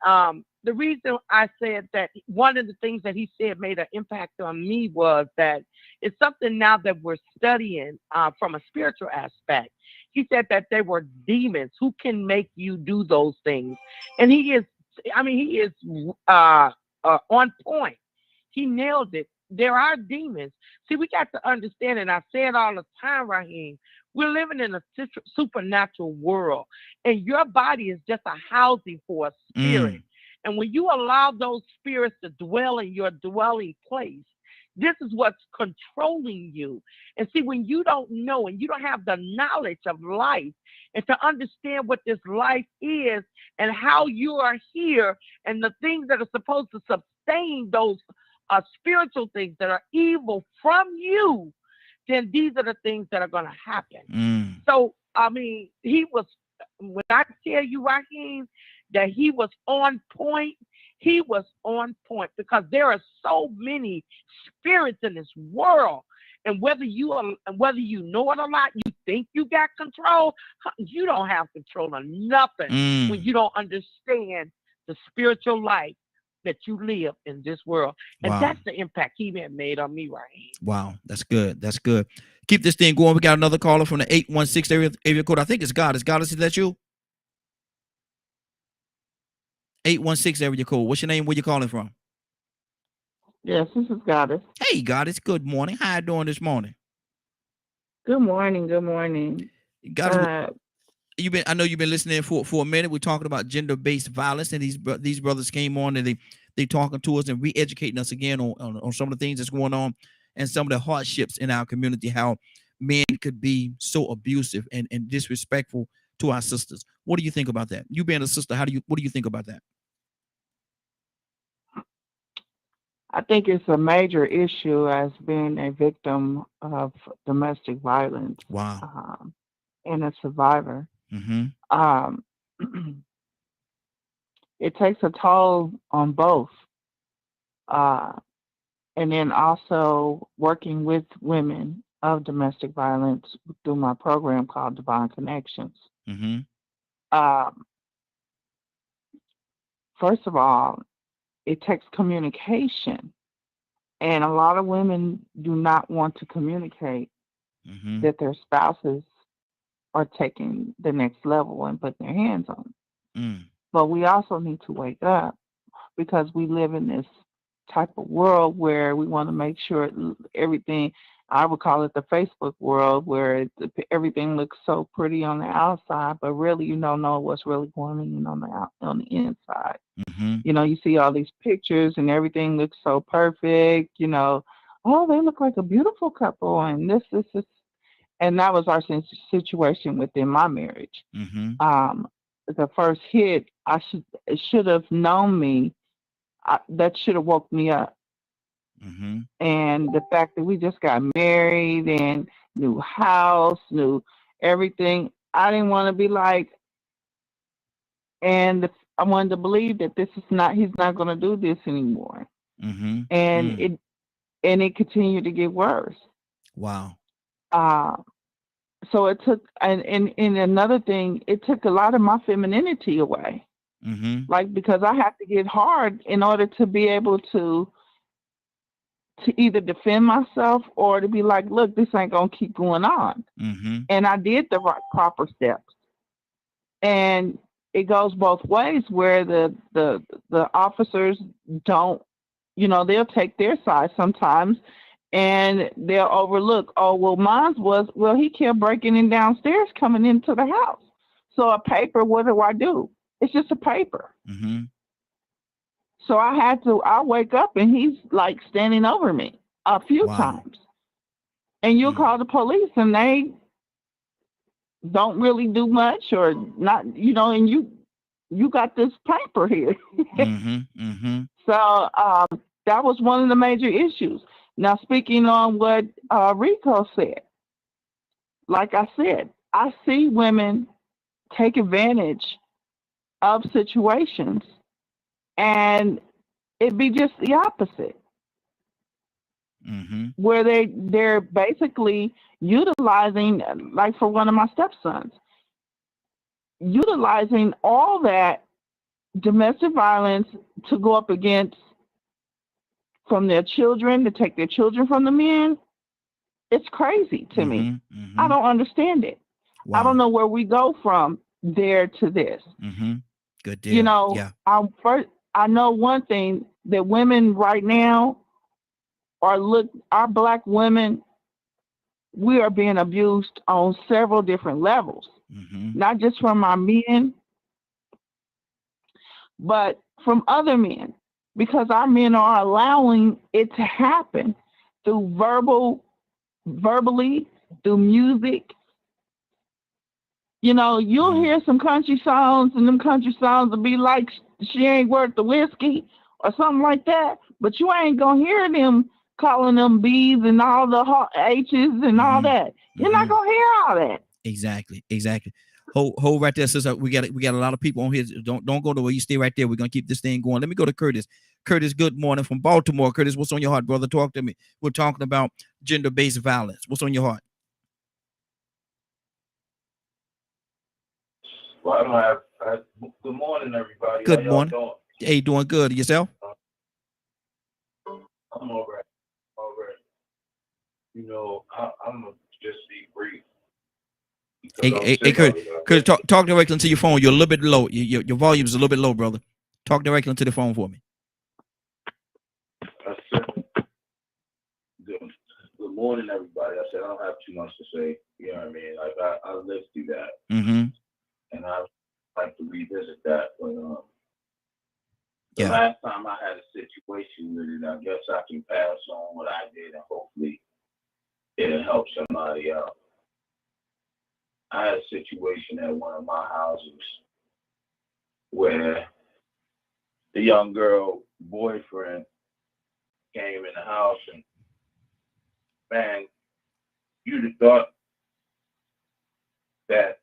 the reason I said that, one of the things that he said made an impact on me was that it's something now that we're studying from a spiritual aspect. He said that they were demons who can make you do those things, and he is on point. He nailed it. There are demons. See, we got to understand, and I say it all the time, Raheem, we're living in a supernatural world, and your body is just a housing for a spirit. And when you allow those spirits to dwell in your dwelling place, this is what's controlling you. And see, when you don't know and you don't have the knowledge of life and to understand what this life is and how you are here and the things that are supposed to sustain those spiritual things that are evil from you, then these are the things that are going to happen. So, I mean, when I tell you, Raheem, that he was on point, he was on point, because there are so many spirits in this world. And whether you know it or not, you think you got control. You don't have control of nothing when you don't understand the spiritual life that you live in this world. And that's the impact he made on me right here. Wow, that's good. That's good. Keep this thing going. We got another caller from the 816 area code. I think it's Goddess. Goddess, is that you? 816 area code. What's your name? Where you calling from? Yes, this is Goddess. Hey, Goddess. Good morning. How you doing this morning? Good morning. Good morning. Goddess, I know you've been listening for a minute. We're talking about gender-based violence, and these brothers came on and they talking to us and re-educating us again on some of the things that's going on and some of the hardships in our community, how men could be so abusive and disrespectful to our sisters. What do you think about that? You being a sister, what do you think about that? I think it's a major issue as being a victim of domestic violence. Wow. And a survivor. Mm-hmm. It takes a toll on both. And then also working with women of domestic violence through my program called Divine Connections. Mm-hmm. First of all, it takes communication. And a lot of women do not want to communicate that their spouses are taking the next level and putting their hands on them. But we also need to wake up, because we live in this type of world where we want to make sure everything, I would call it the Facebook world, where everything looks so pretty on the outside, but really you don't know what's really going on the inside. You know, you see all these pictures and everything looks so perfect, you know, oh, they look like a beautiful couple, and this. And that was our situation within my marriage. The first hit, it should have known me. That should have woke me up. And the fact that we just got married and new house, new everything, I didn't want to be like, and I wanted to believe that he's not going to do this anymore. And it continued to get worse. Wow. So it took, and another thing, it took a lot of my femininity away. Like, because I have to get hard in order to be able to either defend myself or to be like, look, this ain't gonna keep going on. And I did the proper steps. And it goes both ways, where the officers don't, you know, they'll take their side sometimes, and they'll overlook, oh, well, he kept breaking in downstairs coming into the house. So a paper, what do? It's just a paper. So I wake up and he's like standing over me a few times. And you'll call the police and they don't really do much, or not, you know, and you got this paper here. So that was one of the major issues. Now, speaking on what Rico said, like I said, I see women take advantage of situations, and it'd be just the opposite, where they're basically utilizing, like for one of my stepsons, utilizing all that domestic violence to go up against from their children, to take their children from the men. It's crazy to me. I don't understand it. I don't know where we go from there to this. Good deal. You know, I know one thing, that women right now our Black women, we are being abused on several different levels, not just from our men, but from other men, because our men are allowing it to happen through verbally, through music. You know, you'll hear some country songs, and them country songs will be like, she ain't worth the whiskey or something like that, but you ain't gonna hear them calling them B's and all the H's and all that. You're not gonna hear all that. Exactly. Hold right there, sister. We got a lot of people on here. Don't go to where you stay right there. We're gonna keep this thing going. Let me go to Curtis. Curtis, good morning from Baltimore. Curtis, what's on your heart, brother? Talk to me. We're talking about gender-based violence. What's on your heart? Well, I don't have. Good morning, everybody. Good How y'all morning. doing? Hey, doing good. Yourself? I'm all right. All right. You know, I'm gonna just be brief. Hey, Curtis, talk directly into your phone. You're a little bit low. Your volume is a little bit low, brother. Talk directly into the phone for me. I said, good morning, everybody. I said I don't have too much to say. You know what I mean? Like I lived through that, and I like to revisit that. But the last time I had a situation with it, I guess I can pass on what I did, and hopefully it'll help somebody out. I had a situation at one of my houses where the young girl boyfriend came in the house, and man, you'd have thought that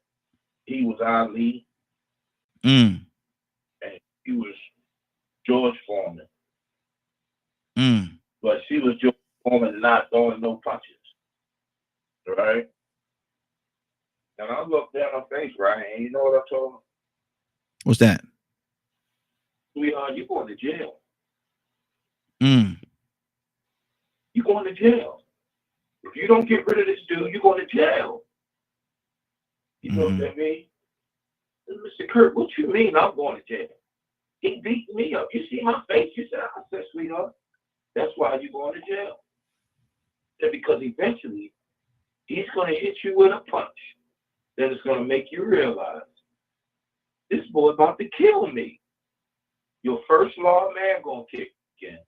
he was Ali and he was George Foreman. But she was George Foreman not throwing no punches. Right? And I looked at her face, right? And you know what I told her? What's that? Sweetheart, you're going to jail. You're going to jail. If you don't get rid of this dude, you're going to jail. He looked at me. Mr. Kurt, what you mean I'm going to jail? He beat me up. You see my face? You said, I said, sweetheart, that's why you're going to jail. I said, because eventually he's going to hit you with a punch that is going to make you realize this boy about to kill me. Your first law of man going to kick in.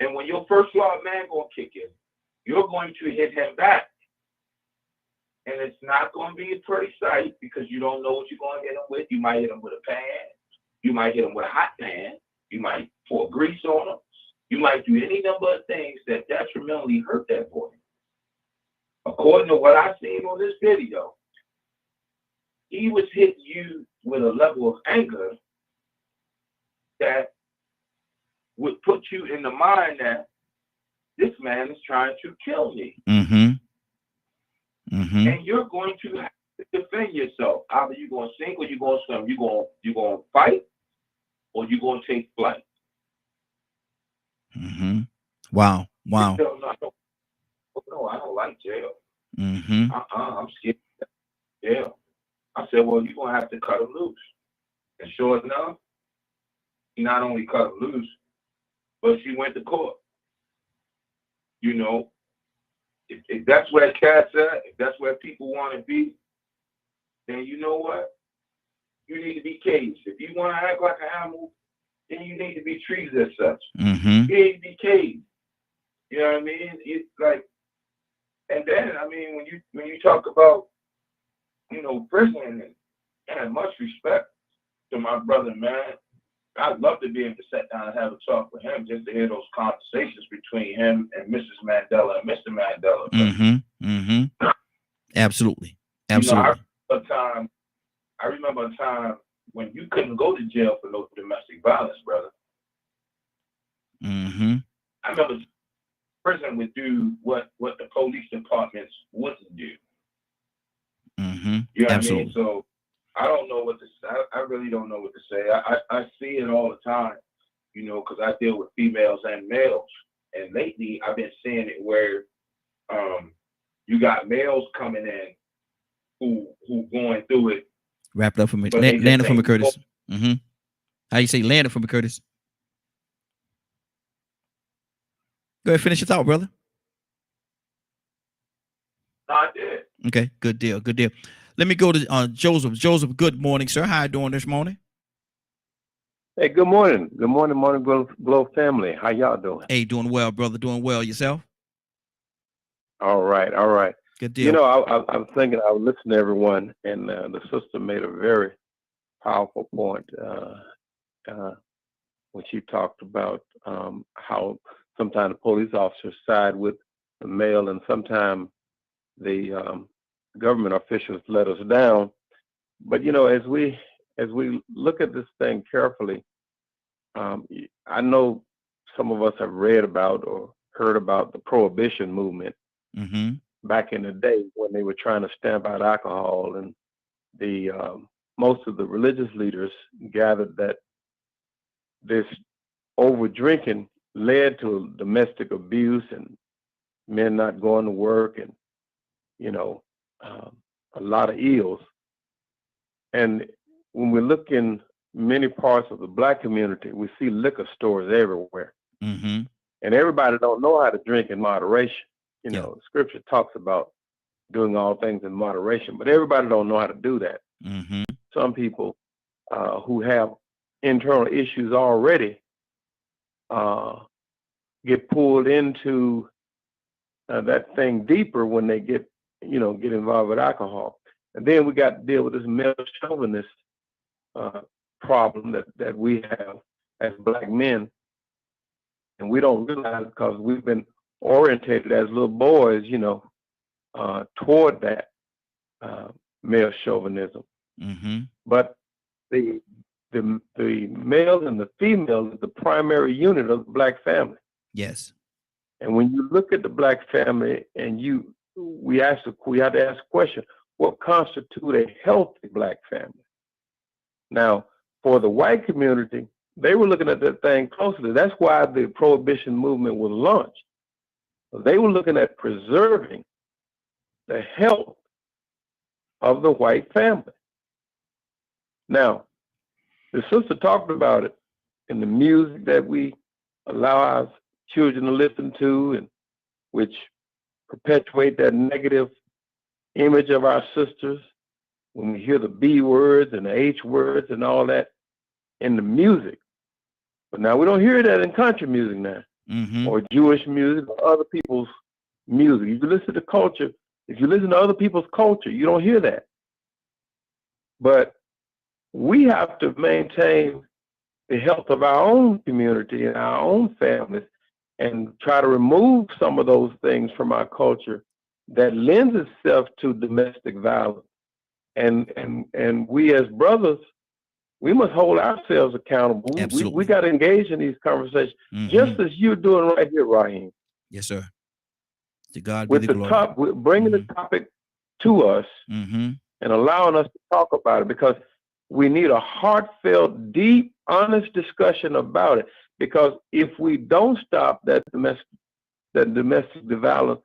And when your first law of man going to kick in, you're going to hit him back. And it's not going to be a pretty sight because you don't know what you're going to hit him with. You might hit him with a pan. You might hit him with a hot pan. You might pour grease on him. You might do any number of things that detrimentally hurt that boy. According to what I've seen on this video, he was hitting you with a level of anger that would put you in the mind that this man is trying to kill me. And you're going to have to defend yourself. Either you're going to sink or you're going to swim. You're going to fight or you're going to take flight. Wow. No, I don't like jail. I'm scared of jail. I said, well, you're going to have to cut him loose. And sure enough, he not only cut him loose, but she went to court. You know, if that's where cat's at, if that's where people want to be, then you know what? You need to be caged. If you want to act like an animal, then you need to be treated as such. You need to be caged. You know what I mean? It's like, and then I mean, when you talk about, you know, prison, and much respect to my brother, man. I'd love to be able to sit down and have a talk with him just to hear those conversations between him and Mrs. Mandela and Mr. Mandela. Absolutely. You know, I remember a time when you couldn't go to jail for no domestic violence, brother. I remember prison would do what the police departments wouldn't do. You know what I mean? So I don't know what to say. I really don't know what to say. I see it all the time, you know, because I deal with females and males. And lately I've been seeing it where you got males coming in who going through it. Wrap it up for me. Land it for me, Curtis. How you say land it for me, Curtis? Go ahead, finish your thought, brother. No, I did. Okay, good deal, good deal. Let me go to Joseph. Joseph, good morning, sir. How you doing this morning? Hey, good morning. Good morning, Morning Glow family. How y'all doing? Hey, doing well, brother. Doing well. Yourself? All right, all right. Good deal. You know, I was thinking, I was listening to everyone, and the sister made a very powerful point when she talked about how sometimes the police officers side with the male, and sometimes the government officials let us down But you know, as we look at this thing carefully, I know some of us have read about or heard about the prohibition movement back in the day when they were trying to stamp out alcohol, and the most of the religious leaders gathered that this over drinking led to domestic abuse and men not going to work, and you know, a lot of ills. And when we look in many parts of the Black community, we see liquor stores everywhere, and everybody don't know how to drink in moderation. You know, Scripture talks about doing all things in moderation, but everybody don't know how to do that. Some people who have internal issues already get pulled into that thing deeper when they get involved with alcohol. And then we got to deal with this male chauvinist problem that we have as Black men, and we don't realize it because we've been orientated as little boys, toward that male chauvinism. But the male and the female is the primary unit of the Black family. Yes. And when you look at the Black family, and we have to ask the question: what constitutes a healthy Black family? Now, for the white community, they were looking at that thing closely. That's why the Prohibition movement was launched. They were looking at preserving the health of the white family. Now, the sister talked about it in the music that we allow our children to listen to, and which perpetuate that negative image of our sisters. When we hear the B words and the H words and all that in the music. But now we don't hear that in country music now, or Jewish music, or other people's music. If you listen to culture, if you listen to other people's culture, you don't hear that. But we have to maintain the health of our own community and our own families, and try to remove some of those things from our culture that lends itself to domestic violence. And we as brothers, we must hold ourselves accountable. We got to engage in these conversations, just as you're doing right here, Raheem. Yes, sir. To God be With the the glory. bringing the topic to us and allowing us to talk about it, because we need a heartfelt, deep, honest discussion about it. Because if we don't stop that domestic violence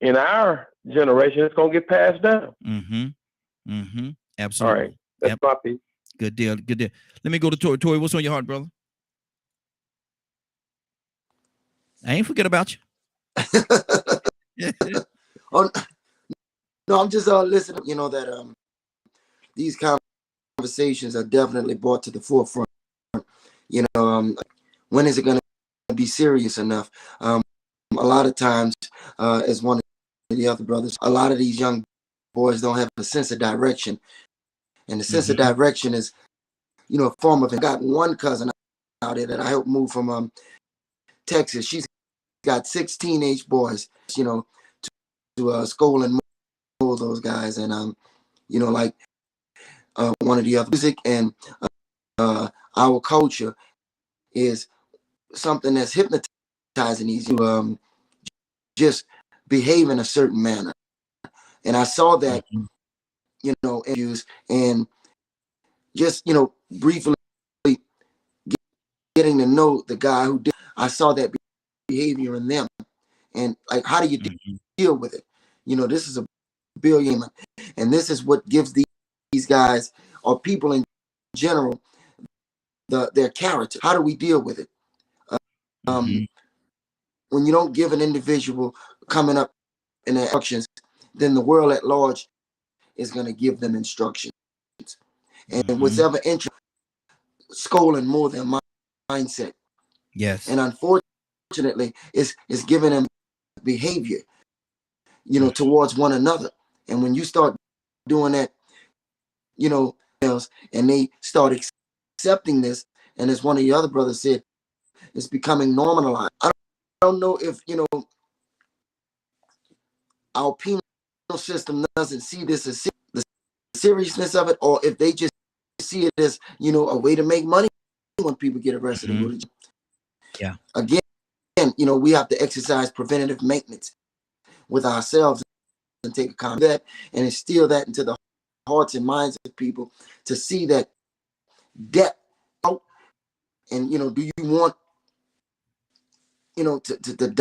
in our generation, it's gonna get passed down. Absolutely. All right, that's my piece. Good deal. Good deal. Let me go to Tori. Tori, what's on your heart, brother? I ain't forget about you. Oh, no, I'm just listening. You know that these conversations are definitely brought to the forefront. You know, when is it going to be serious enough? A lot of times, as one of the other brothers, a lot of these young boys don't have a sense of direction, and the sense of direction is, a form of. I got one cousin out there that I helped move from Texas. She's got 6 teenage boys, to school and mold those guys, and like one of the other music and our culture is something that's hypnotizing these just behave in a certain manner. And I saw that, and just, briefly getting to know the guy who did, I saw that behavior in them. And like, how do you deal with it? This is a billion, and this is what gives these guys or people in general their character. How do we deal with it? When you don't give an individual coming up in their actions, then the world at large is going to give them instructions. And whatever interest, scolding more than mindset. Yes. And unfortunately, it's giving them behavior, towards one another. And when you start doing that, and they start accepting this, and as one of the other brothers said, it's becoming normalized. I don't know if, our penal system doesn't see this as the seriousness of it, or if they just see it as, you know, a way to make money when people get arrested and go to jail. Yeah. Again, you know, we have to exercise preventative maintenance with ourselves and take a comment that and instill that into the hearts and minds of people to see that debt out. And, you know, do you want, you know, to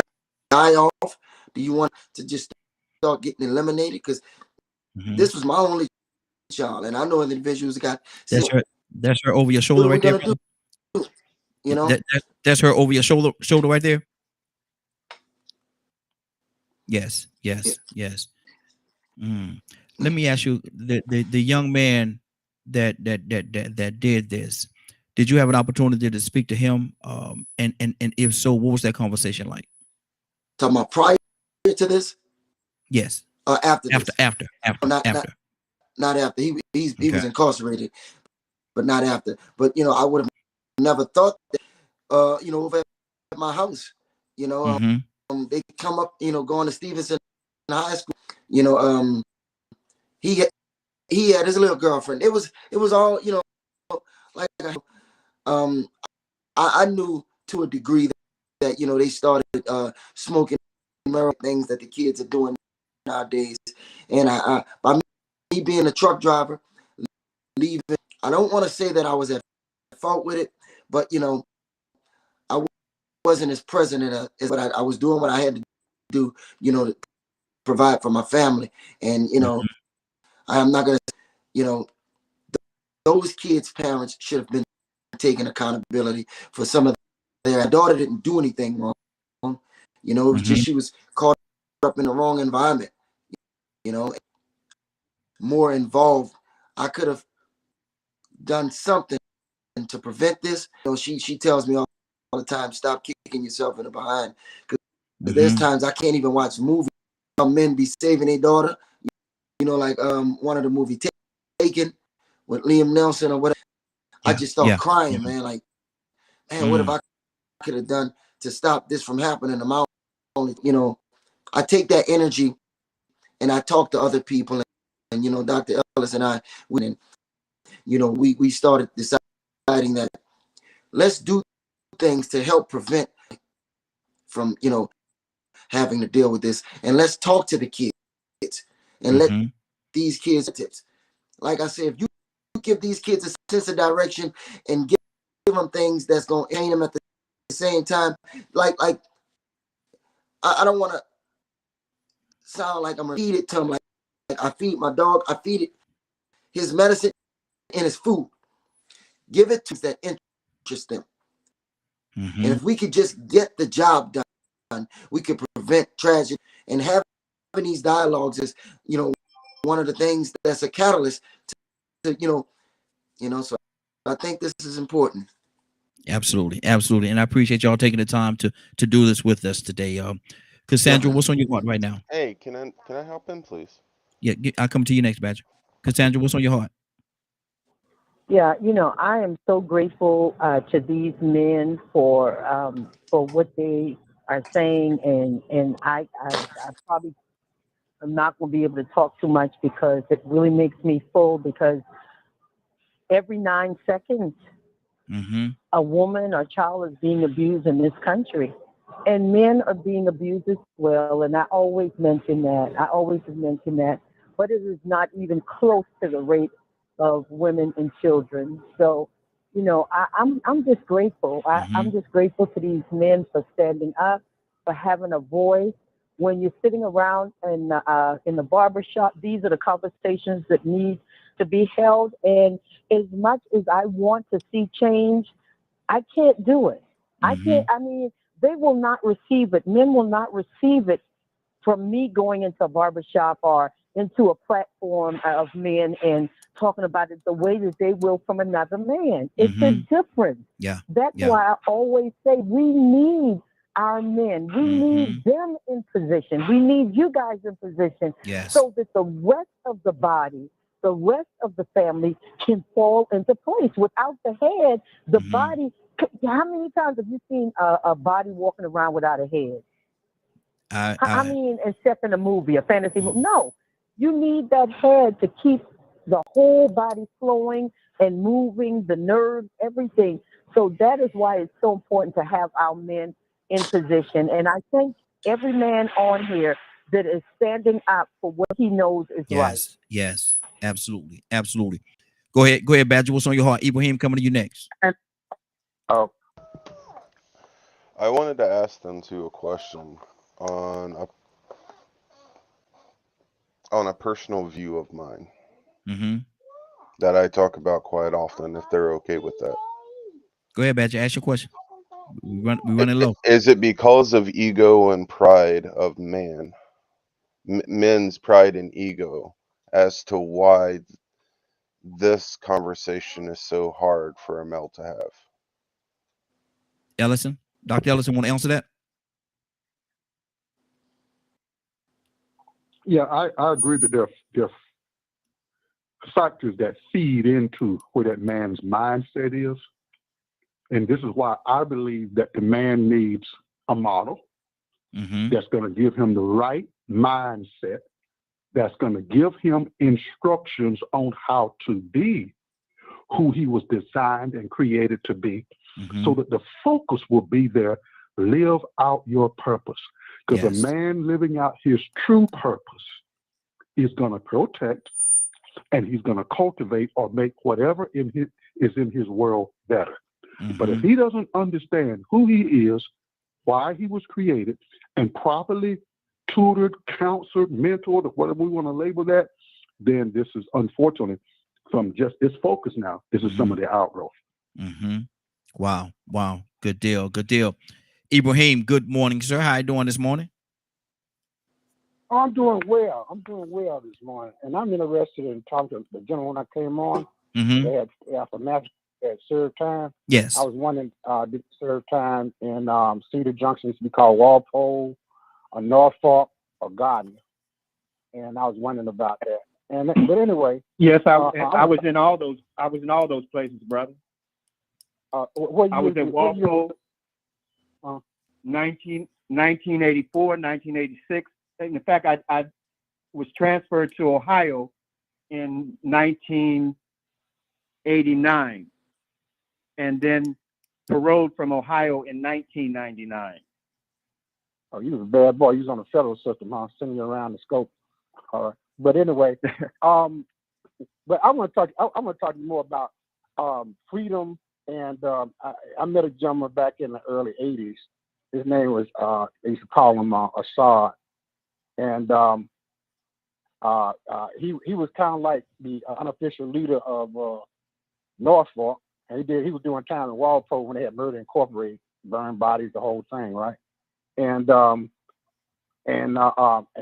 die off? Do you want to just start getting eliminated? Because this was my only child, and I know individuals got. That's her over your shoulder right there. You know, that's her over your shoulder right there. Yes. Let me ask you, the young man that did this, did you have an opportunity to speak to him? And if so, what was that conversation like? Talking about prior to this? Yes. After this? After. Not after. He was incarcerated, but not after. But, you know, I would have never thought that, you know, over at my house, you know, they come up, you know, going to Stevenson High School, you know, he had his little girlfriend. It was all, you know, like, I knew to a degree that you know, they started smoking marijuana, things that the kids are doing nowadays. And I by me being a truck driver, leaving, I don't want to say that I was at fault with it, but, you know, I wasn't as present but I was doing what I had to do, you know, to provide for my family. And, you know, I'm not going to, you know, those kids' parents should have been taking accountability for some of their daughter didn't do anything wrong. You know, it was just she was caught up in the wrong environment, you know, more involved. I could have done something to prevent this. You know, she tells me all the time, stop kicking yourself in the behind. Because there's times I can't even watch movies. Men be saving their daughter, you know, like one of the movie Taken with Liam Neeson or whatever. I just start crying, man. Like, man, what if I could have done to stop this from happening? I'm only, you know, I take that energy and I talk to other people, and you know, Dr. Ellis and I, you know, we started deciding that let's do things to help prevent from, you know, having to deal with this, and let's talk to the kids and let these kids tips. Like I said, if you give these kids a sense of direction and give them things that's going to aim them at the same time, like I don't want to sound like I'm gonna feed it to them, like I feed my dog, I feed it his medicine and his food. Give it to that interest them. And if we could just get the job done, we could prevent tragedy. And having these dialogues is, you know, one of the things that's a catalyst to you know, so I think this is important. Absolutely. And I appreciate y'all taking the time to do this with us today. Cassandra, what's on your heart right now? Hey, can I help in, please? Yeah, I'll come to you next, Badger. Cassandra, what's on your heart? Yeah, you know, I am so grateful to these men for what they are saying, and I probably am not going to be able to talk too much because it really makes me full, because every 9 seconds, a woman or child is being abused in this country. And men are being abused as well. And I always mention that. But it is not even close to the rate of women and children. So, you know, I'm just grateful. I'm just grateful to these men for standing up, for having a voice. When you're sitting around in the barbershop, these are the conversations that need to be held. And as much as I want to see change, I can't do it. I mean, they will not receive it. Men will not receive it from me going into a barbershop or into a platform of men and talking about it the way that they will from another man. It's a difference. Yeah. That's why I always say we need our men. We need them in position. We need you guys in position so that the rest of the body, the rest of the family can fall into place. Without the head, the body. How many times have you seen a body walking around without a head? I mean, except in a movie, a fantasy movie. No, you need that head to keep the whole body flowing and moving, the nerves, everything. So that is why it's so important to have our men in position. And I think every man on here that is standing up for what he knows is right. Yes, absolutely, absolutely. Go ahead, Badger. What's on your heart? Ibrahim, coming to you next. I wanted to ask them too a question on a personal view of mine that I talk about quite often, if they're okay with that. Go ahead, Badger. Ask your question. We running low. Is it because of ego and pride of man, men's pride and ego, as to why this conversation is so hard for a male to have? Ellison, Dr. Ellison, want to answer that? Yeah, I agree that there are factors that feed into where that man's mindset is. And this is why I believe that the man needs a model that's going to give him the right mindset, that's going to give him instructions on how to be who he was designed and created to be, so that the focus will be there. Live out your purpose. Because a man living out his true purpose is going to protect, and he's going to cultivate or make whatever is in his world better. But if he doesn't understand who he is, why he was created, and properly tutored, counseled, mentored, or whatever we want to label that, then this is unfortunately from just its focus now. This is some of the outgrowth. Wow. Good deal. Ibrahim, good morning, sir. How you doing this morning? I'm doing well. This morning, and I'm interested in talking to the gentleman I came on. They had after match at serve time. Yes. I was wondering, did serve time in Cedar Junction used to be called Walpole, or Norfolk, or Gardner, and I was wondering about that. But anyway, yes, I was in all those. I was in all those places, brother. I was in Walpole, 1984, 1986. In fact, I was transferred to Ohio in 1989, and then paroled from Ohio in 1999. Oh, you was a bad boy. You was on the federal system, huh? Sending you around the scope. All right. But anyway, but I want to talk. I want to talk to you more about freedom. And I met a gentleman back in the early '80s. His name was they used to call him Assad, and he was kind of like the unofficial leader of Norfolk, and he was doing time in Walpole when they had Murder Incorporated, burned bodies, the whole thing, right? And he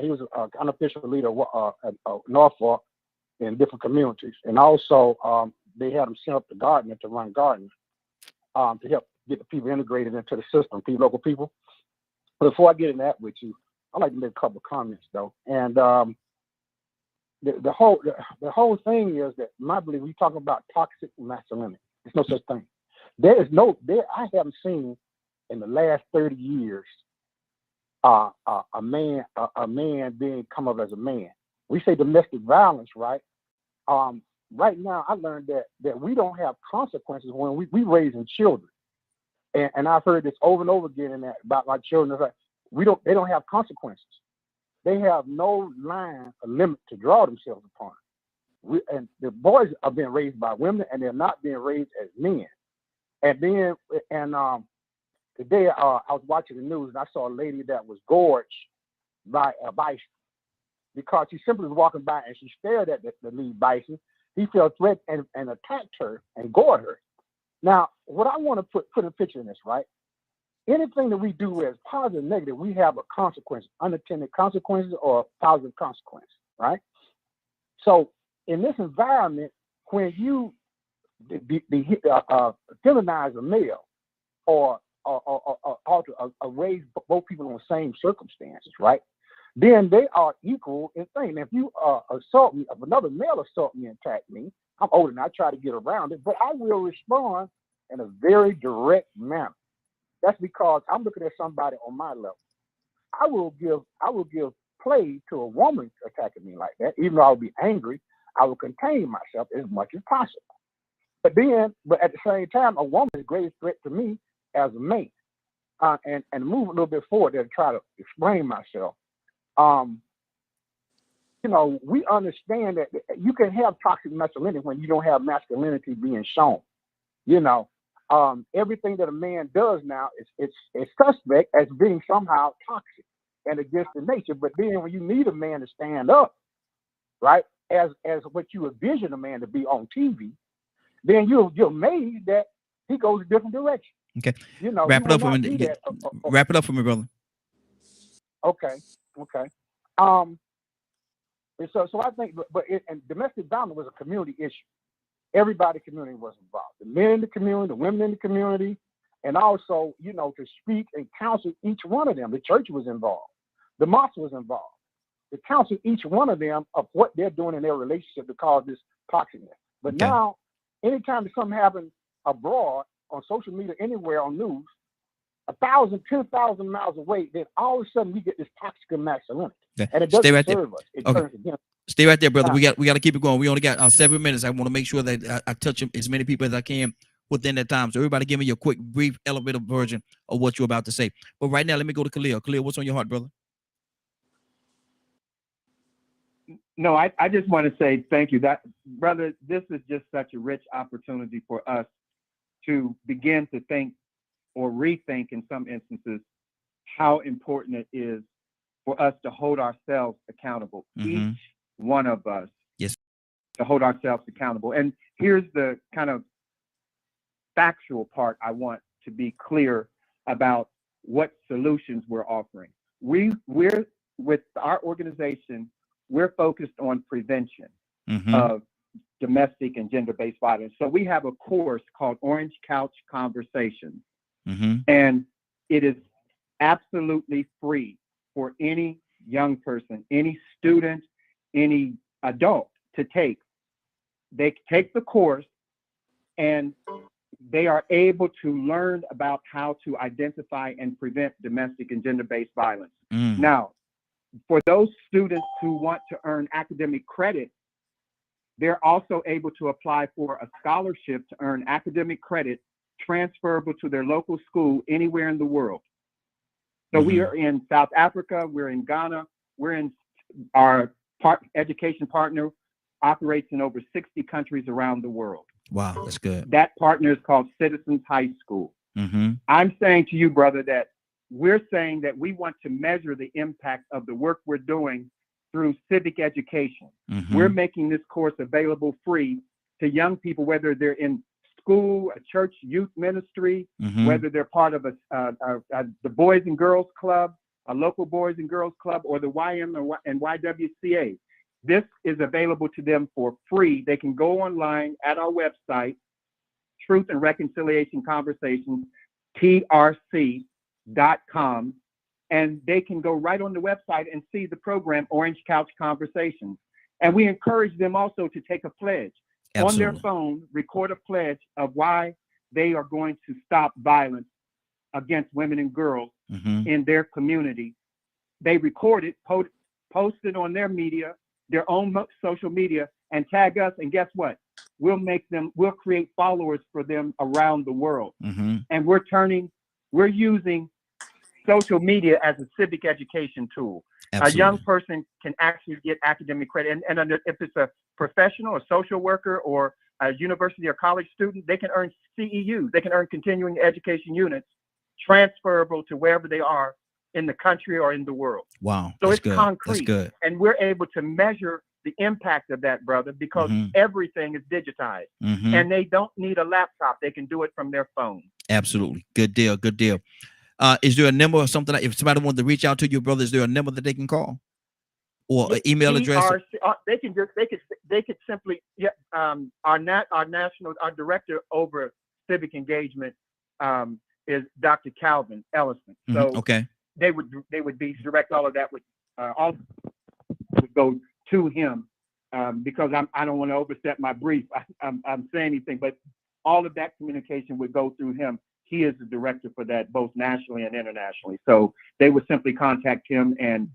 was an unofficial leader of Norfolk in different communities, and also they had him sent up to Gardner to run Gardner to help get the people integrated into the system, local people. But before I get in that with you, I'd like to make a couple of comments though. And the whole thing is that my belief, we talk about toxic masculinity. There's no such thing. I haven't seen in the last 30 years a man being come up as a man. We say domestic violence, right? Right now, I learned that we don't have consequences when we raising children, and I've heard this over and over again about my children. It's like they don't have consequences. They have no line or limit to draw themselves upon. And the boys are being raised by women, and they're not being raised as men. Today I was watching the news and I saw a lady that was gorged by a bison because she simply was walking by and she stared at the lead bison. He felt threatened and attacked her and gored her. Now, what I want to put a picture in this, right? Anything that we do as positive, negative, we have a consequence, unintended consequences or positive consequence, right? So in this environment, when you feminize a male or raise both people in the same circumstances, right? Then they are equal in thing. If you assault me, if another male assault me and attack me, I'm older and I try to get around it, but I will respond in a very direct manner. That's because I'm looking at somebody on my level. I will give play to a woman attacking me like that, even though I'll be angry. I will contain myself as much as possible. But at the same time, a woman's greatest threat to me as a man. And move a little bit forward there to try to explain myself. We understand that you can have toxic masculinity when you don't have masculinity being shown. Everything that a man does now is suspect as being somehow toxic and against the nature. But then when you need a man to stand up, right, as what you envision a man to be on TV, then you're amazed that he goes a different direction. Okay. Wrap it up for me. Wrap it up for me, brother. Okay. So I think, and domestic violence was a community issue. Everybody in the community was involved. The men in the community, the women in the community, and also, to speak and counsel each one of them. The church was involved. The mosque was involved. To counsel each one of them of what they're doing in their relationship to cause this toxicness. But now, anytime something happens abroad, on social media, anywhere on news, 1,000, 10,000 miles away, then all of a sudden we get this toxic masculinity. Okay. And it doesn't Stay right serve there. us. It Okay. turns against us. Stay right there, brother. We got to keep it going. We only got 7 minutes. I want to make sure that I touch as many people as I can within that time. So everybody give me your quick, brief, elevator version of what you're about to say. But right now, let me go to Khalil. Khalil, what's on your heart, brother? No, I just want to say thank you. Brother, this is just such a rich opportunity for us to begin to think or rethink in some instances how important it is for us to hold ourselves accountable. Each one of us to hold ourselves accountable. And here's the kind of factual part I want to be clear about what solutions we're offering. We're with our organization, we're focused on prevention of domestic and gender-based violence. So we have a course called Orange Couch Conversations, and it is absolutely free for any young person, any student, any adult to take. They take the course and they are able to learn about how to identify and prevent domestic and gender-based violence. Now, for those students who want to earn academic credit, they're also able to apply for a scholarship to earn academic credit transferable to their local school anywhere in the world. So we are in South Africa, we're in Ghana, we're in our education partner operates in over 60 countries around the world. Wow, that's good. That partner is called Citizens High School. I'm saying to you, brother, that we're saying that we want to measure the impact of the work we're doing through civic education. We're making this course available free to young people, whether they're in school, a church youth ministry, whether they're part of the Boys and Girls Club, a local Boys and Girls Club, or the YM and YWCA. This is available to them for free. They can go online at our website, Truth and Reconciliation Conversations, TRC.com, and they can go right on the website and see the program, Orange Couch Conversations. And we encourage them also to take a pledge. On their phone, record a pledge of why they are going to stop violence against women and girls in their community. They record it, post it on their media, their own social media, and tag us. And guess what? We'll create followers for them around the world. And we're using social media as a civic education tool. A young person can actually get academic credit. And if it's a professional, a social worker, or a university or college student, they can earn CEUs. They can earn continuing education units transferable to wherever they are in the country or in the world. Wow. So that's it's good. concrete. That's good. And we're able to measure the impact of that, brother, because everything is digitized. And they don't need a laptop. They can do it from their phone. Absolutely. Good deal. Good deal. Is there a number or something if somebody wanted to reach out to you, brother? Is there a number that they can call, or an email address? They could simply our director over civic engagement is Dr. Calvin Ellison. So they would be direct. All of that would go to him because I don't want to overstep my brief. I'm saying anything, but all of that communication would go through him. he is the director for that, both nationally and internationally. So they would simply contact him, and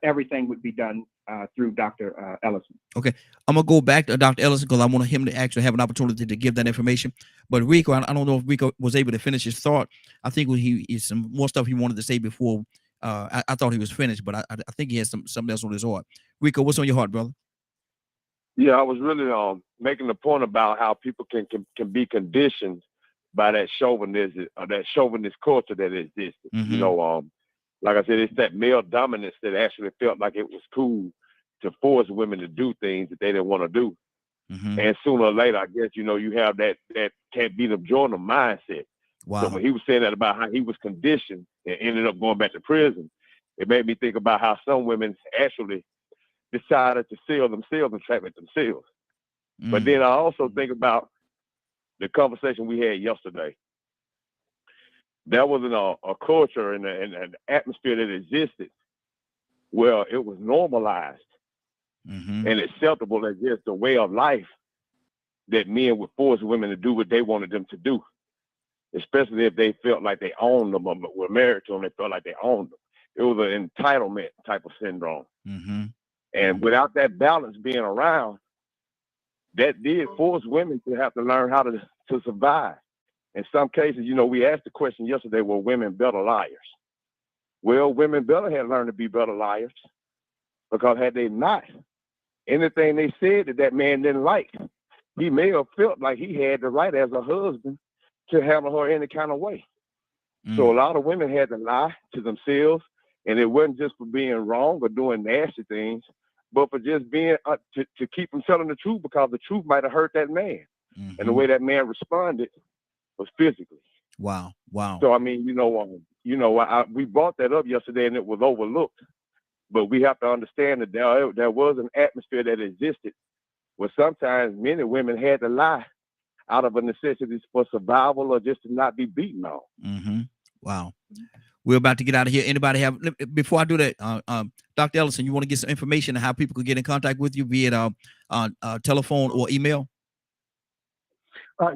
everything would be done through Dr. Ellison. Okay, I'm gonna go back to Dr. Ellison because I want him to actually have an opportunity to give that information. But Rico, I don't know if Rico was able to finish his thought. I think he is some more stuff he wanted to say before. I thought he was finished, but I think he has something else on his heart. Rico, what's on your heart, brother? Yeah, I was really making the point about how people can be conditioned by that chauvinist culture that exists. Mm-hmm. You know, like I said, it's that male dominance that actually felt like it was cool to force women to do things that they didn't want to do. Mm-hmm. And sooner or later, I guess, you know, you have that can't beat them joint of mindset. Wow. So when he was saying that about how he was conditioned and ended up going back to prison, it made me think about how some women actually decided to sell themselves and trap it themselves. Mm. But then I also think about the conversation we had yesterday. There was a culture and an atmosphere that existed where it was normalized and acceptable as just a way of life that men would force women to do what they wanted them to do, especially if they felt like they owned them or were married to them. They felt like they owned them. It was an entitlement type of syndrome. Mm-hmm. And without that balance being around, that did force women to have to learn how to survive. In some cases, you know, we asked the question yesterday, were women better liars? Well, women better had learned to be better liars, because had they not, anything they said that man didn't like, he may have felt like he had the right as a husband to handle her any kind of way. So a lot of women had to lie to themselves, and it wasn't just for being wrong or doing nasty things, but for just being to keep them telling the truth, because the truth might have hurt that man. And the way that man responded was physically. Wow. So I mean, we brought that up yesterday, and it was overlooked. But we have to understand that there was an atmosphere that existed where sometimes men and women had to lie out of a necessity for survival or just to not be beaten on. Mm-hmm. Wow. We're about to get out of here. Anybody have, before I do that, Dr. Ellison, you want to get some information on how people could get in contact with you via telephone or email?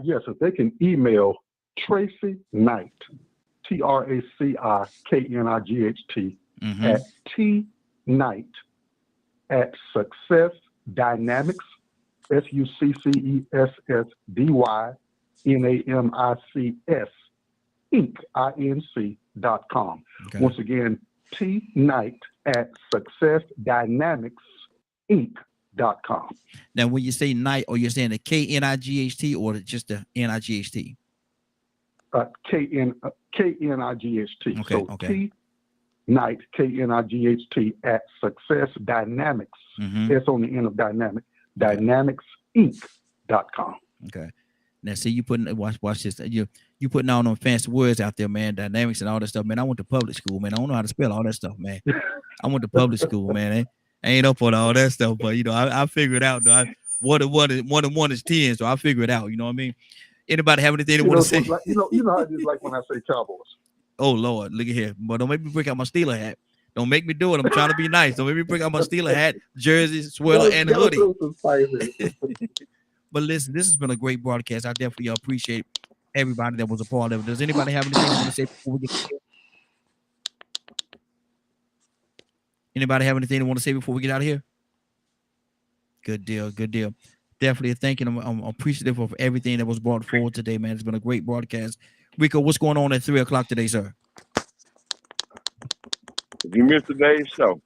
Yes, if they can email Tracy Knight, TRACIKNIGHT, at T-Knight at Success Dynamics, SUCCESSDYNAMICS Inc.com. Okay. Once again, T-Knight at Success Dynamics Inc.com. Now, when you say night, or you're saying the KNIGHT or just the NIGHT? KNIGHT. Okay, So T-Knight, KNIGHT at Success Dynamics. S on the end of Dynamic. Dynamics Inc.com. Okay. Now, see, you putting watch this. You putting all them fancy words out there, man. Dynamics and all that stuff, man. I went to public school, man. I don't know how to spell all that stuff, man. I went to public school, man. I ain't up on all that stuff, but you know, I figure it out. Though. One and one is 10, so I figure it out. You know what I mean? Anybody have anything they want to say? Like, you know how I just like when I say Cowboys. Oh Lord, look at here. But don't make me break out my Steeler hat. Don't make me do it. I'm trying to be nice. Don't make me break out my Steeler hat, jersey, sweater, and hoodie. But listen, this has been a great broadcast. I definitely appreciate everybody that was a part of it. Does anybody have anything they want to say before we get here? Anybody have anything they want to say before we get out of here? Good deal. Good deal. Definitely thanking them. I'm appreciative of everything that was brought forward today, man. It's been a great broadcast. Rico, what's going on at 3 o'clock today, sir? If you missed today's show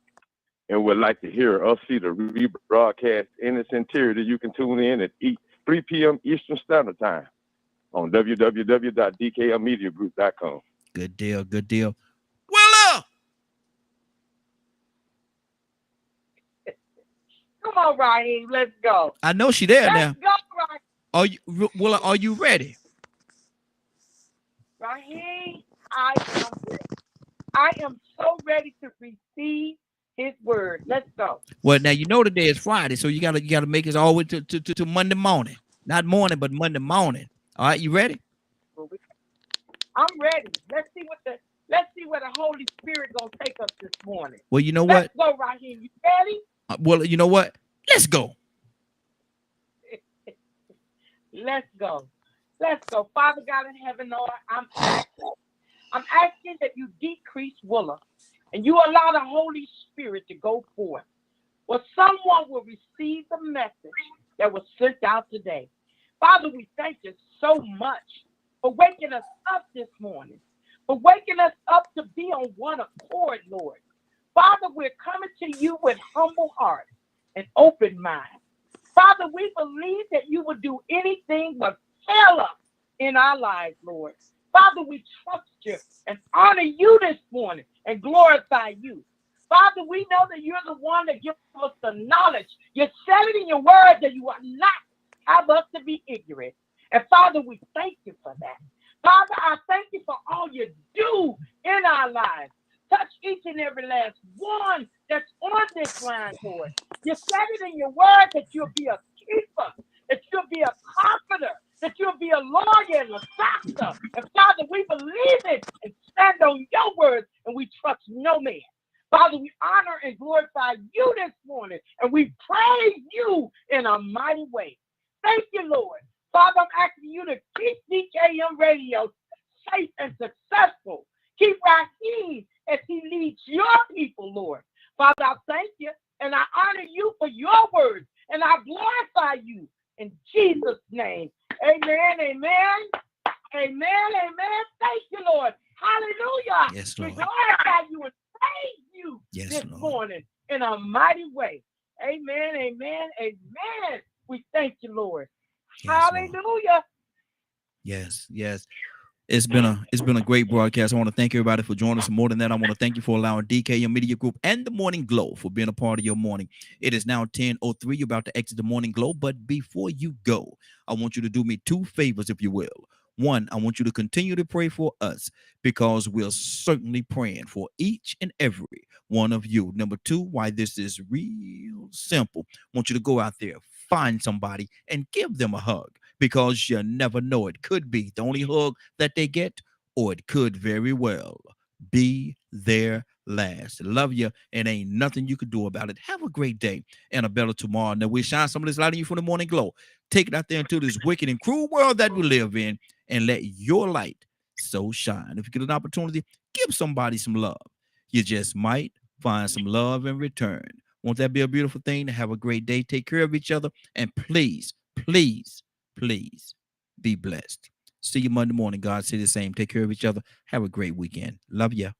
and would like to hear us see the rebroadcast in its entirety, you can tune in at 3 p.m. Eastern Standard Time on www.dklmediagroup.com. Good deal. Good deal. Come on, Raheem. Let's go. I know she there now. Let's go, Raheem. Are you ready? Raheem, I am ready. I am so ready to receive his word. Let's go. Well, now you know today is Friday, so you gotta make it all the way to Monday morning. Not morning, but Monday morning. All right, you ready? I'm ready. Let's see where the Holy Spirit gonna take us this morning. Well, you know Let's what? go, Raheem. You ready? Well, you know what? Let's go. Let's go. Let's go. Father God in heaven, Lord, I'm asking that you decrease Willa and you allow the Holy Spirit to go forth. Well, someone will receive the message that was sent out today. Father, we thank you so much for waking us up this morning, for waking us up to be on one accord, Lord. Father, we're coming to you with humble hearts and open minds. Father, we believe that you will do anything but fail us in our lives, Lord. Father, we trust you and honor you this morning and glorify you. Father, we know that you're the one that gives us the knowledge. You said it in your word that you will not have us to be ignorant. And Father, we thank you for that. Father, I thank you for all you do in our lives. Touch each and every last one that's on this line, Lord. You said it in your word that you'll be a keeper, that you'll be a comforter, that you'll be a lawyer and a doctor. And Father, we believe it and stand on your word, and we trust no man. Father, we honor and glorify you this morning, and we praise you in a mighty way. Thank you, Lord. Father, I'm asking you to keep DKM Radio safe and successful. Keep Raheem as he leads your people, Lord. Father, I thank you, and I honor you for your words, and I glorify you in Jesus' name. Amen, amen, amen, amen. Thank you, Lord. Hallelujah. Yes, We Lord. glorify you and praise you Yes, this Lord. morning in a mighty way. Amen, amen, amen. We thank you, Lord. Yes, Lord. Hallelujah. Yes, yes. It's been a great broadcast. I want to thank everybody for joining us. More than that, I want to thank you for allowing DKM Media Group and the Morning Glow for being a part of your morning. It is now 10:03. You're about to exit the Morning Glow, but before you go, I want you to do me two favors, if you will. One, I want you to continue to pray for us because we're certainly praying for each and every one of you. Number two, why this is real simple. I want you to go out there, find somebody, and give them a hug because you never know. It could be the only hug that they get, or it could very well be their last. Love you, and ain't nothing you can do about it. Have a great day and a better tomorrow. Now we shine some of this light in you from the Morning Glow. Take it out there into this wicked and cruel world that we live in, and let your light so shine. If you get an opportunity, give somebody some love. You just might find some love in return. Won't that be a beautiful thing? To have a great day. Take care of each other, and please, please, please be blessed. See you Monday morning. God say the same. Take care of each other. Have a great weekend. Love ya.